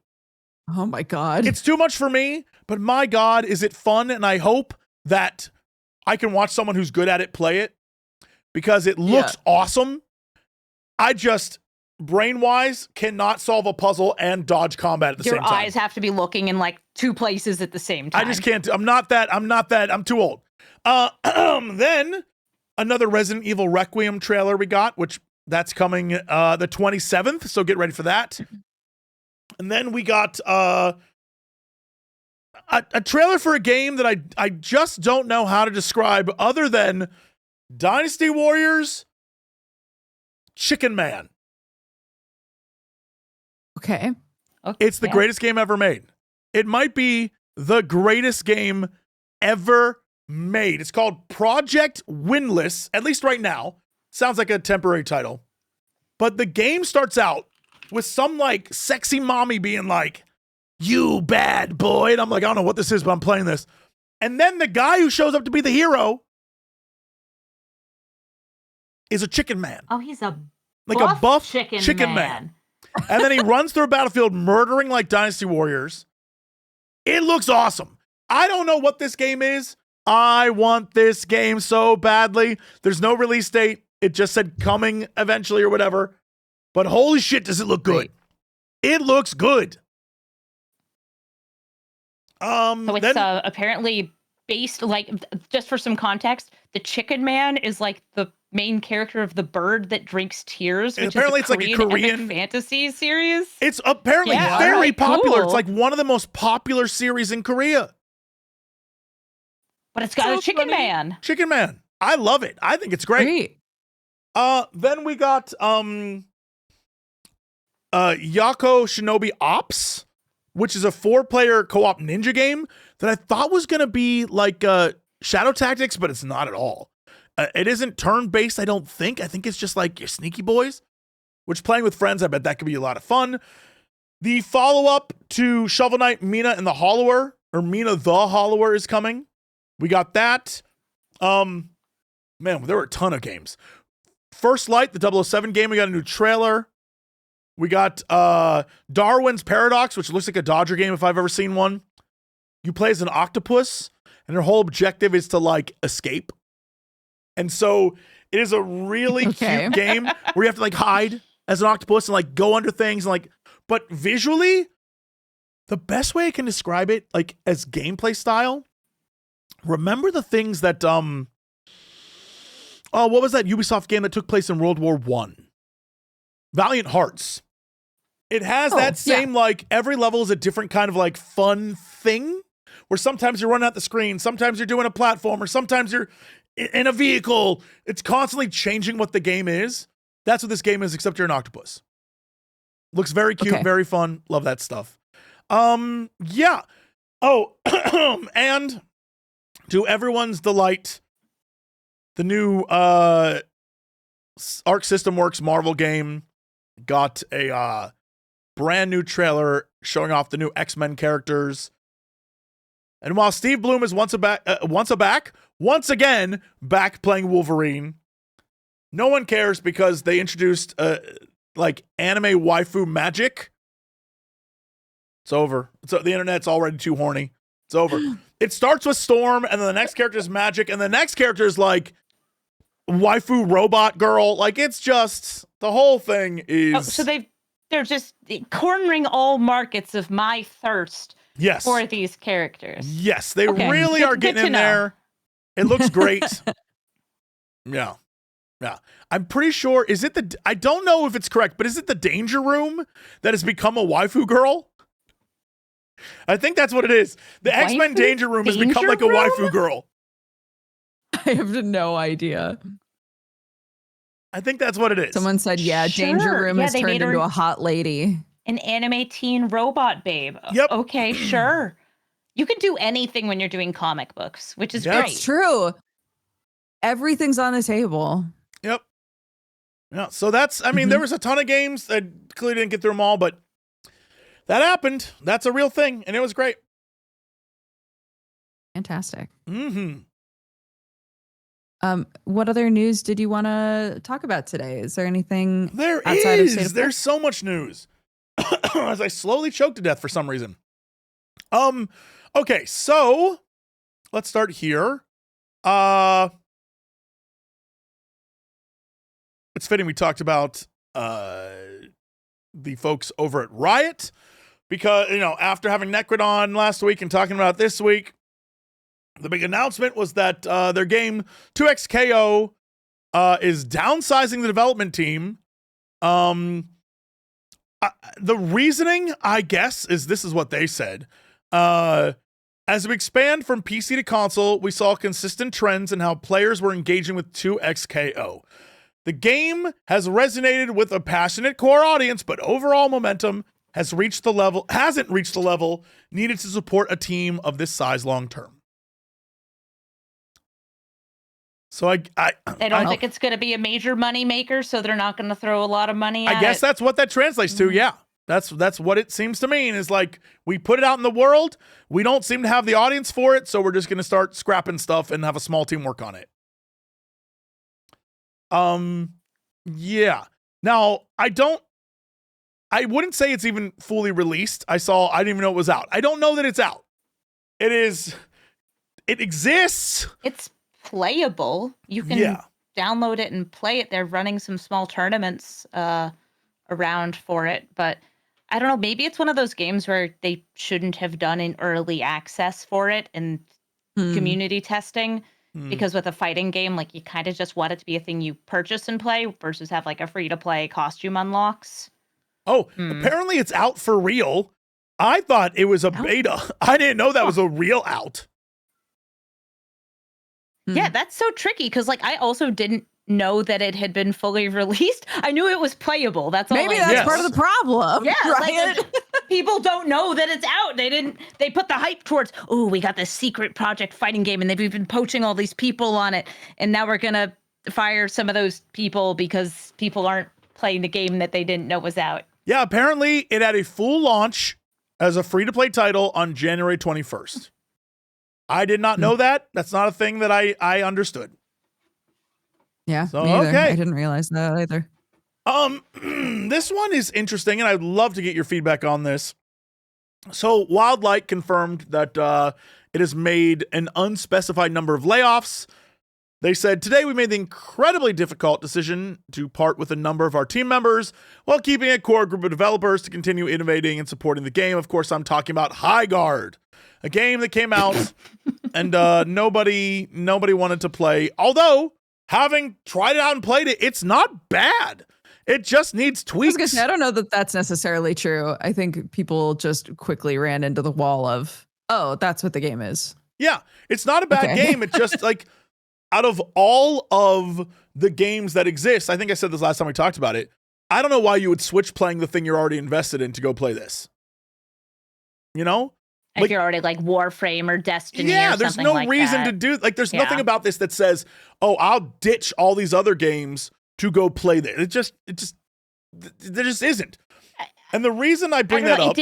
Oh my God.
It's too much for me, but my God, is it fun? And I hope that I can watch someone who's good at it play it, because it looks awesome. I just, brain-wise, cannot solve a puzzle and dodge combat at the same time.
Your eyes have to be looking in like two places at the same time.
I just can't. I'm not that. I'm too old. Then another Resident Evil Requiem trailer we got, which that's coming the 27th. So get ready for that. And then we got a trailer for a game that I just don't know how to describe other than Dynasty Warriors Chicken Man.
Okay.
It's the greatest game ever made. It might be the greatest game ever made. It's called Project Windless, at least right now. Sounds like a temporary title. But the game starts out with some like sexy mommy being like, you bad boy. And I'm like, I don't know what this is, but I'm playing this. And then the guy who shows up to be the hero is a chicken man.
Oh, he's a
buff
chicken man.
And then he runs through a battlefield murdering like Dynasty Warriors. It looks awesome. I don't know what this game is. I want this game so badly. There's no release date. It just said coming eventually or whatever. But holy shit, does it look good. It looks good.
So it's apparently based, like, just for some context, the Chicken Man is like the main character of The Bird That Drinks Tears, which
apparently
is a Korean epic fantasy series.
It's apparently very popular. Cool. It's like one of the most popular series in Korea.
But it's got a Chicken Man.
Chicken Man. I love it. I think it's great. Then we got Yako Shinobi Ops, which is a 4-player co-op ninja game that I thought was going to be like Shadow Tactics, but it's not at all. It isn't turn-based, I don't think. I think it's just like your sneaky boys, which playing with friends, I bet that could be a lot of fun. The follow-up to Shovel Knight, Mina and the Hollower Ermina the Hollower is coming. We got that. Man, there were a ton of games. First Light, the 007 game, we got a new trailer. We got Darwin's Paradox, which looks like a Dodger game if I've ever seen one. You play as an octopus, and their whole objective is to, like, escape. And so it is a really cute game where you have to, like, hide as an octopus and, like, go under things. And, like, but visually, the best way I can describe it, like, as gameplay style, remember the things that, what was that Ubisoft game that took place in World War I? Valiant Hearts. It has that same, like, every level is a different kind of, like, fun thing where sometimes you're running out the screen, sometimes you're doing a platformer, sometimes you're in a vehicle. It's constantly changing what the game is. That's what this game is, except you're an octopus. Looks very cute, very fun. Love that stuff. Yeah. Oh, and to everyone's delight, the new Arc System Works Marvel game got a brand new trailer showing off the new X-Men characters. And while Steve Blum is once again back playing Wolverine, no one cares because they introduced like anime waifu magic. It's over. So the internet's already too horny. It's over. It starts with Storm, and then the next character is magic, and the next character is like waifu robot girl. Like, it's just, the whole thing is.
So they're just cornering all markets of my thirst.
Yes.
For these characters.
Yes, they really are getting in there. It looks great. Yeah. Yeah. I'm pretty sure, I don't know if it's correct, but is it the Danger Room that has become a waifu girl? I think that's what it is. The X-Men Danger Room has become like a waifu girl.
I have no idea.
I think that's what it is.
Someone said, Danger Room has turned into a hot lady.
An anime teen robot babe.
Yep.
Okay, sure. You can do anything when you're doing comic books, which is great.
It's true. Everything's on the table.
Yep. Yeah. So that's, I mean, there was a ton of games. I clearly didn't get through them all, but that happened. That's a real thing. And it was great.
Fantastic.
Mm-hmm.
What other news did you want to talk about today? Is there anything
outside of State of Play? There's so much news. As I slowly choke to death for some reason. Okay, so let's start here. It's fitting we talked about the folks over at Riot because, after having Necrid on last week and talking about this week, the big announcement was that their game 2XKO is downsizing the development team. The reasoning, I guess, this is what they said. As we expand from PC to console, we saw consistent trends in how players were engaging with 2XKO. The game has resonated with a passionate core audience, but overall momentum hasn't reached the level needed to support a team of this size long term. So I
don't think it's going to be a major money maker, so they're not going to throw a lot of money at it.
I guess that's what that translates to. Yeah. That's what it seems to mean, is like, we put it out in the world. We don't seem to have the audience for it. So we're just going to start scrapping stuff and have a small team work on it. Yeah. Now I wouldn't say it's even fully released. I didn't even know it was out. I don't know that it's out. It exists.
It's playable. You can download it and play it. They're running some small tournaments around for it, but I don't know, maybe it's one of those games where they shouldn't have done an early access for it and community testing, because with a fighting game, like, you kind of just want it to be a thing you purchase and play versus have like a free to play costume unlocks.
Oh, apparently it's out for real. I thought it was a beta. I didn't know that was a real out.
Yeah, that's so tricky because, like, I also didn't know that it had been fully released. I knew it was playable. That's all.
Maybe that's part of the problem.
Yeah,
right?
Like, people don't know that it's out. They put the hype towards, oh, we got this secret project fighting game and they've been poaching all these people on it. And now we're going to fire some of those people because people aren't playing the game that they didn't know was out.
Yeah, apparently it had a full launch as a free-to-play title on January 21st. I did not know that. That's not a thing that I understood.
Yeah,
So,
me either.
okay.
I didn't realize that either.
This one is interesting, and I'd love to get your feedback on this. So, Wildlight confirmed that it has made an unspecified number of layoffs. They said, today we made the incredibly difficult decision to part with a number of our team members while keeping a core group of developers to continue innovating and supporting the game. Of course, I'm talking about Highguard, a game that came out and nobody wanted to play. Although, having tried it out and played it, it's not bad. It just needs tweaks.
I don't know that that's necessarily true. I think people just quickly ran into the wall of, oh, that's what the game is.
Yeah, it's not a bad game. It's just like, out of all of the games that exist, I think I said this last time we talked about it, I don't know why you would switch playing the thing you're already invested in to go play this. You know?
If you're already like Warframe or Destiny or something
there's no
like
reason
that.
to do, like, there's nothing about this that says, oh, I'll ditch all these other games to go play this. There just isn't. And the reason I bring that up.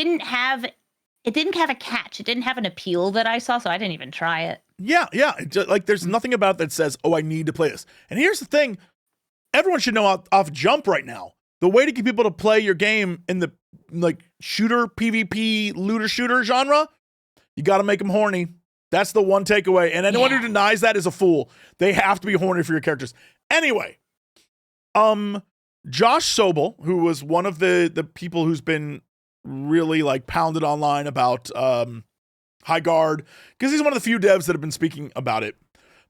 It didn't have a catch. It didn't have an appeal that I saw, so I didn't even try it.
Yeah. Like, there's nothing about it that says, oh, I need to play this. And here's the thing. Everyone should know off jump right now. The way to get people to play your game in the, like, shooter, PvP, looter shooter genre, you got to make them horny. That's the one takeaway. And anyone who denies that is a fool. They have to be horny for your characters. Anyway, Josh Sobel, who was one of the people who's been really, like, pounded online about Highguard, because he's one of the few devs that have been speaking about it,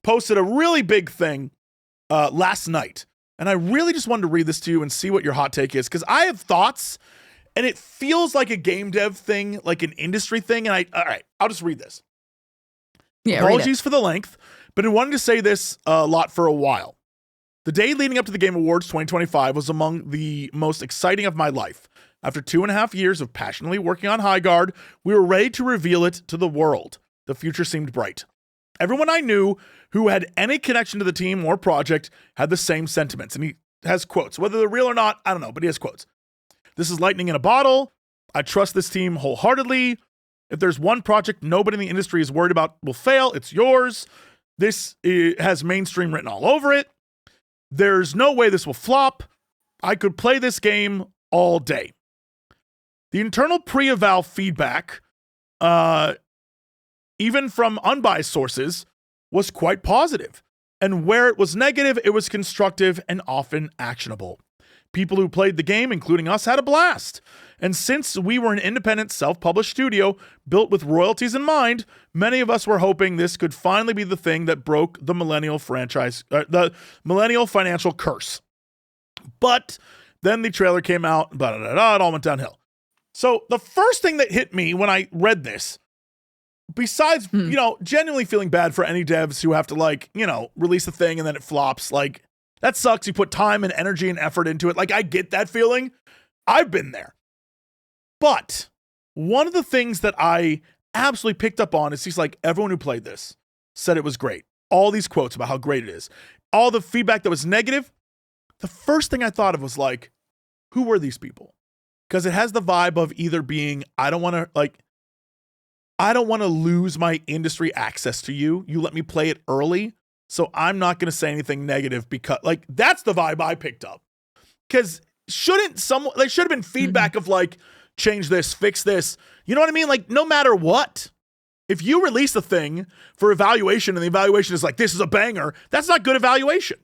posted a really big thing last night. And I really just wanted to read this to you and see what your hot take is, because I have thoughts, and it feels like a game dev thing, like an industry thing. And all right, I'll just read this.
Yeah,
apologies for the length, but I wanted to say this a lot for a while. The day leading up to the Game Awards 2025 was among the most exciting of my life. After 2.5 years of passionately working on Highguard, we were ready to reveal it to the world. The future seemed bright. Everyone I knew who had any connection to the team or project had the same sentiments. And he has quotes. Whether they're real or not, I don't know, but he has quotes. This is lightning in a bottle. I trust this team wholeheartedly. If there's one project nobody in the industry is worried about will fail, it's yours. This has mainstream written all over it. There's no way this will flop. I could play this game all day. The internal pre-eval feedback, even from unbiased sources, was quite positive. And where it was negative, it was constructive and often actionable. People who played the game, including us, had a blast. And since we were an independent, self-published studio built with royalties in mind, many of us were hoping this could finally be the thing that broke the millennial financial curse. But then the trailer came out, it all went downhill. So the first thing that hit me when I read this, besides, genuinely feeling bad for any devs who have to, release the thing and then it flops, like, that sucks. You put time and energy and effort into it. Like, I get that feeling. I've been there. But one of the things that I absolutely picked up on is everyone who played this said it was great. All these quotes about how great it is. All the feedback that was negative. The first thing I thought of was who were these people? Because it has the vibe of either being, I don't want to lose my industry access to you. You let me play it early. So I'm not going to say anything negative because that's the vibe I picked up. Because should have been feedback of change this, fix this. You know what I mean? No matter what, if you release a thing for evaluation and the evaluation is this is a banger, that's not good evaluation.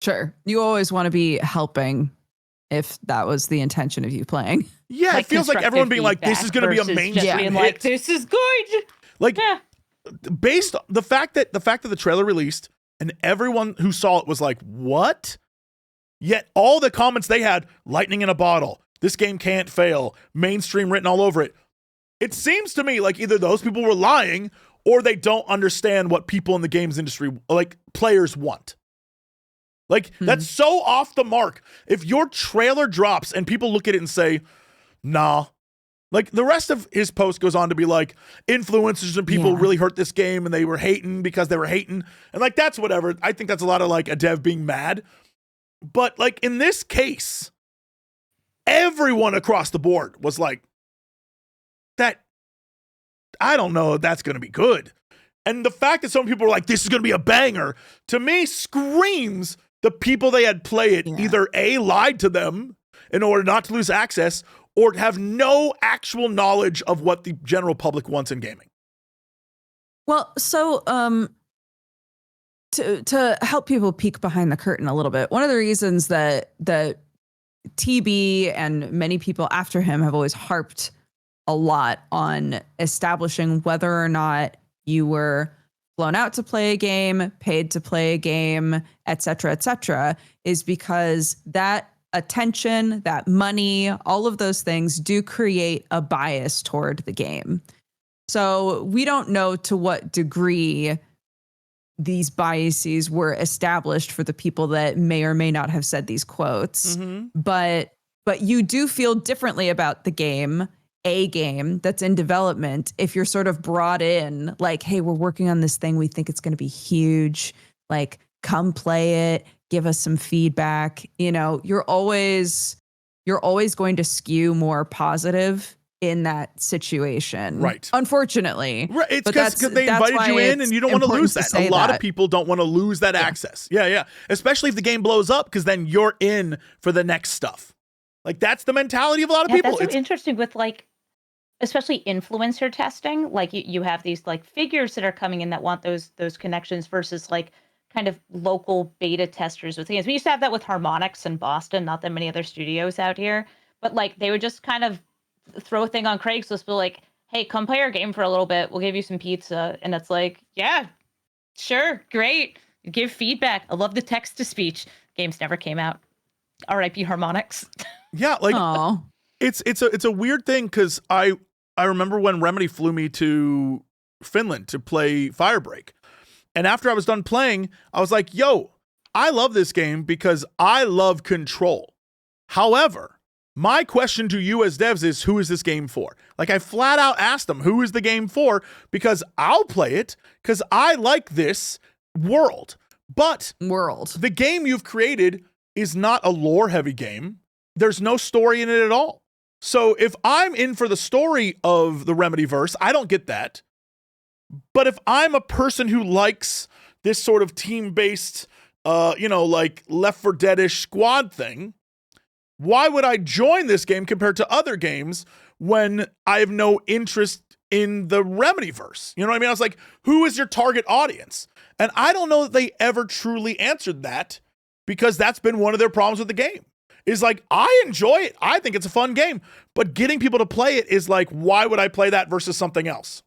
Sure. You always want to be helping if that was the intention of you playing.
Yeah, it feels like everyone being this is going to be a mainstream hit.
This is good.
Based on the fact that the trailer released and everyone who saw it was what? Yet all the comments they had, lightning in a bottle, this game can't fail, mainstream written all over it. It seems to me like either those people were lying or they don't understand what people in the games industry, players want. That's so off the mark. If your trailer drops and people look at it and say, nah, the rest of his post goes on to be influencers and people really hurt this game and they were hating because they were hating. And that's whatever. I think that's a lot of a dev being mad. But in this case, everyone across the board was I don't know if that's going to be good. And the fact that some people are like, this is going to be a banger, to me screams the people they had play it either A, lied to them in order not to lose access, or have no actual knowledge of what the general public wants in gaming.
Well, so to help people peek behind the curtain a little bit, one of the reasons that TB and many people after him have always harped a lot on establishing whether or not you were flown out to play a game, paid to play a game, et cetera, is because that attention, that money, all of those things do create a bias toward the game. So we don't know to what degree these biases were established for the people that may or may not have said these quotes. But you do feel differently about the game, a game that's in development, if you're sort of brought in like, hey, we're working on this thing. We think it's going to be huge. Like, come play it. Give us some feedback. You know, you're always going to skew more positive in that situation.
Right.
Unfortunately.
Right. It's because they invited you in and you don't want to lose that. A lot of people don't want to lose that access. Yeah. Especially if the game blows up, because then you're in for the next stuff. Like, that's the mentality of a lot of people.
That's so interesting with, like, especially influencer testing. Like, you have these like figures that are coming in that want those connections versus like kind of local beta testers with games. We used to have that with Harmonix in Boston, not that many other studios out here, but like they would just kind of throw a thing on Craigslist, be like, hey, come play our game for a little bit. We'll give you some pizza. And it's like, yeah, sure. Great. Give feedback. I love the text to speech. Games never came out. R.I.P. Harmonix.
Yeah. Like, it's a weird thing. Cause I remember when Remedy flew me to Finland to play Firebreak. And after I was done playing, I was like, yo, I love this game because I love control. However, my question to you as devs is, who is this game for? Like, I flat out asked them, who is the game for? Because I'll play it because I like this world. But the game you've created is not a lore-heavy game. There's no story in it at all. So if I'm in for the story of the Remedyverse, I don't get that. But if I'm a person who likes this sort of team-based, like Left 4 Dead-ish squad thing, why would I join this game compared to other games when I have no interest in the Remedyverse? You know what I mean? I was like, who is your target audience? And I don't know that they ever truly answered that, because that's been one of their problems with the game. Is like, I enjoy it. I think it's a fun game. But getting people to play it is like, why would I play that versus something else?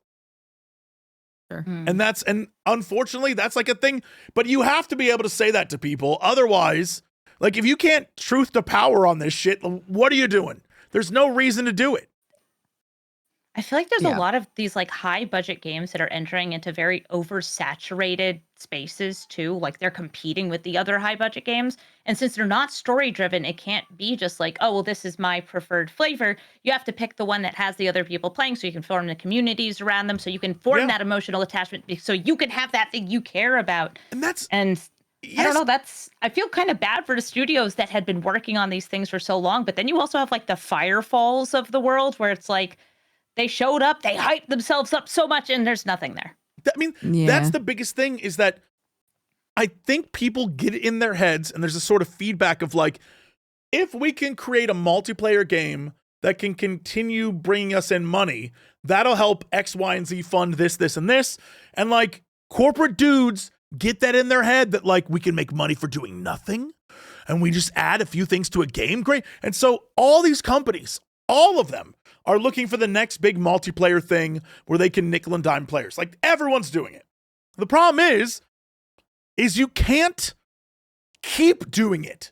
And unfortunately, that's like a thing. But you have to be able to say that to people. Otherwise, like, if you can't truth to power on this shit, what are you doing? There's no reason to do it.
I feel like there's a lot of these like high budget games that are entering into very oversaturated spaces too. Like, they're competing with the other high budget games. And since they're not story driven, it can't be just like, oh, well, this is my preferred flavor. You have to pick the one that has the other people playing, so you can form the communities around them, so you can form that emotional attachment, so you can have that thing you care about. I don't know, I feel kind of bad for the studios that had been working on these things for so long. But then you also have like the Firefalls of the world, where it's like, they showed up, they hyped themselves up so much, and there's nothing there.
I mean, that's the biggest thing, is that I think people get it in their heads, and there's a sort of feedback of like, if we can create a multiplayer game that can continue bringing us in money, that'll help X, Y, and Z fund this, this, and this. And like, corporate dudes get that in their head that like, we can make money for doing nothing, and we just add a few things to a game. Great. And so all these companies, all of them, are looking for the next big multiplayer thing where they can nickel and dime players. Like, everyone's doing it. The problem is you can't keep doing it.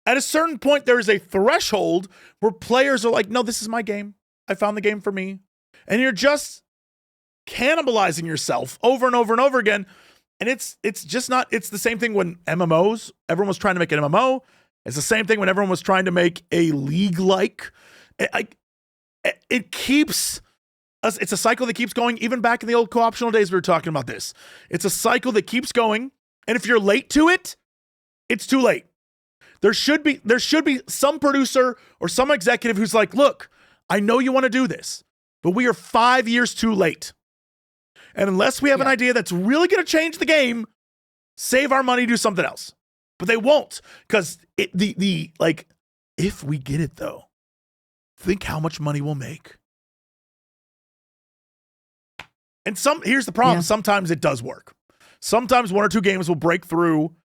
At a certain point, there is a threshold where players are like, no, this is my game. I found the game for me. And you're just cannibalizing yourself over and over and over again. And it's just not, it's the same thing when MMOs, everyone was trying to make an MMO. It's the same thing when everyone was trying to make a League-like. It keeps us, it's a cycle that keeps going. Even back in the old co-optional days, we were talking about this. It's a cycle that keeps going. And if you're late to it, it's too late. There should be some producer or some executive who's like, look, I know you want to do this, but we are 5 years too late. And unless we have an idea that's really going to change the game, save our money, do something else. But they won't, because if we get it though, think how much money we'll make. And here's the problem. Sometimes it does work. Sometimes 1 or 2 games will break through,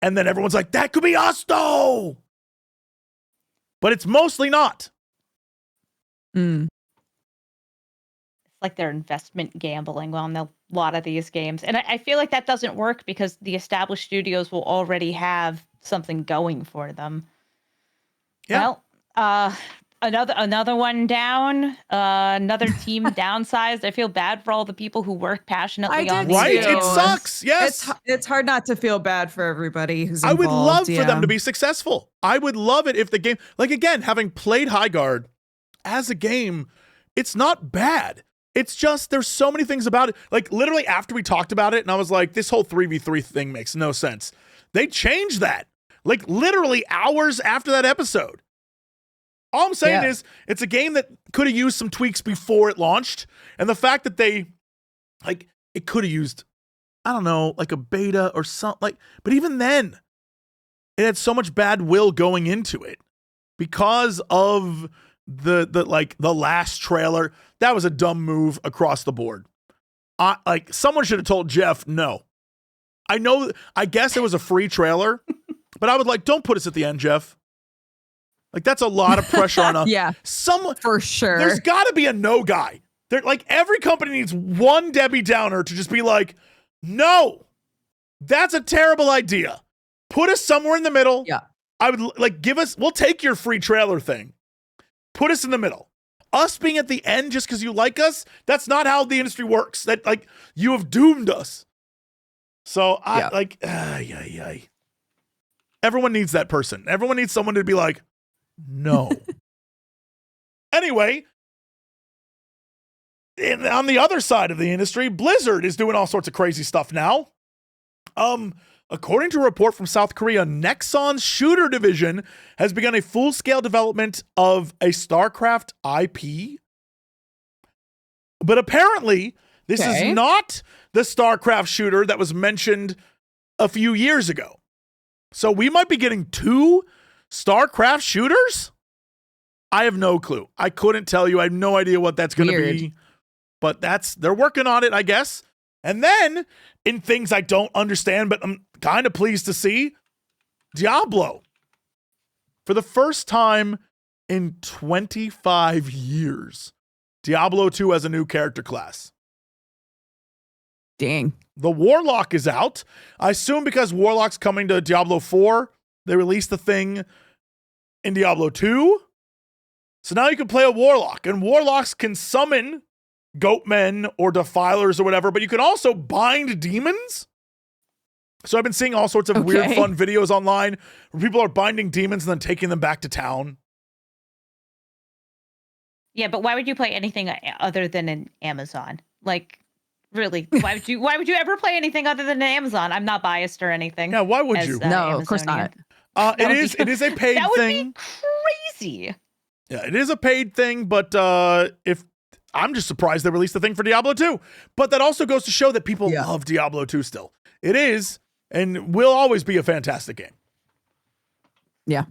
and then everyone's like, that could be us though. But it's mostly not.
It's like they're investment gambling on a lot of these games. And I feel like that doesn't work because the established studios will already have something going for them.
Yeah.
Well, another one down, another team downsized. I feel bad for all the people who work passionately on these
right?
games.
It sucks. Yes.
It's hard not to feel bad for everybody who's
I
involved.
would love for them to be successful. I would love it if the game, like again, having played Highguard as a game, it's not bad. It's just there's so many things about it. Like literally after we talked about it, and I was like, this whole 3v3 thing makes no sense. They changed that. Like literally hours after that episode. All I'm saying is it's a game that could have used some tweaks before it launched. And the fact that they, like, it could have used, I don't know, like a beta or something. Like, but even then, it had so much bad will going into it because of the last trailer. That was a dumb move across the board. Like, someone should have told Jeff, no. I guess it was a free trailer, but I would like, don't put us at the end, Jeff. Like, that's a lot of pressure on us.
Yeah,
someone
for sure.
There's got to be a no guy. There, like, every company needs one Debbie Downer to just be like, no, that's a terrible idea. Put us somewhere in the middle.
Yeah.
I would like we'll take your free trailer thing. Put us in the middle. Us being at the end just because you like us, that's not how the industry works. That, like, you have doomed us. So everyone needs that person. Everyone needs someone to be like, no. Anyway, on the other side of the industry, Blizzard is doing all sorts of crazy stuff now. According to a report from South Korea, Nexon's shooter division has begun a full-scale development of a StarCraft IP. But apparently, this is not the StarCraft shooter that was mentioned a few years ago. So we might be getting 2 StarCraft shooters? I have no clue. I couldn't tell you. I have no idea what that's going to be. But they're working on it, I guess. And then, in things I don't understand, but I'm kind of pleased to see, Diablo. For the first time in 25 years, Diablo 2 has a new character class.
Dang.
The Warlock is out. I assume because Warlock's coming to Diablo 4, they released the thing in Diablo 2. So now you can play a Warlock, and Warlocks can summon goatmen or defilers or whatever, but you can also bind demons. So I've been seeing all sorts of weird, fun videos online where people are binding demons and then taking them back to town.
Yeah, but why would you play anything other than an Amazon? Like, really, why would you ever play anything other than an Amazon? I'm not biased or anything.
Yeah, why would you?
No, of course not.
It is a paid
that would
thing.
Be crazy.
Yeah, it is a paid thing, but if I'm just surprised they released the thing for Diablo 2. But that also goes to show that people love Diablo 2 still. It is and will always be a fantastic game.
Yeah.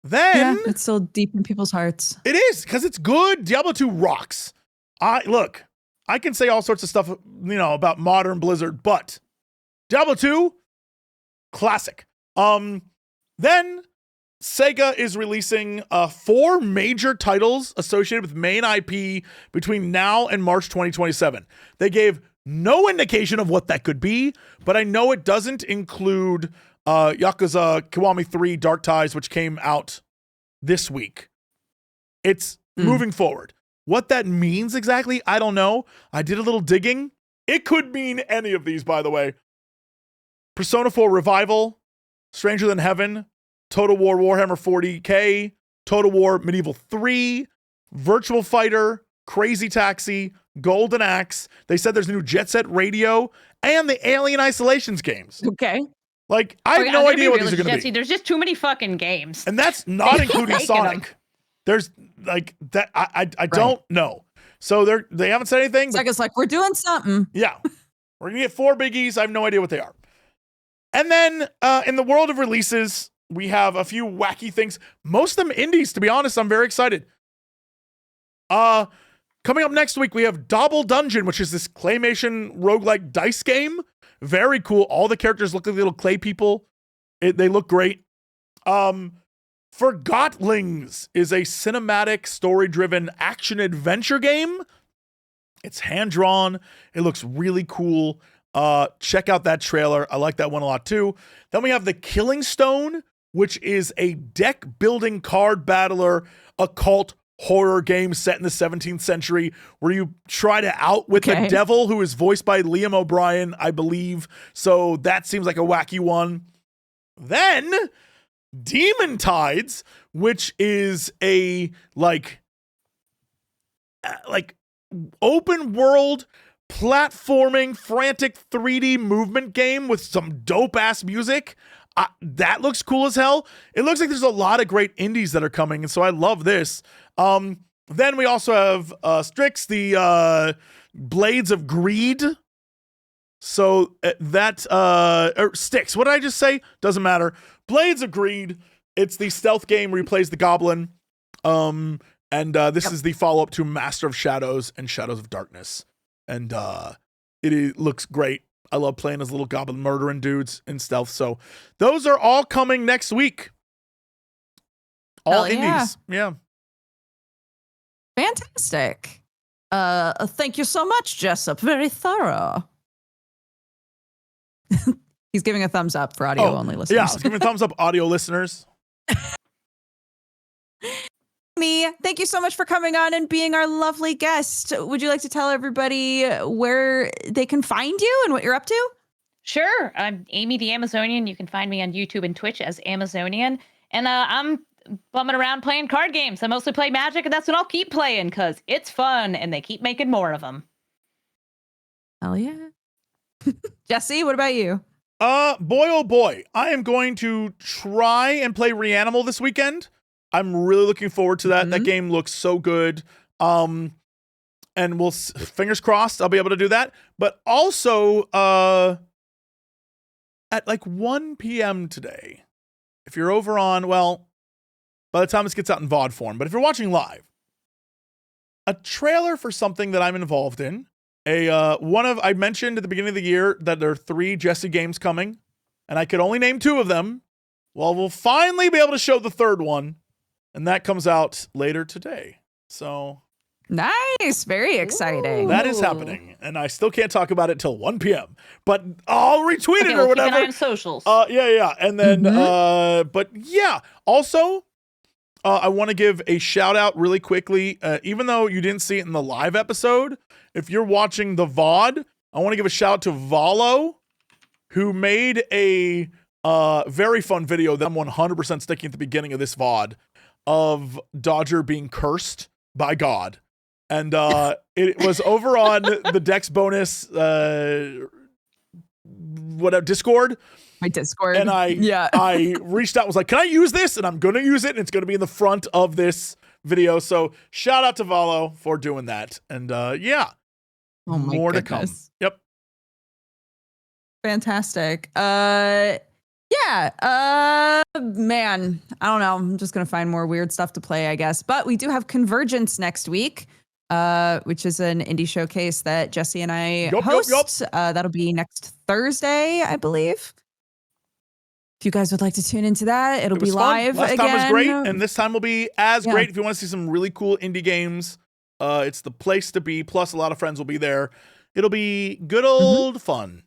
Then
it's still deep in people's hearts.
It is, because it's good. Diablo 2 rocks. Look, I can say all sorts of stuff, about modern Blizzard, but Diablo 2, classic. Then Sega is releasing 4 major titles associated with main IP between now and March 2027. They gave no indication of what that could be, but I know it doesn't include Yakuza Kiwami 3 Dark Ties, which came out this week. It's moving forward. What that means exactly, I don't know. I did a little digging. It could mean any of these, by the way. Persona 4 Revival, Stranger Than Heaven, Total War Warhammer 40K, Total War Medieval 3, Virtual Fighter, Crazy Taxi, Golden Axe. They said there's a new Jet Set Radio, and the Alien Isolations games.
Okay.
Like, I have no idea what these are going to be.
There's just too many fucking games.
And that's not including Sonic. There's like that. I don't know. So they haven't said anything. But
Sega's like, we're doing something.
yeah, we're gonna get 4 biggies. I have no idea what they are. And then in the world of releases, we have a few wacky things. Most of them indies, to be honest. I'm very excited. Coming up next week, we have Double Dungeon, which is this claymation roguelike dice game. Very cool. All the characters look like little clay people. They look great. Forgotlings is a cinematic, story-driven action-adventure game. It's hand-drawn. It looks really cool. Check out that trailer. I like that one a lot, too. Then we have The Killing Stone, which is a deck-building card battler, occult horror game set in the 17th century where you try to outwit the devil, who is voiced by Liam O'Brien, I believe. So that seems like a wacky one. Then Demon Tides, which is a like open world platforming frantic 3D movement game with some dope ass music. That looks cool as hell. It looks like there's a lot of great indies that are coming, and so I love this. Then we also have Strix, the Blades of Greed. So that or Styx. What did I just say? Doesn't matter. Blades of Greed. It's the stealth game where you plays the goblin. This is the follow-up to Master of Shadows and Shadows of Darkness. And looks great. I love playing as little goblin murdering dudes in stealth. So those are all coming next week. All indies. Yeah.
Fantastic. Thank you so much, Jessup. Very thorough. He's giving a thumbs up for audio only listeners.
Yeah, give me a thumbs up, audio listeners.
Me, thank you so much for coming on and being our lovely guest. Would you like to tell everybody where they can find you and what you're up to?
Sure. I'm Amy the Amazonian. You can find me on YouTube and Twitch as Amazonian. And I'm bumming around playing card games. I mostly play Magic, and that's what I'll keep playing because it's fun and they keep making more of them.
Hell yeah. Jesse, what about you?
Boy, oh boy. I am going to try and play Reanimal this weekend. I'm really looking forward to that. That game looks so good. And we'll fingers crossed I'll be able to do that. But also at like 1 p.m. today, if you're over on, well, by the time this gets out in VOD form, but if you're watching live, a trailer for something that I'm involved in. I mentioned at the beginning of the year that there are 3 Jesse games coming, and I could only name 2 of them. Well, we'll finally be able to show the 3rd one. And that comes out later today. So
nice. Very exciting.
That is happening. And I still can't talk about it till 1 p.m. But I'll retweet it or whatever.
Keep an eye on socials.
Yeah. And then, but yeah. Also, I want to give a shout out really quickly. Even though you didn't see it in the live episode, if you're watching the VOD, I want to give a shout out to Valo, who made a very fun video that I'm 100% sticking at the beginning of this VOD. Of Dodger being cursed by God. And it was over on the Dex bonus Discord.
My Discord.
And I reached out, was like, can I use this? And I'm gonna use it, and it's gonna be in the front of this video. So shout out to Valo for doing that. And yeah.
Oh my
more
goodness.
to come. Yep.
Fantastic. Man, I don't know. I'm just going to find more weird stuff to play, I guess. But we do have Convergence next week, which is an indie showcase that Jesse and I host. That'll be next Thursday, I believe. If you guys would like to tune into that, it'll be live
Last
again.
time was great, and this time will be as great. If you want to see some really cool indie games, it's the place to be. Plus, a lot of friends will be there. It'll be good old fun.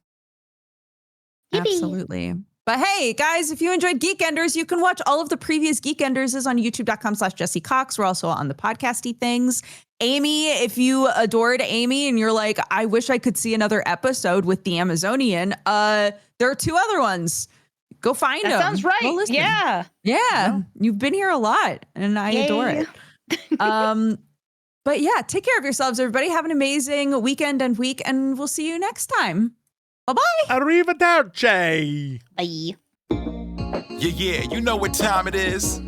Absolutely. But hey, guys, if you enjoyed Geekenders, you can watch all of the previous Geekenders on youtube.com/Jesse Cox. We're also on the podcasty things. Amy, if you adored Amy and you're like, I wish I could see another episode with the Amazonian, there are 2 other ones. Go find them.
That sounds right.
Yeah. You've been here a lot, and I adore it. But yeah, take care of yourselves, everybody. Have an amazing weekend and week, and we'll see you next time. Bye-bye.
Arrivederci.
Bye.
Yeah, you know what time it is.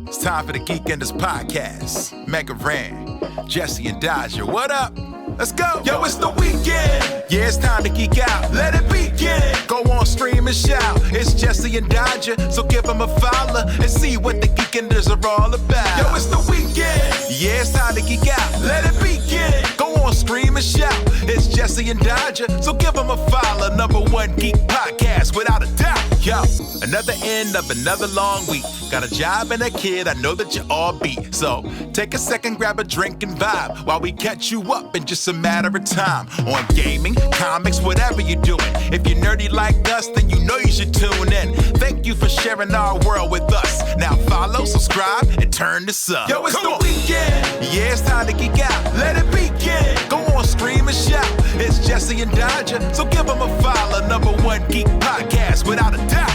It's time for the Geekenders podcast. MegaRan, Jesse and Dodger, what up? Let's go. Yo, it's the weekend. Yeah, it's time to geek out. Let it begin. Go on, stream and shout. It's Jesse and Dodger, so give them a follow and see what the Geekenders are all about. Yo, it's the weekend. Yeah, it's time to geek out. Let it begin. Go on, stream and shout. It's Jesse and Dodger, so give them a follow. #1 geek podcast, without a doubt. Yo, another end of another long week. Got a job and a kid, I know that you all beat. So take a second, grab a drink and vibe while we catch you up in just a matter of time. On gaming, comics, whatever you're doing. If you're nerdy like us, then you know you should tune in. Thank you for sharing our world with us. Now follow, subscribe, and turn this up. Yo, it's the weekend. Yeah, it's time to geek out. Let it begin. Go on, stream and shout. It's Jesse and Dodger, so give them a follow. #1 geek podcast, without a doubt.